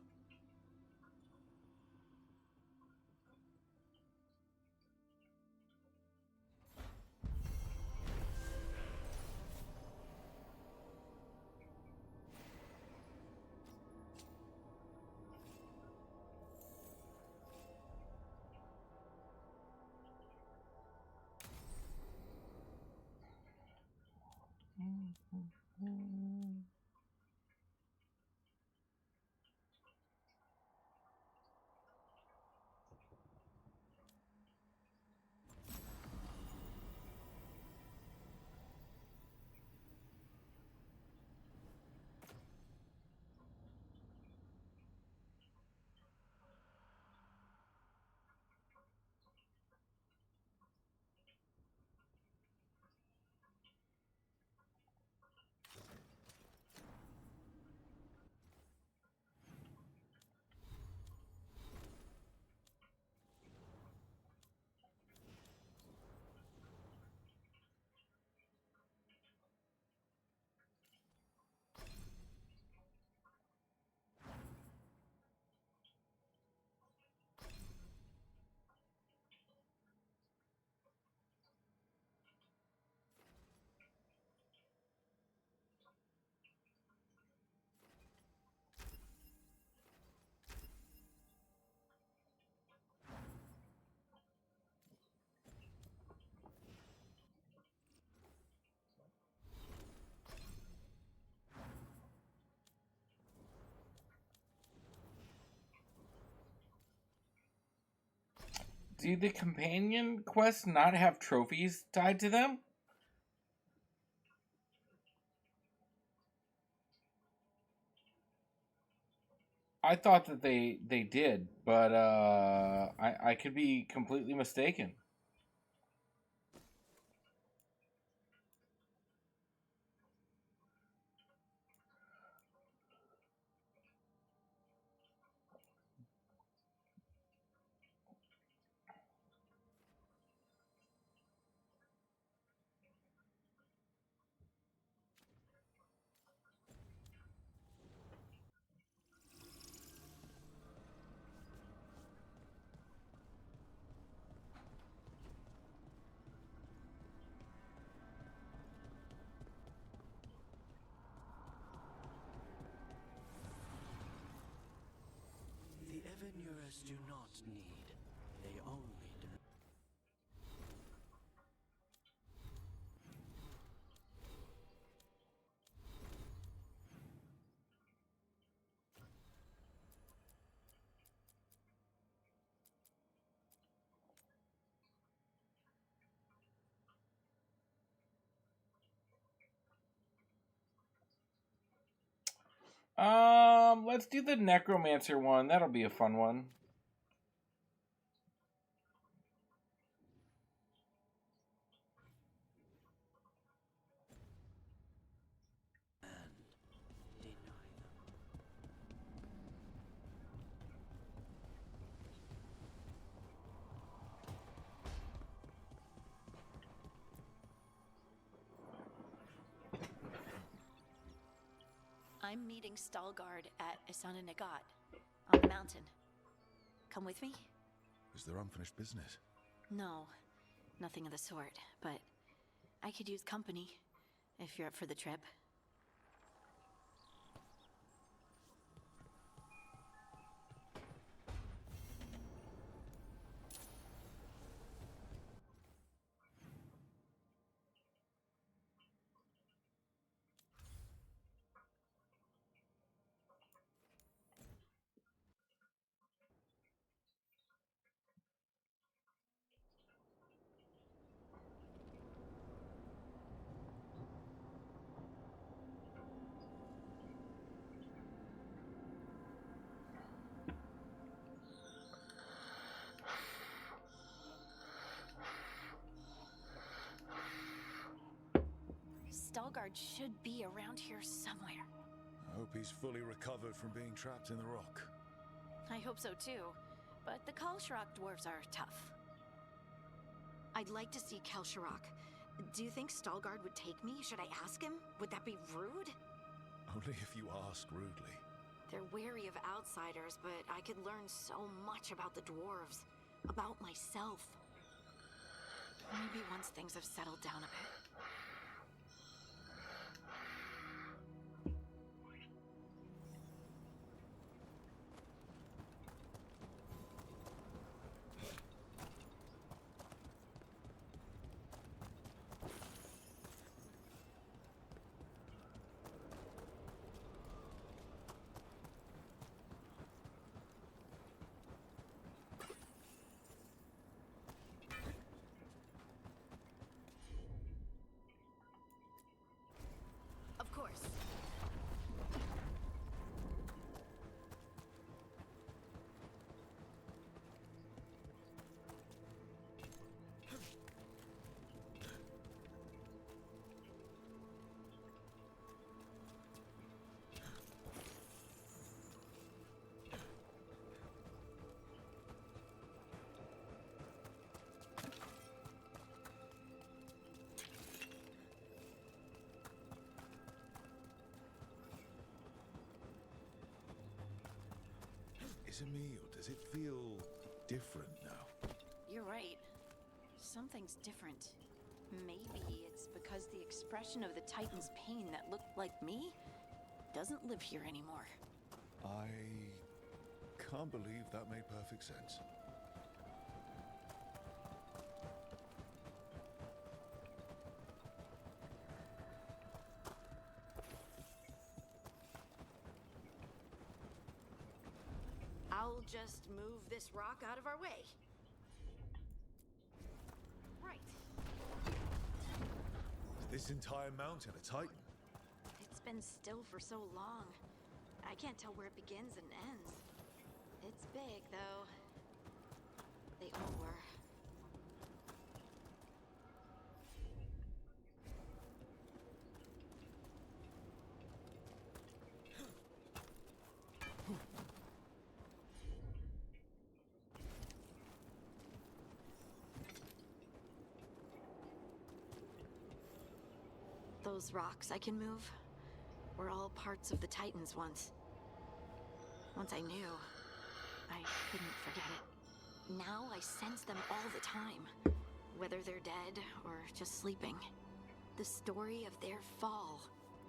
Do the companion quests not have trophies tied to them? I thought that they did, but I could be completely mistaken. do not need. They only do. Let's do the Necromancer one. That'll be a fun one. I'm meeting Stalgard at Isana Nagat on the mountain. Come with me? Is there unfinished business? No, nothing of the sort, but I could use company if you're up for the trip. Stalgard should be around here somewhere. I hope he's fully recovered from being trapped in the rock. I hope so too, but the Kalsharok dwarves are tough. I'd like to see Kalsharok. Do you think Stalgard would take me? Should I ask him? Would that be rude? Only if you ask rudely. They're wary of outsiders, but I could learn so much about the dwarves. About myself. Maybe once things have settled down a bit. Of course. Is it me, or does it feel different now? You're right. Something's different. Maybe it's because the expression of the Titan's pain that looked like me doesn't live here anymore. I can't believe that made perfect sense. I'll just move this rock out of our way. Right. Is this entire mountain a Titan? It's been still for so long. I can't tell where it begins and ends. It's big, though. They all were. Those rocks I can move were all parts of the Titans once. Once I knew, I couldn't forget it. Now I sense them all the time, whether they're dead or just sleeping. The story of their fall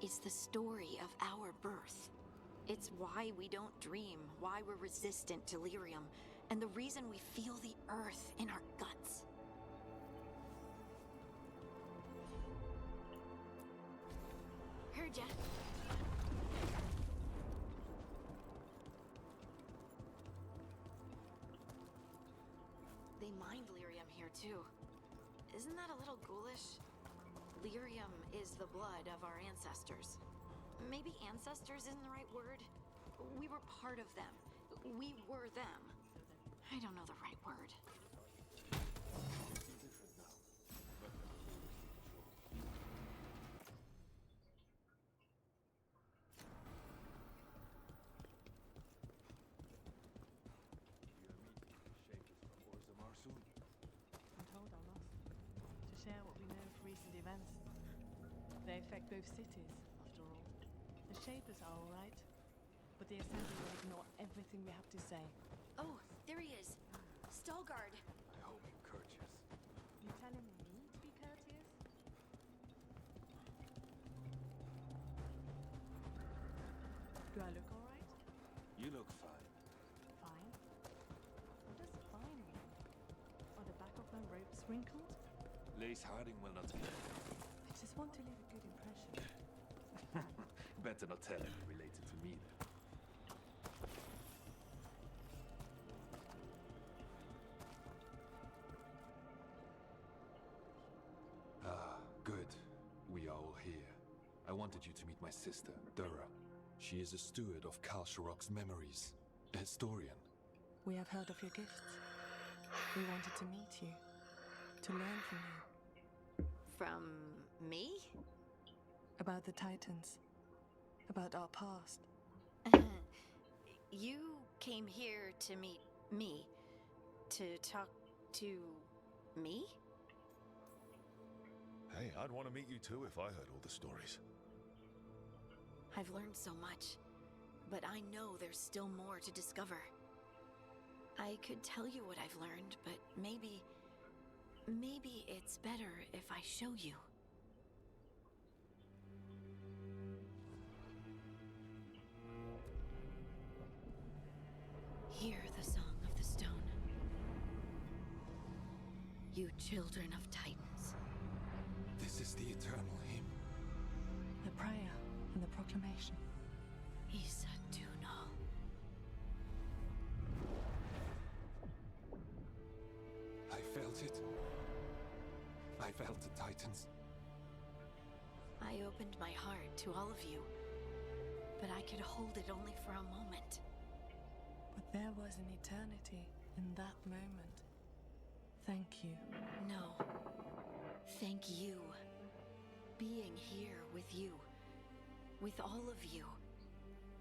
is the story of our birth. It's why we don't dream, why we're resistant to lyrium, and the reason we feel the earth in our guts. Heard ya. They mined lyrium here too. Isn't that a little ghoulish? Lyrium is the blood of our ancestors. Maybe ancestors isn't the right word. We were part of them. We were them. I don't know the right word. I'm told Alnos to share what we know of recent events. They affect both cities, after all. The Shapers are all right, but the Assembly will ignore everything we have to say. Oh, there he is. Stalgard. I hope you're courteous. You telling me to be courteous? Do I look all right? You look fine. Fine. What does fine mean? Are the back of my robes wrinkled? Lace Harding will not be. I just want to leave a good impression. Better not tell him related to me then. Ah, good. We are all here. I wanted you to meet my sister, Dura. She is a steward of Kal Sharok's memories, a historian. We have heard of your gifts. We wanted to meet you, to learn from you. From me? About the Titans. About our past. You came here to meet me. To talk to me? Hey, I'd want to meet you too if I heard all the stories. I've learned so much, but I know there's still more to discover. I could tell you what I've learned, but maybe it's better if I show you. Hear the song of the stone. You children of Titans. This is the eternal hymn. The prayer and the proclamation. Isa Dunal. I felt it. I felt the Titans. I opened my heart to all of you, but I could hold it only for a moment. But there was an eternity in that moment. Thank you. No. Thank you. Being here with you. With all of you.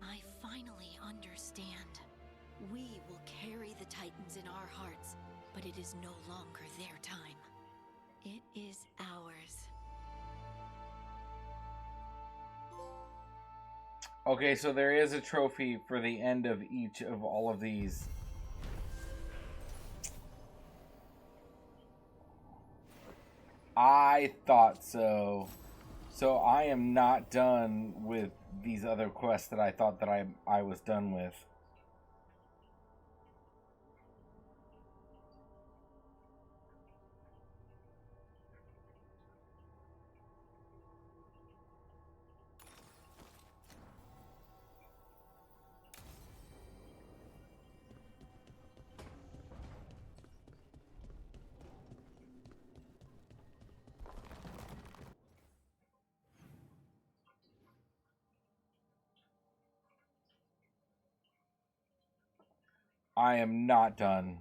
I finally understand. We will carry the Titans in our hearts, but it is no longer their time. It is ours. Okay, so there is a trophy for the end of each of all of these. I thought so. So I am not done with these other quests that I thought that I was done with. I am not done.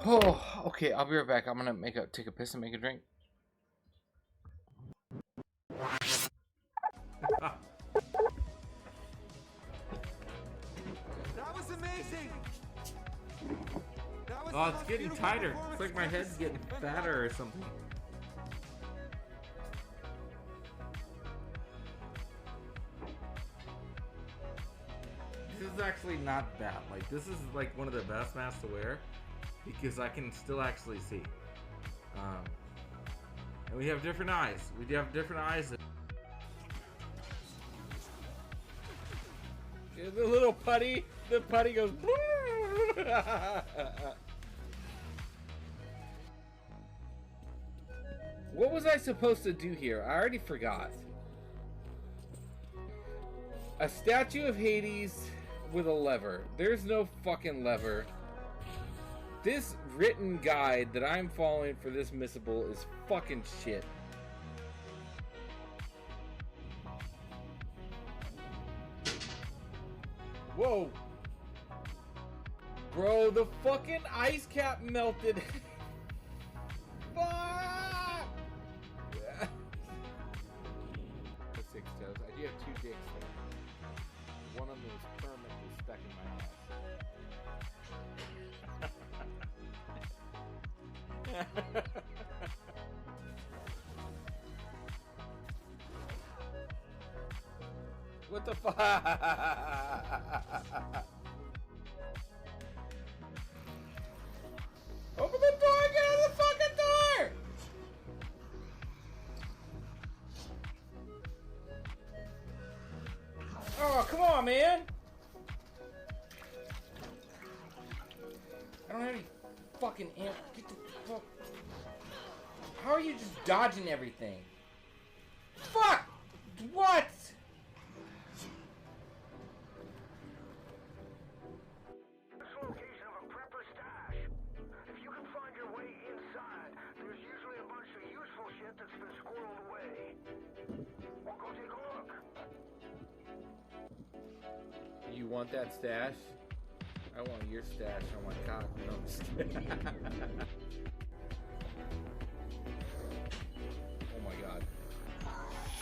Oh, okay. I'll be right back. I'm gonna take a piss and make a drink. That was amazing. That was Oh, it's getting tighter. It's like my head's getting fatter or something. This is actually not bad. Like, this is like one of the best masks to wear because I can still actually see. And we have different eyes. We do have different eyes. The little putty, the putty goes. What was I supposed to do here? I already forgot. A statue of Hades with a lever. There's no fucking lever. This written guide that I'm following for this missable is fucking shit. Whoa. Bro, the fucking ice cap melted. Fuck! The 6 toes. I do have 2 dicks there. One of them is permanently stuck in my ass. What the fuck? Open the door! Get out of the fucking door! Oh, come on, man! I don't have any fucking amp. Get the fuck. How are you just dodging everything? Fuck! What? You want that stash? I want your stash on my cock. No, I'm just kidding. Oh my god.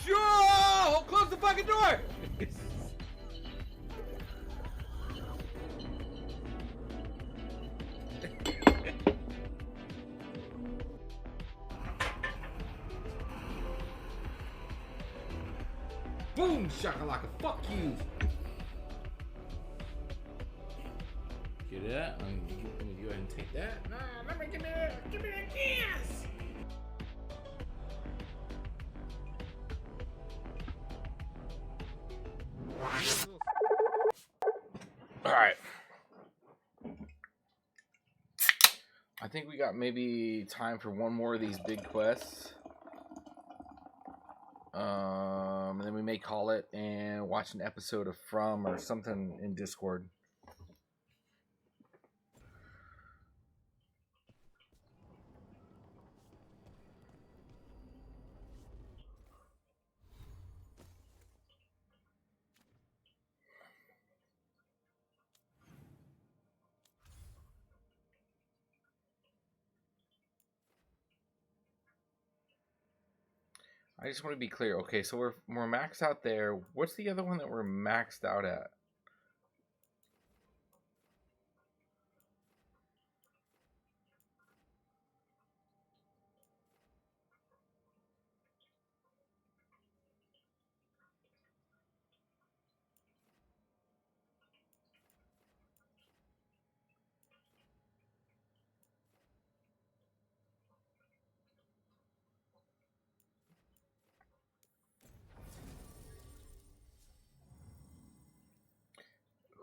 Sure! Close the fucking door! Boom, shakalaka. Fuck you. Get that? I'm gonna go ahead and take that. Nah, let me give me that gas. All right. I think we got maybe time for one more of these big quests. And then we may call it and watch an episode of From or something in Discord. I just want to be clear. Okay, so we're maxed out there. What's the other one that we're maxed out at?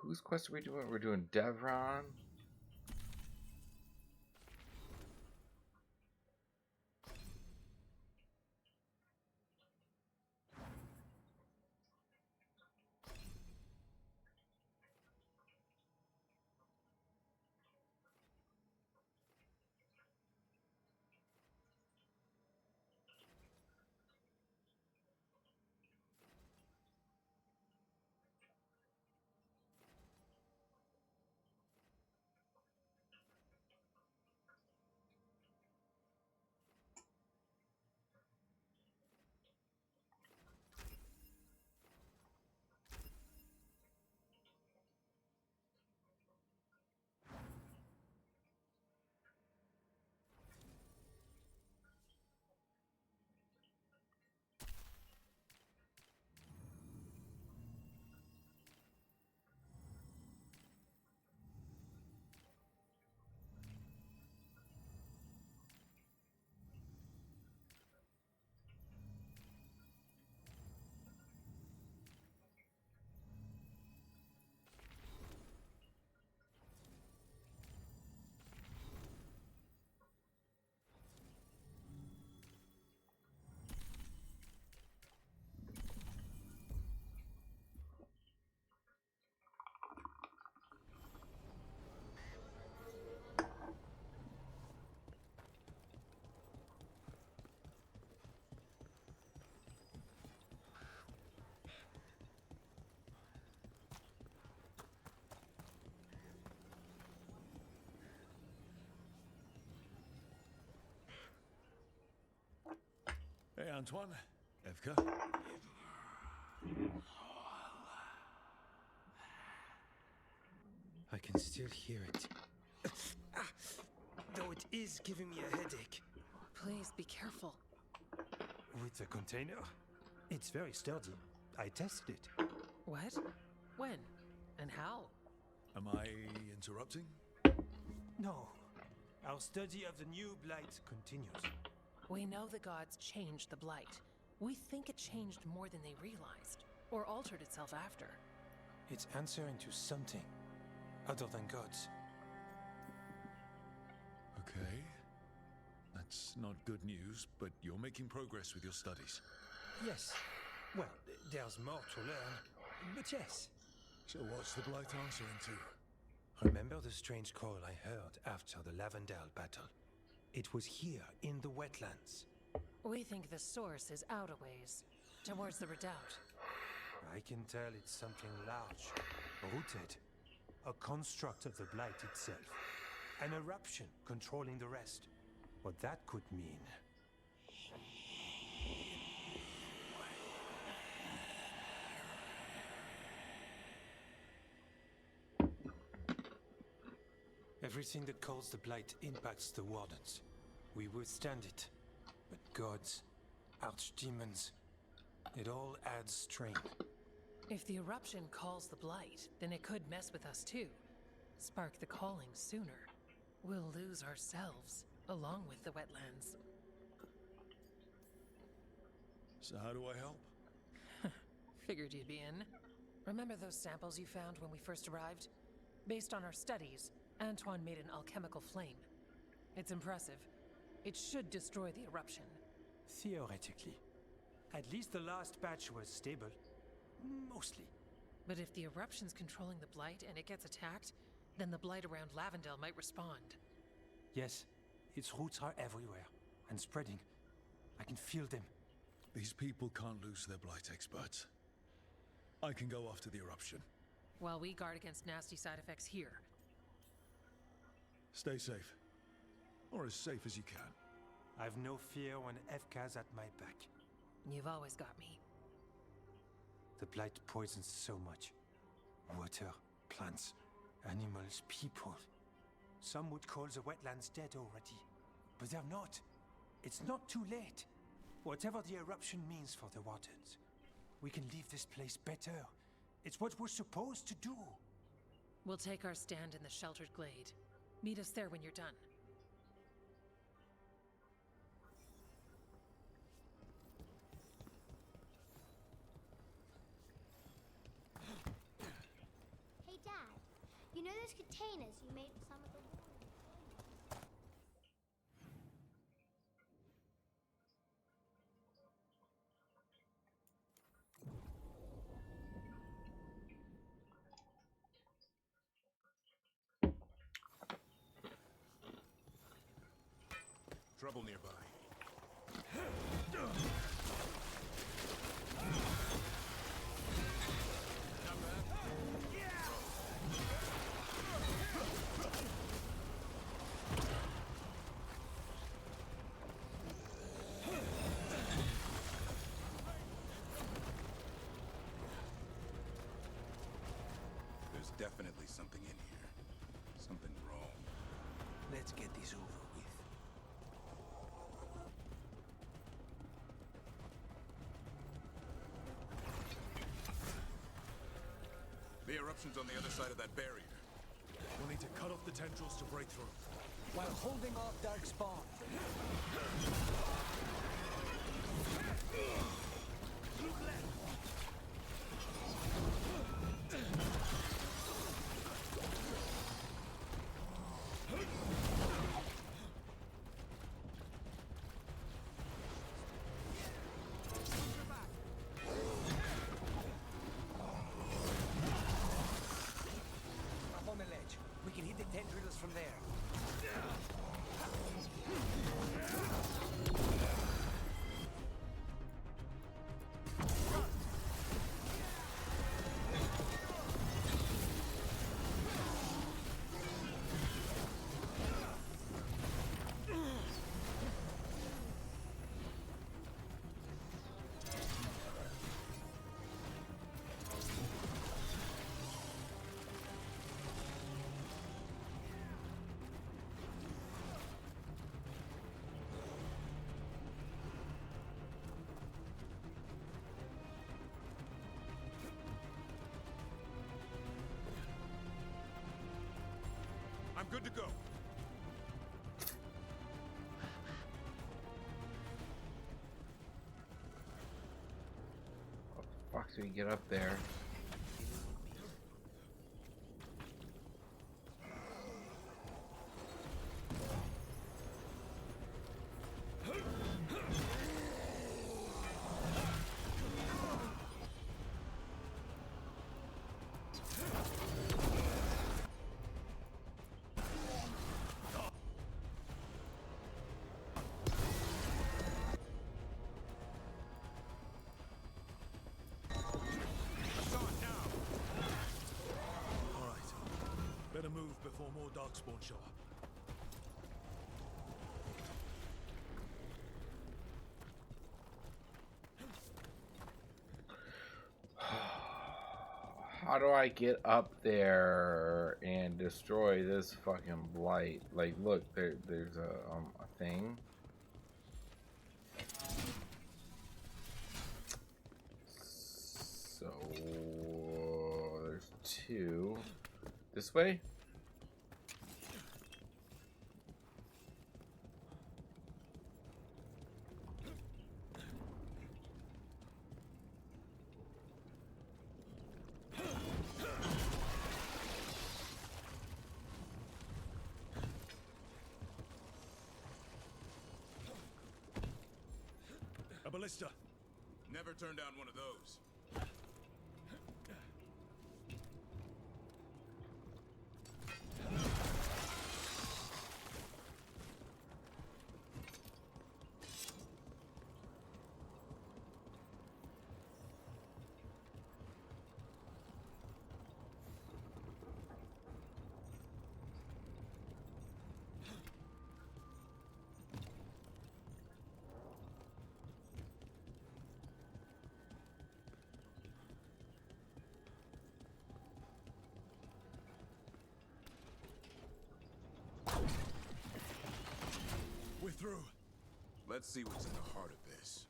Whose quest are we doing? We're doing Devron. Antoine. Evka. I can still hear it. Though it is giving me a headache. Please be careful. With the container? It's very sturdy. I tested it. What? When? And how? Am I interrupting? No. Our study of the new blight continues. We know the gods changed the blight. We think it changed more than they realized, or altered itself after. It's answering to something other than gods. Okay. That's not good news, but you're making progress with your studies. Yes. Well, there's more to learn, but yes. So what's the blight answering to? Remember the strange call I heard after the Lavendale battle? It was here in the wetlands. We think the source is out a ways, towards the redoubt. I can tell it's something large, rooted. A construct of the blight itself. An eruption controlling the rest. What that could mean. Everything that calls the blight impacts the wardens. We withstand it. But gods, archdemons, it all adds strain. If the eruption calls the blight, then it could mess with us too. Spark the calling sooner. We'll lose ourselves, along with the wetlands. So how do I help? Figured you'd be in. Remember those samples you found when we first arrived? Based on our studies, Antoine made an alchemical flame. It's impressive. It should destroy the eruption. Theoretically. At least the last batch was stable. Mostly. But if the eruption's controlling the blight and it gets attacked, then the blight around Lavendale might respond. Yes, its roots are everywhere and spreading. I can feel them. These people can't lose their blight experts. I can go after the eruption. While we guard against nasty side effects here. Stay safe. Or as safe as you can. I've no fear when Evka's at my back. You've always got me. The blight poisons so much. Water, plants, animals, people. Some would call the wetlands dead already. But they're not. It's not too late. Whatever the eruption means for the wardens, we can leave this place better. It's what we're supposed to do. We'll take our stand in the sheltered glade. Meet us there when you're done. Hey, Dad. You know those containers you made for some of the Trouble nearby. There's definitely something in here. Something wrong. Let's get this over with. The eruption's on the other side of that barrier. We'll need to cut off the tendrils to break through. While holding off Darkspawn. Up on the ledge. We can hit the tendrils from there. Good to go. Fuck, so we get up there. Better move before more darkspawn show up. How do I get up there and destroy this fucking blight? Like, look, there's a thing. So there's two. This way? A ballista. Never turned down one of those. We're through. Let's see what's in the heart of this.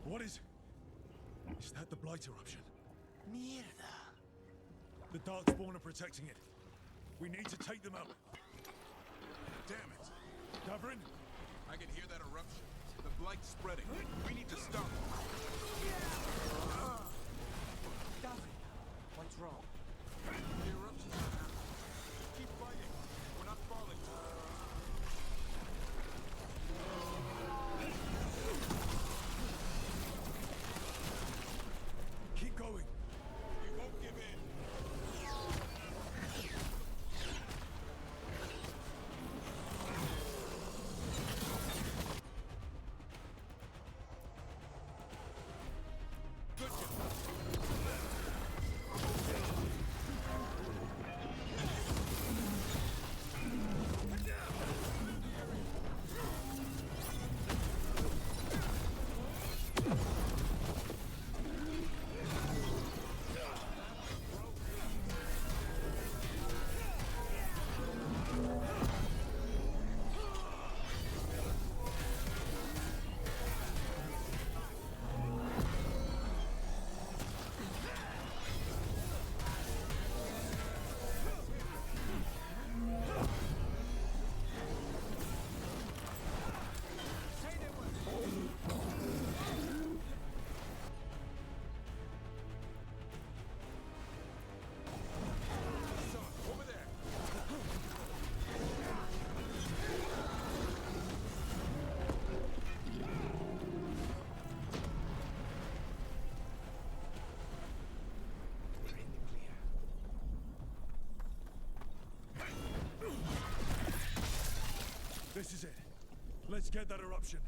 What is... Is that the Blight eruption? Mierda. The Darkspawn are protecting it. We need to take them out. Damn it. Gavrin? I can hear that eruption. The Blight's spreading. We need to stop it. Gavin, what's wrong? The eruption's not happening. Keep fighting. We're not falling. Keep going. We won't give in. Good job. Over there. This is it. Let's get that eruption.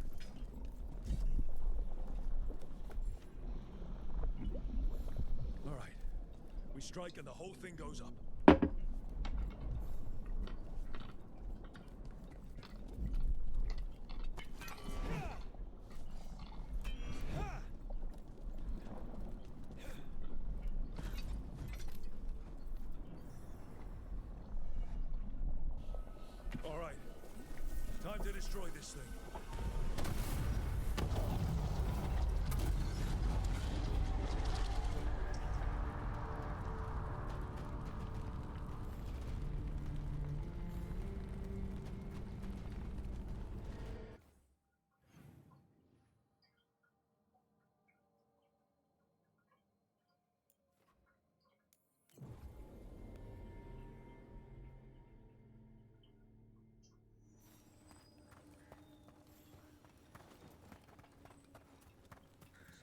All right. We strike and the whole thing goes up. All right. Time Time to destroy this thing.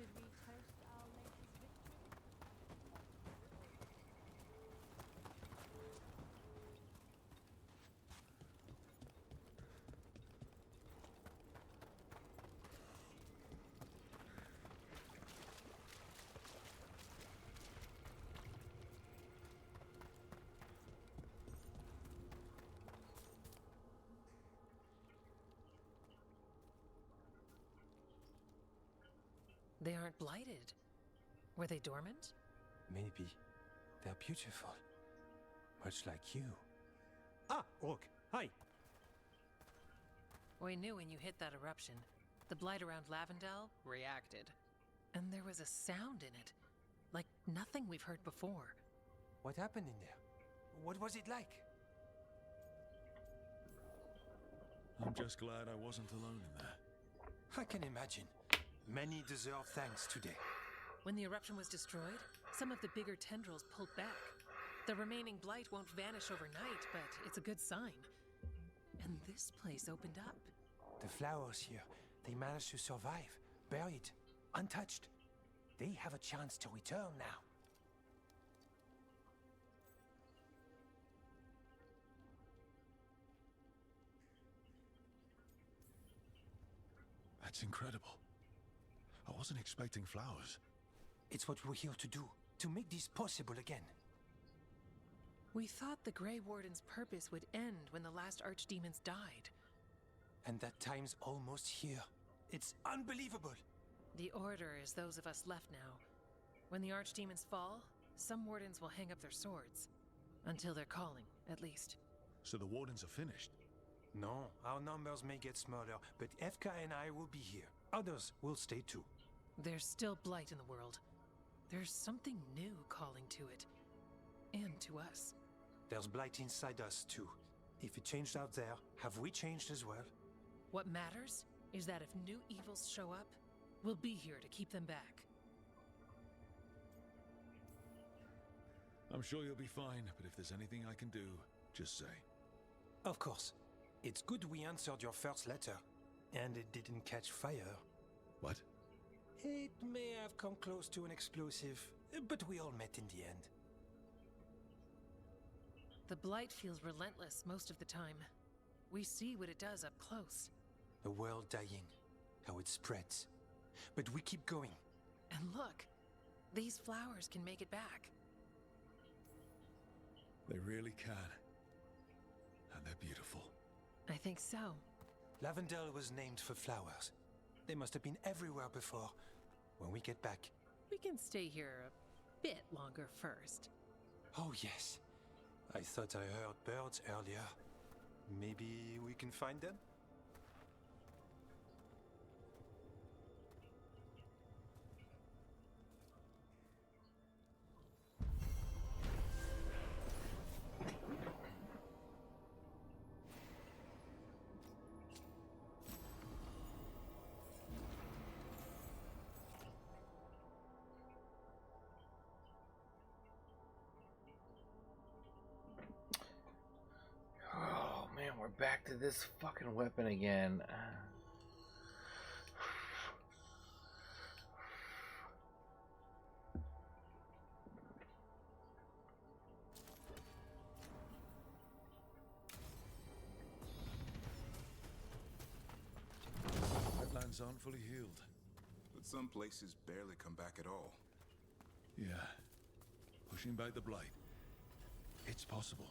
Should we toast our latest victory? They aren't blighted. Were they dormant? Maybe. They're beautiful. Much like you. Ah, Rook, hi. We knew when you hit that eruption. The blight around Lavendel reacted. And there was a sound in it. Like nothing we've heard before. What happened in there? What was it like? I'm just glad I wasn't alone in there. I can imagine. Many deserve thanks today. When the eruption was destroyed, some of the bigger tendrils pulled back. The remaining blight won't vanish overnight, but it's a good sign. And this place opened up. The flowers here, they managed to survive, buried, untouched. They have a chance to return now. That's incredible. I wasn't expecting flowers. It's what we're here to do, to make this possible again. We thought the Grey Warden's purpose would end when the last archdemons died. And that time's almost here. It's unbelievable. The Order is those of us left now. When the archdemons fall, some wardens will hang up their swords. Until they're calling, at least. So the Wardens are finished? No, our numbers may get smaller, but FK and I will be here. Others will stay too. There's still blight in the world. There's something new calling to it. And to us. There's blight inside us too. If it changed out there, have we changed as well? What matters is that if new evils show up, we'll be here to keep them back. I'm sure you'll be fine, but if there's anything I can do, just say. Of course. It's good we answered your first letter. And it didn't catch fire. What? It may have come close to an explosive, but we all met in the end. The blight feels relentless most of the time. We see what it does up close. The world dying, how it spreads. But we keep going. And look, these flowers can make it back. They really can. And they're beautiful. I think so. Lavendel was named for flowers. They must have been everywhere before. When we get back... We can stay here a bit longer first. Oh, yes. I thought I heard birds earlier. Maybe we can find them? We're back to this fucking weapon again. Wetlands aren't fully healed. But some places barely come back at all. Yeah. Pushing back the blight. It's possible.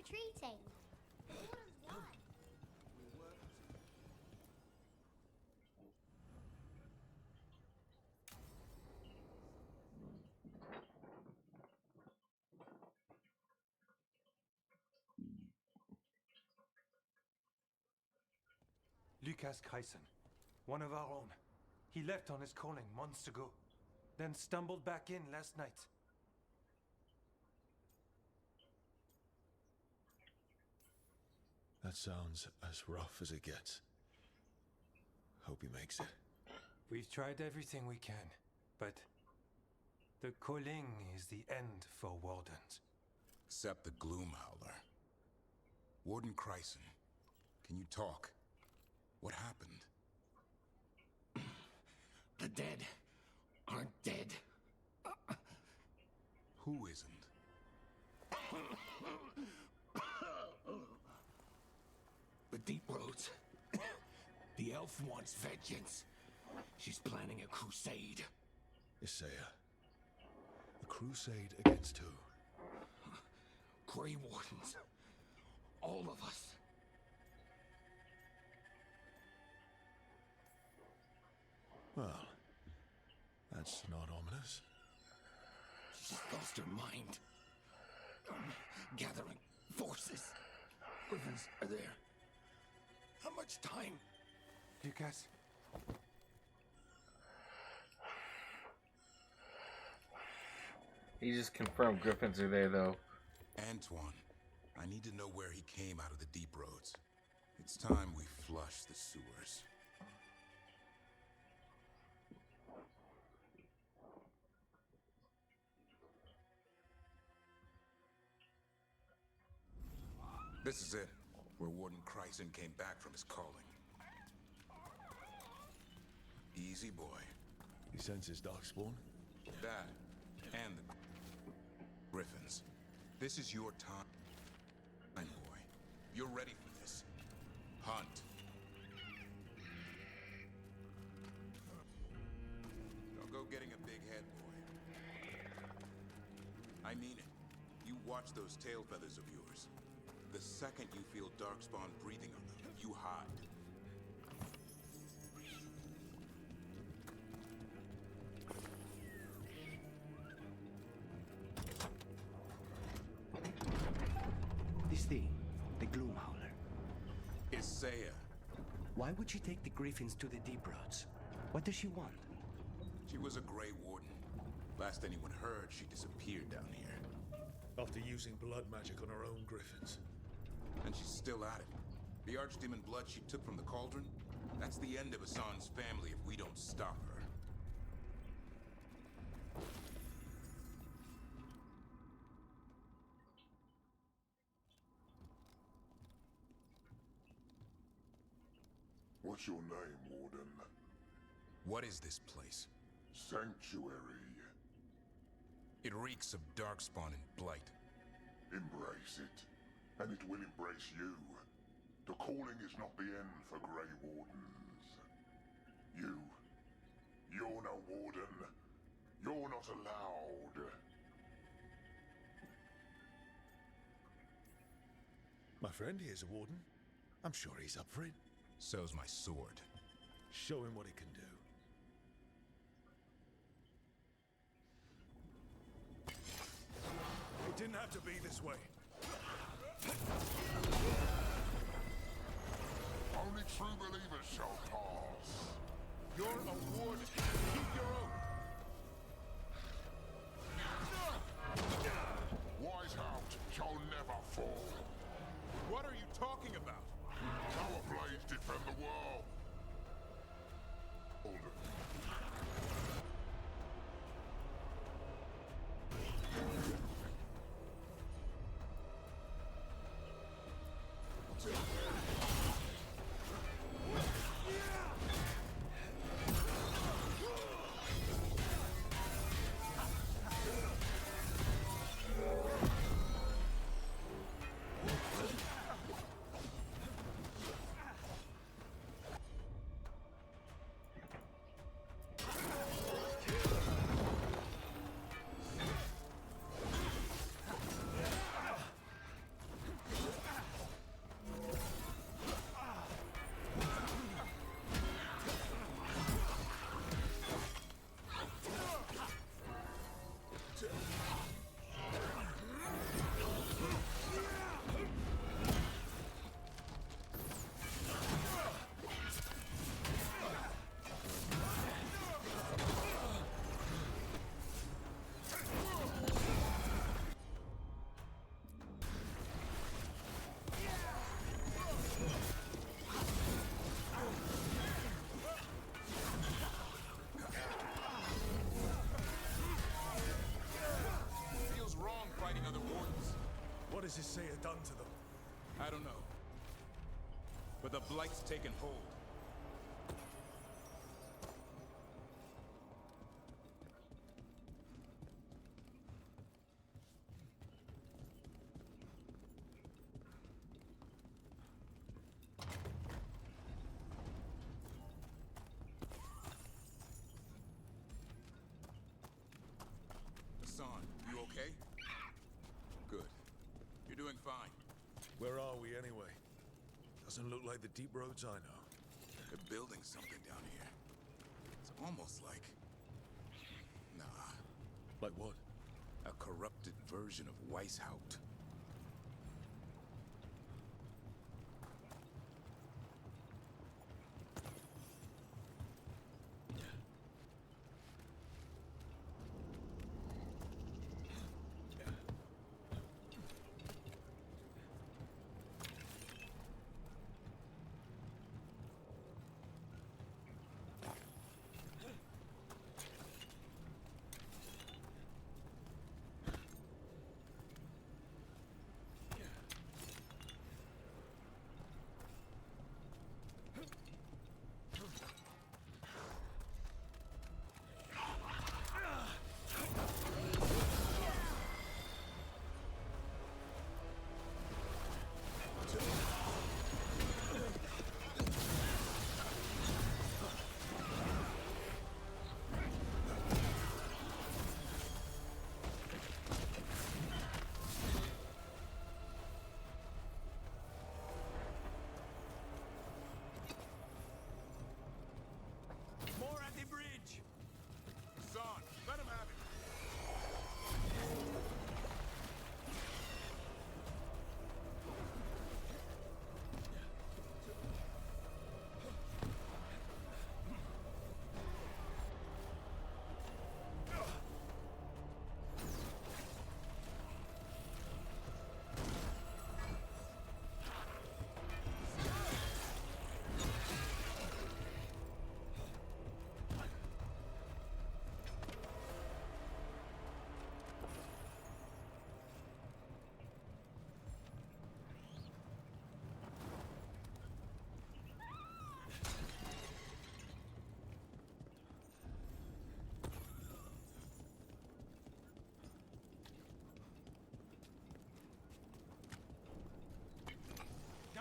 retreating. Warden's won. Lucas Chryson, one of our own. He left on his calling months ago, then stumbled back in last night. That sounds as rough as it gets. Hope he makes it. We've tried everything we can, but the calling is the end for Wardens. Except the Gloomhowler. Warden Chryson, can you talk? What happened? The dead aren't dead. Who isn't? The Deep Roads. The elf wants vengeance. She's planning a crusade. Isaiah. A crusade against who? Grey Wardens. All of us. Well, that's not ominous. She's lost her mind. Gathering forces. Griffins are there. How much time? Lucas? He just confirmed Griffins are there, though. Antoine, I need to know where he came out of the Deep Roads. It's time we flush the sewers. This is it, where Warden Chryson came back from his calling. Easy, boy. He senses Darkspawn? That, and the Griffins. This is your time, boy. You're ready for this. Hunt. Don't go getting a big head, boy. I mean it. You watch those tail feathers of yours. The second you feel Darkspawn breathing on them, you hide. This thing, the Gloomhowler. Isaiah. Why would she take the Griffins to the Deep Roads? What does she want? She was a Grey Warden. Last anyone heard, she disappeared down here. After using blood magic on her own Griffins. And she's still at it. The Archdemon blood she took from the cauldron, that's the end of Hassan's family if we don't stop her. What's your name, Warden? What is this place? Sanctuary. It reeks of Darkspawn and Blight. Embrace it, and it will embrace you. The calling is not the end for Grey Wardens. You're no Warden. You're not allowed. My friend here's a Warden. I'm sure he's up for it. So's my sword. Show him what he can do. It didn't have to be this way. Only true believers shall pass. You're a warden. Keep your oath. Wise Hound shall never fall. What are you talking about? Our blades defend the world. Hold it. done to them? I don't know. But the Blight's taken hold. Hassan, you okay? Good. You're doing fine. Where are we anyway? Doesn't look like the deep roads I know. They're building something down here. It's almost like... Nah. Like what? A corrupted version of Weishaupt.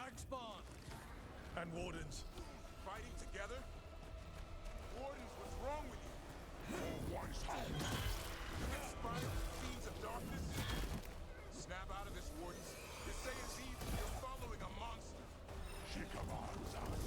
Darkspawn! And Wardens. Fighting together? Wardens, what's wrong with you? Inspired fiends of darkness? Snap out of this, Wardens. You're saying Eve, you're following a monster. She commands us.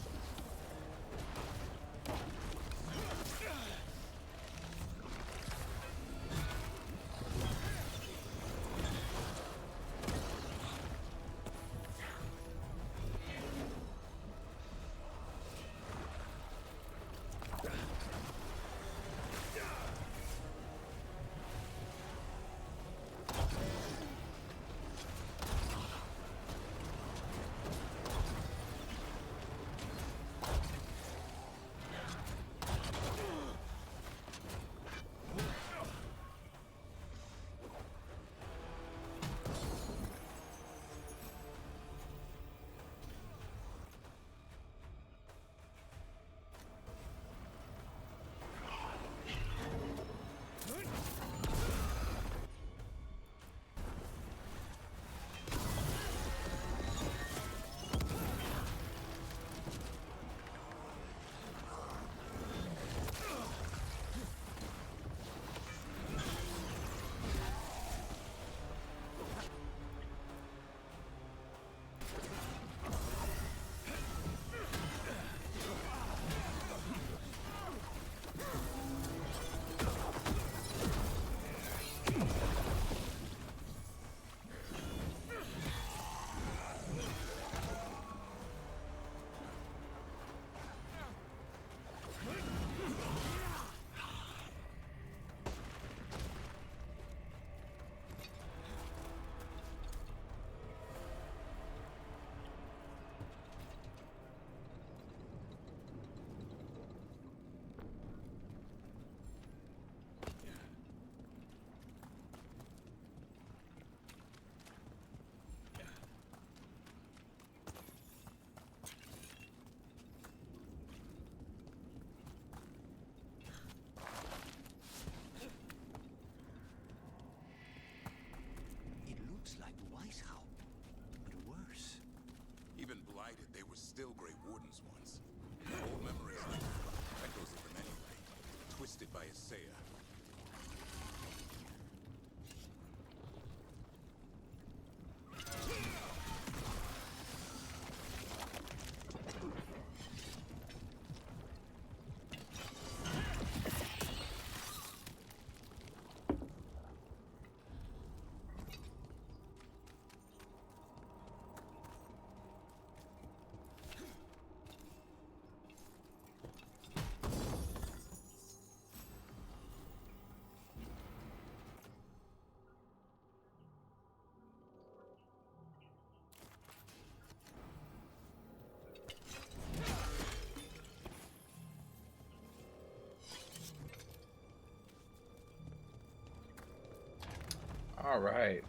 All right.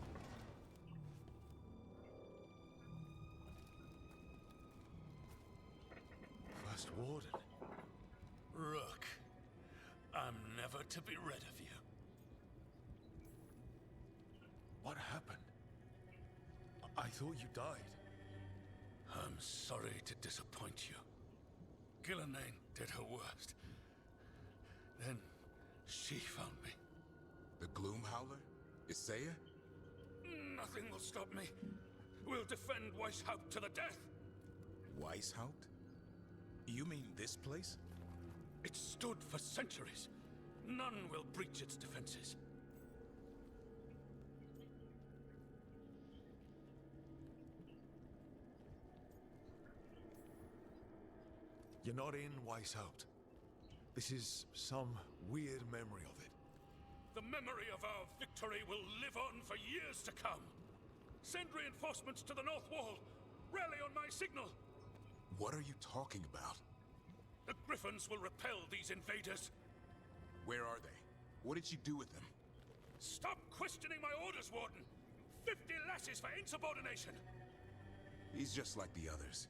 First Warden. Rook, I'm never to be rid of you. What happened? I thought you died. I'm sorry to disappoint you. Gillenane did her worst. Then she found me. The Gloom Howler? Isaiah? Nothing will stop me. We'll defend Weishaupt to the death. Weishaupt? You mean this place? It stood for centuries. None will breach its defenses. You're not in Weishaupt. This is some weird memory of it. The memory of our victory will live on for years to come. Send reinforcements to the North Wall. Rally on my signal. What are you talking about? The Griffins will repel these invaders. Where are they? What did you do with them? Stop questioning my orders, Warden! 50 lashes for insubordination! He's just like the others.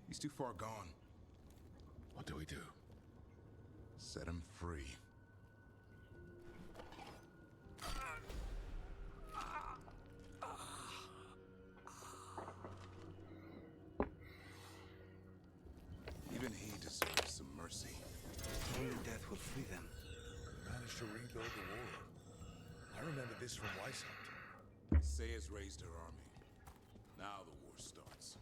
He's too far gone. What do we do? Set him free. Even he deserves some mercy. Only death will free them. We managed to rebuild the wall. I remember this from Weishaupt. Sayers raised her army. Now the war starts.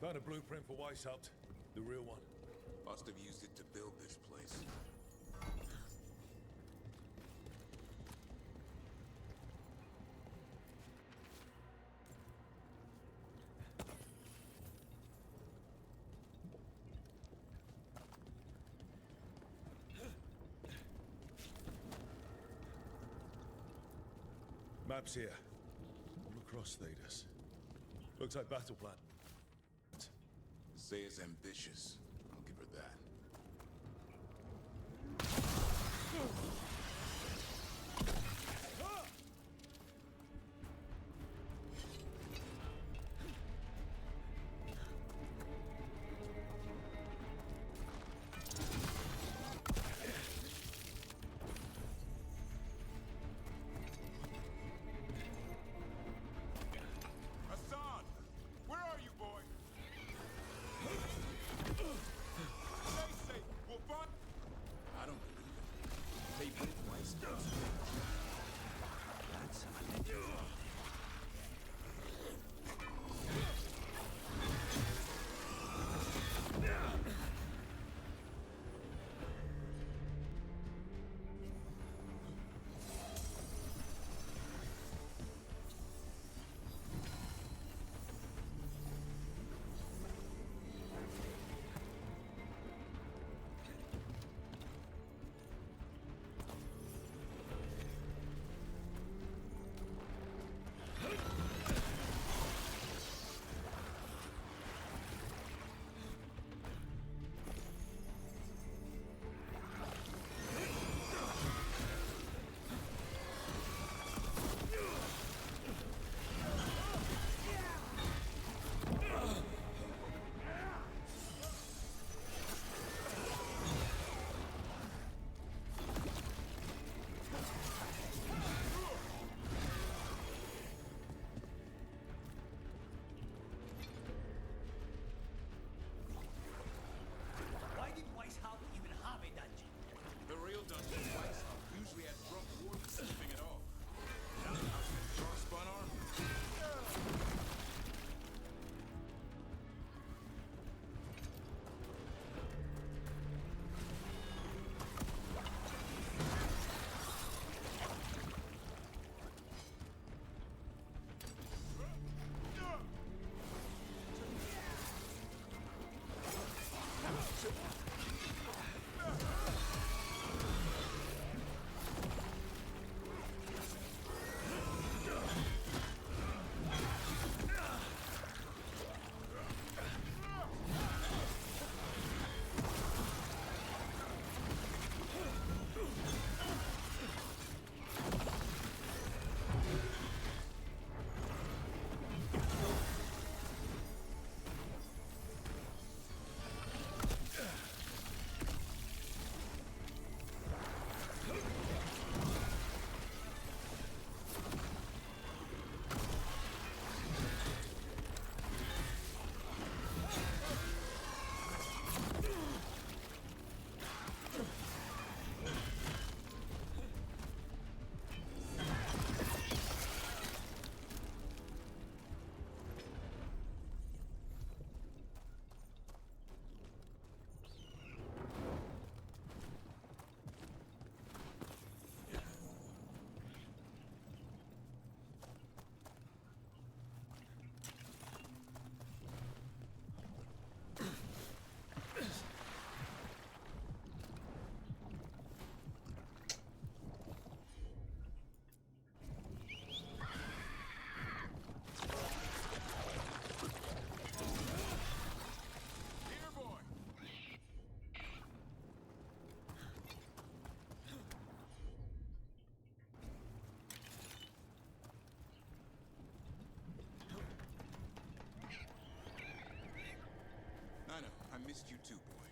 Found a blueprint for Weishaupt. The real one. Must have used it to build this place. Maps here. All across Thedas. Looks like battle plan. Sayers ambitious. I'll give her that. Hassan! Where are you, boy? missed you too, boy.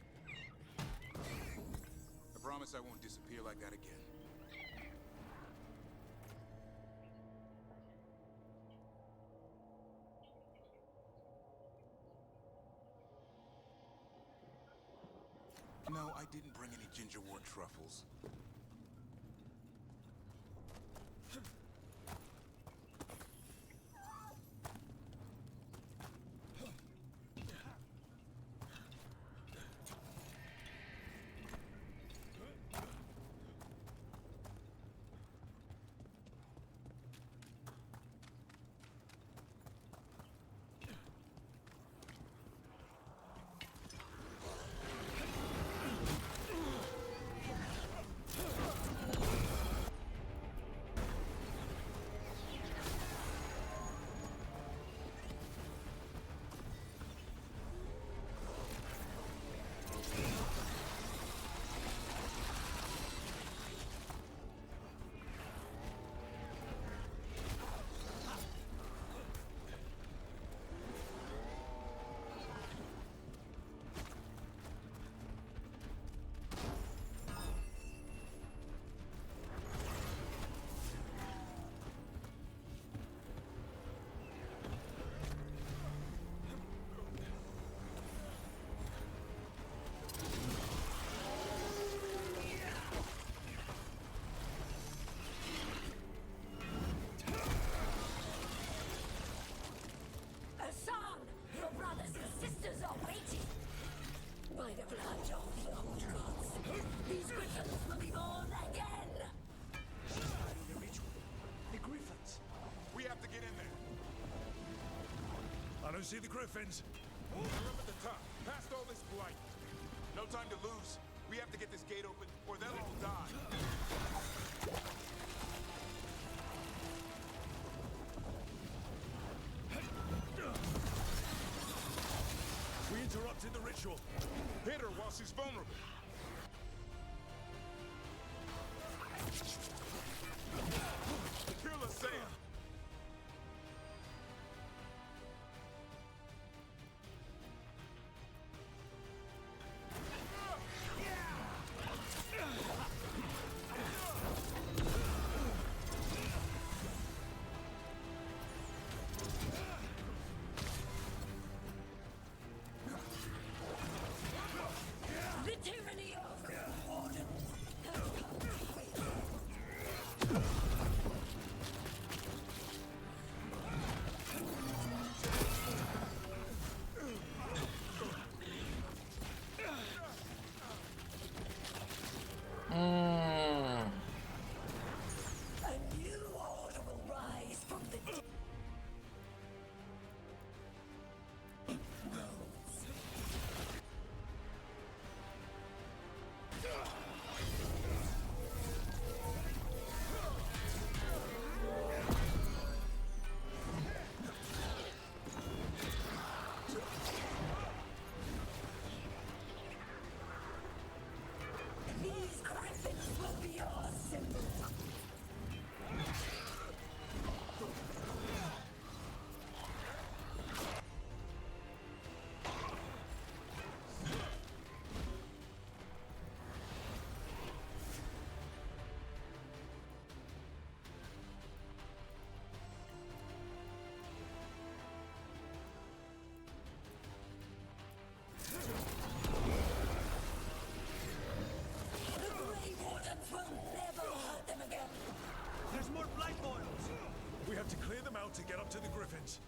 I promise I won't disappear like that again. No, I didn't bring any gingerwort truffles. Hassan! Your brothers and sisters are waiting! By the blood of the old gods, these griffins will be born again! The griffins! We have to get in there. I don't see the griffins. They're up at the top, past all this blight. No time to lose. We have to get this gate open, or they'll all die. We interrupted the ritual. Hit her while she's vulnerable. Kill her, Sam. The tyranny of Grey Warden! A new order will rise from the dead. These griffins will be our symbol. The Grey Wardens will never hurt them again. There's more blight boils. We have to clear them out to get up to the griffins.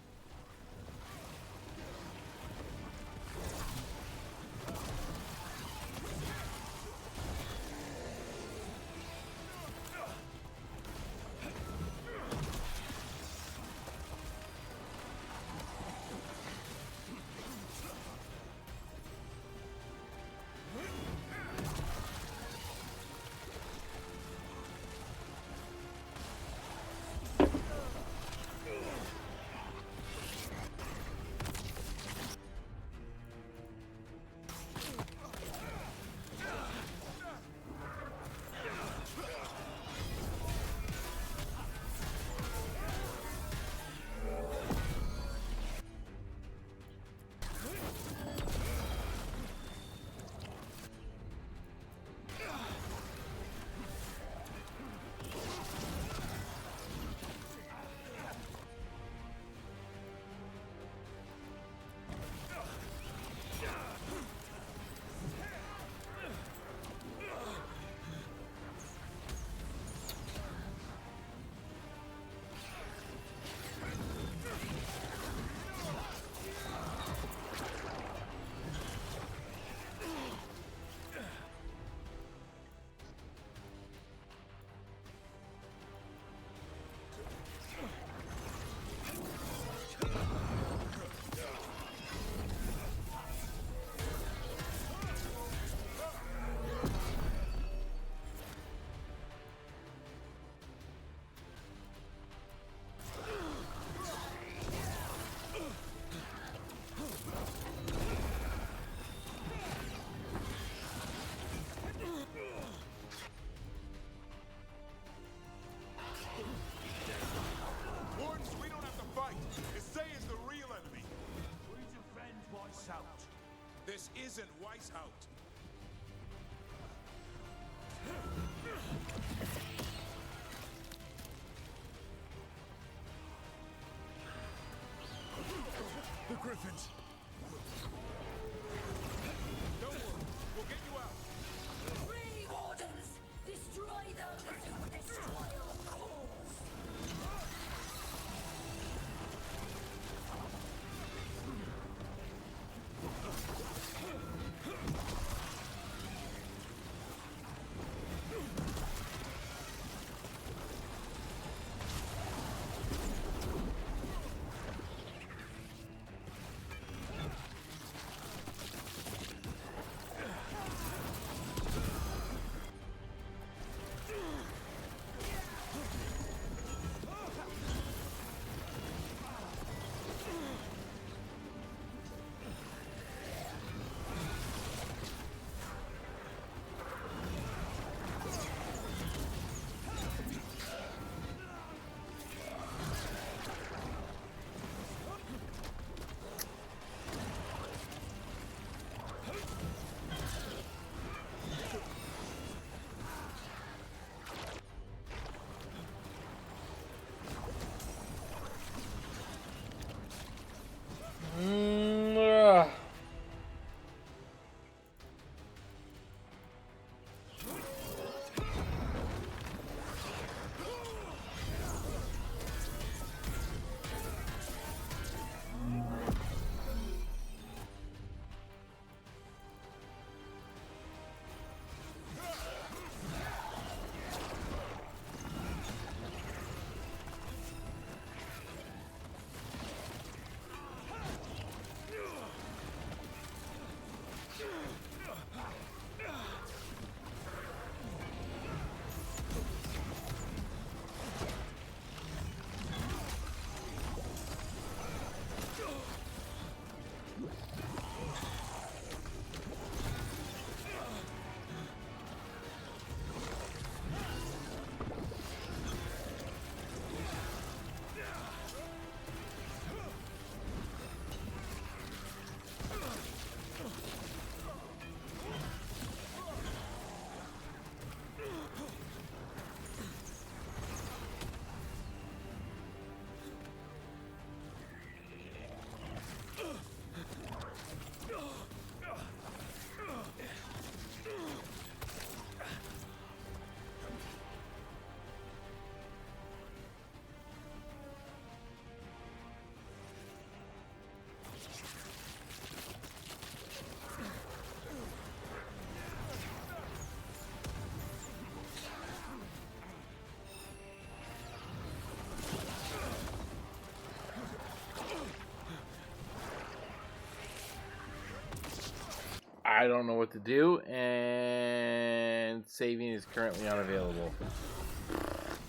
I don't know what to do, and saving is currently unavailable.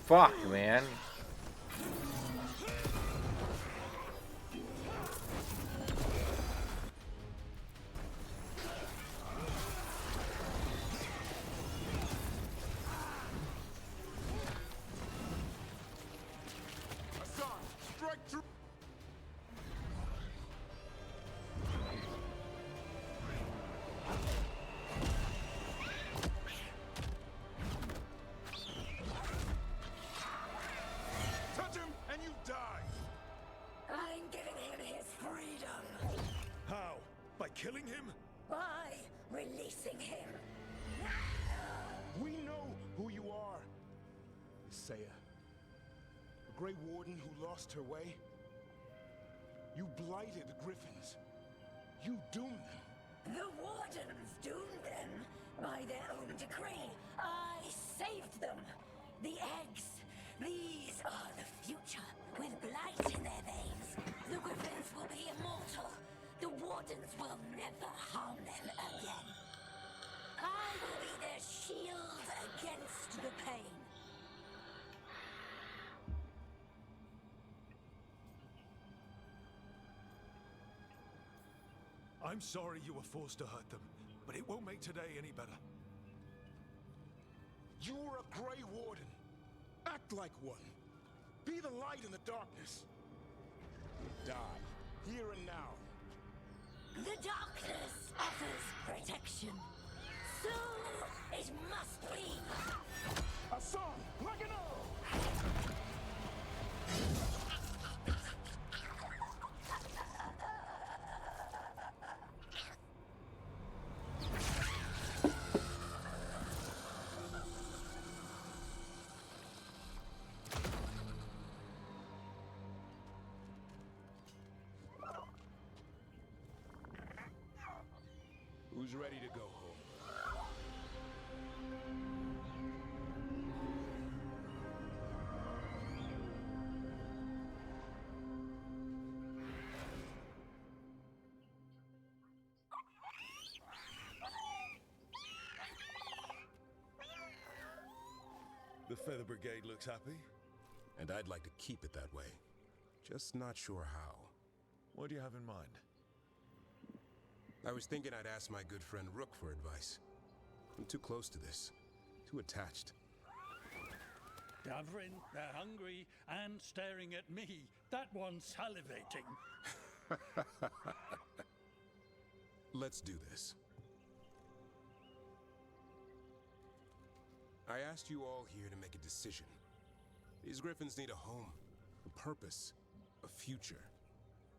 Fuck, man. Killing him? By releasing him. We know who you are. Saya, the Grey Warden who lost her way. You blighted the Griffins. You doomed them. The Wardens doomed them by their own decree. I saved them. The eggs. These are the future, with blight in their veins. The Griffins will be immortal. The Wardens will never harm them again. I will be their shield against the pain. I'm sorry you were forced to hurt them, but it won't make today any better. You're a Grey Warden. Act like one. Be the light in the darkness. Die, here and now. The darkness offers protection. So it must be. Hassan, Magano! Who's ready to go home? The Feather Brigade looks happy. And I'd like to keep it that way. Just not sure how. What do you have in mind? I was thinking I'd ask my good friend Rook for advice. I'm too close to this. Too attached. Davrin, they're hungry and staring at me. That one's salivating. Let's do this. I asked you all here to make a decision. These Griffins need a home, a purpose, a future.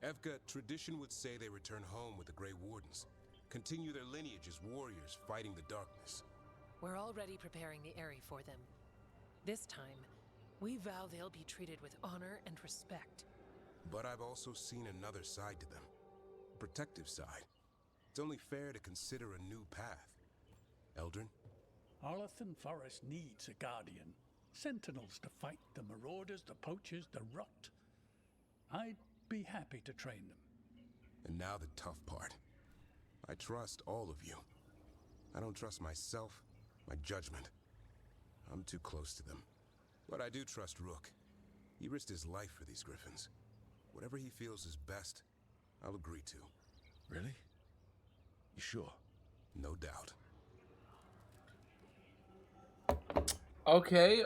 Evka, tradition would say they return home with the Grey Wardens, continue their lineage as warriors fighting the darkness. We're already preparing the Eyrie for them. This time, we vow they'll be treated with honor and respect. But I've also seen another side to them. A protective side. It's only fair to consider a new path. Eldrin? Arlathan Forest needs a guardian. Sentinels to fight the marauders, the poachers, the rot. I'd be happy to train them. And now the tough part. I trust all of you. I don't trust myself, my judgment. I'm too close to them. But I do trust Rook. He risked his life for these Griffins. Whatever he feels is best, I'll agree to. Really? You sure? No doubt. Okay,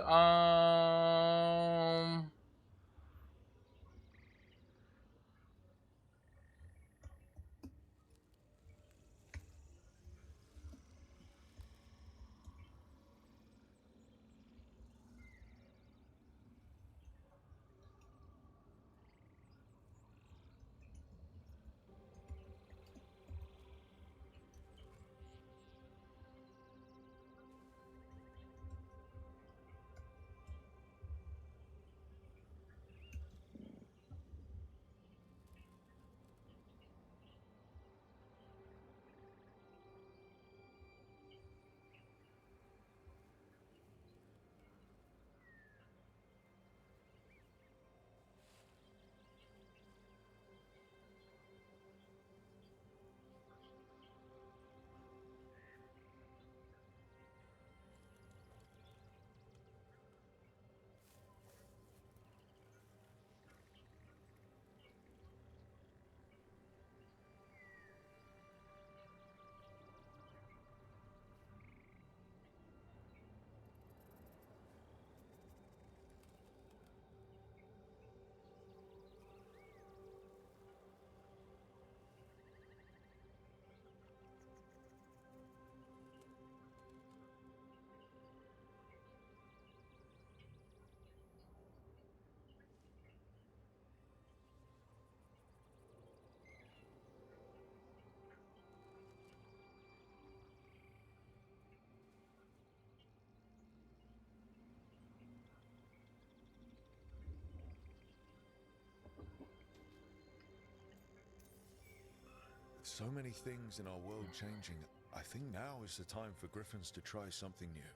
so many things in our world changing. I think now is the time for Griffins to try something new.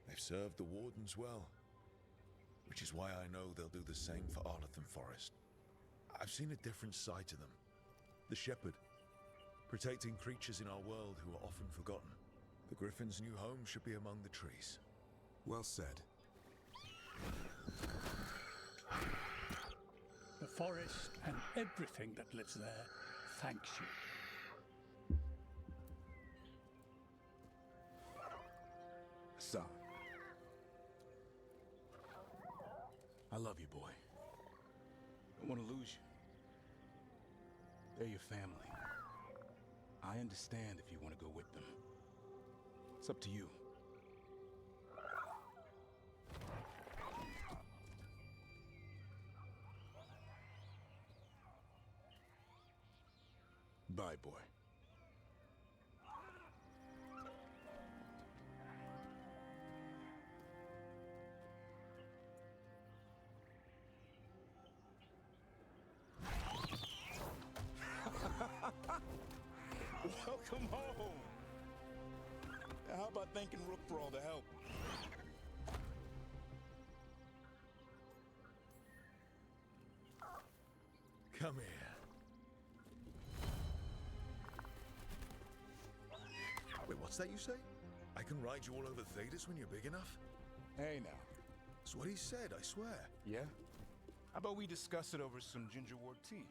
They've served the Wardens well, which is why I know they'll do the same for Arlathan Forest. I've seen a different side to them. The Shepherd, protecting creatures in our world who are often forgotten. The Griffin's new home should be among the trees. Well said. The forest and everything that lives there thanks you. Son. I love you, boy. Don't want to lose you. They're your family. I understand if you want to go with them. It's up to you. Bye, boy. Welcome home. How about thanking Rook for all the help? Come here. Wait, what's that you say? I can ride you all over Thedas when you're big enough? Hey, now. That's what he said, I swear. Yeah? How about we discuss it over some gingerwort tea?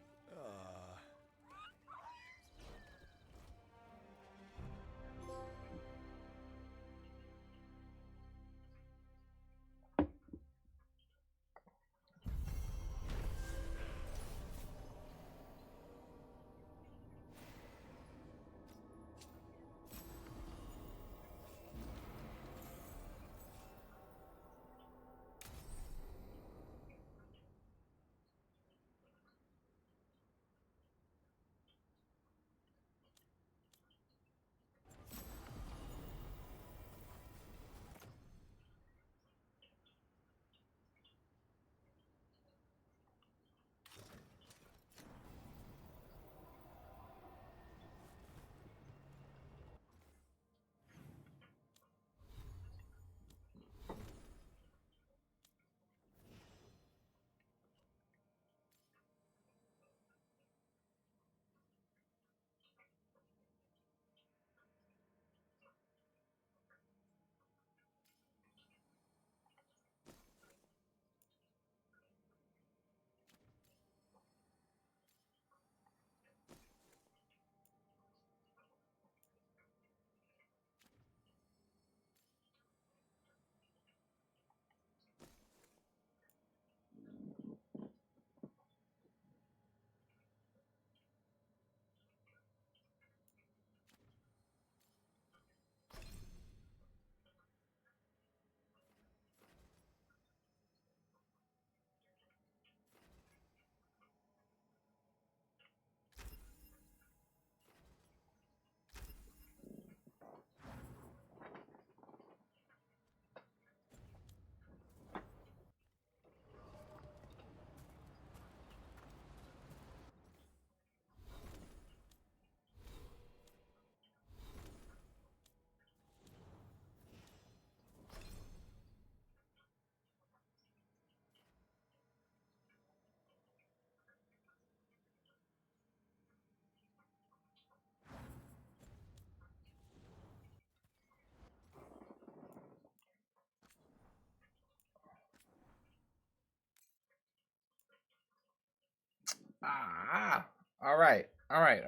All right. All right.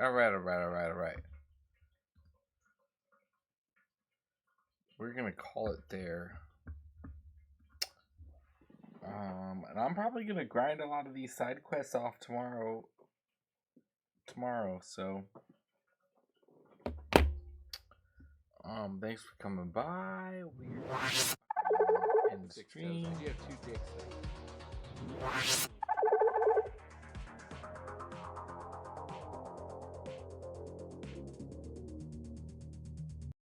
We're gonna call it there. And I'm probably gonna grind a lot of these side quests off tomorrow. So thanks for coming by. We're in stream. You have 2 days.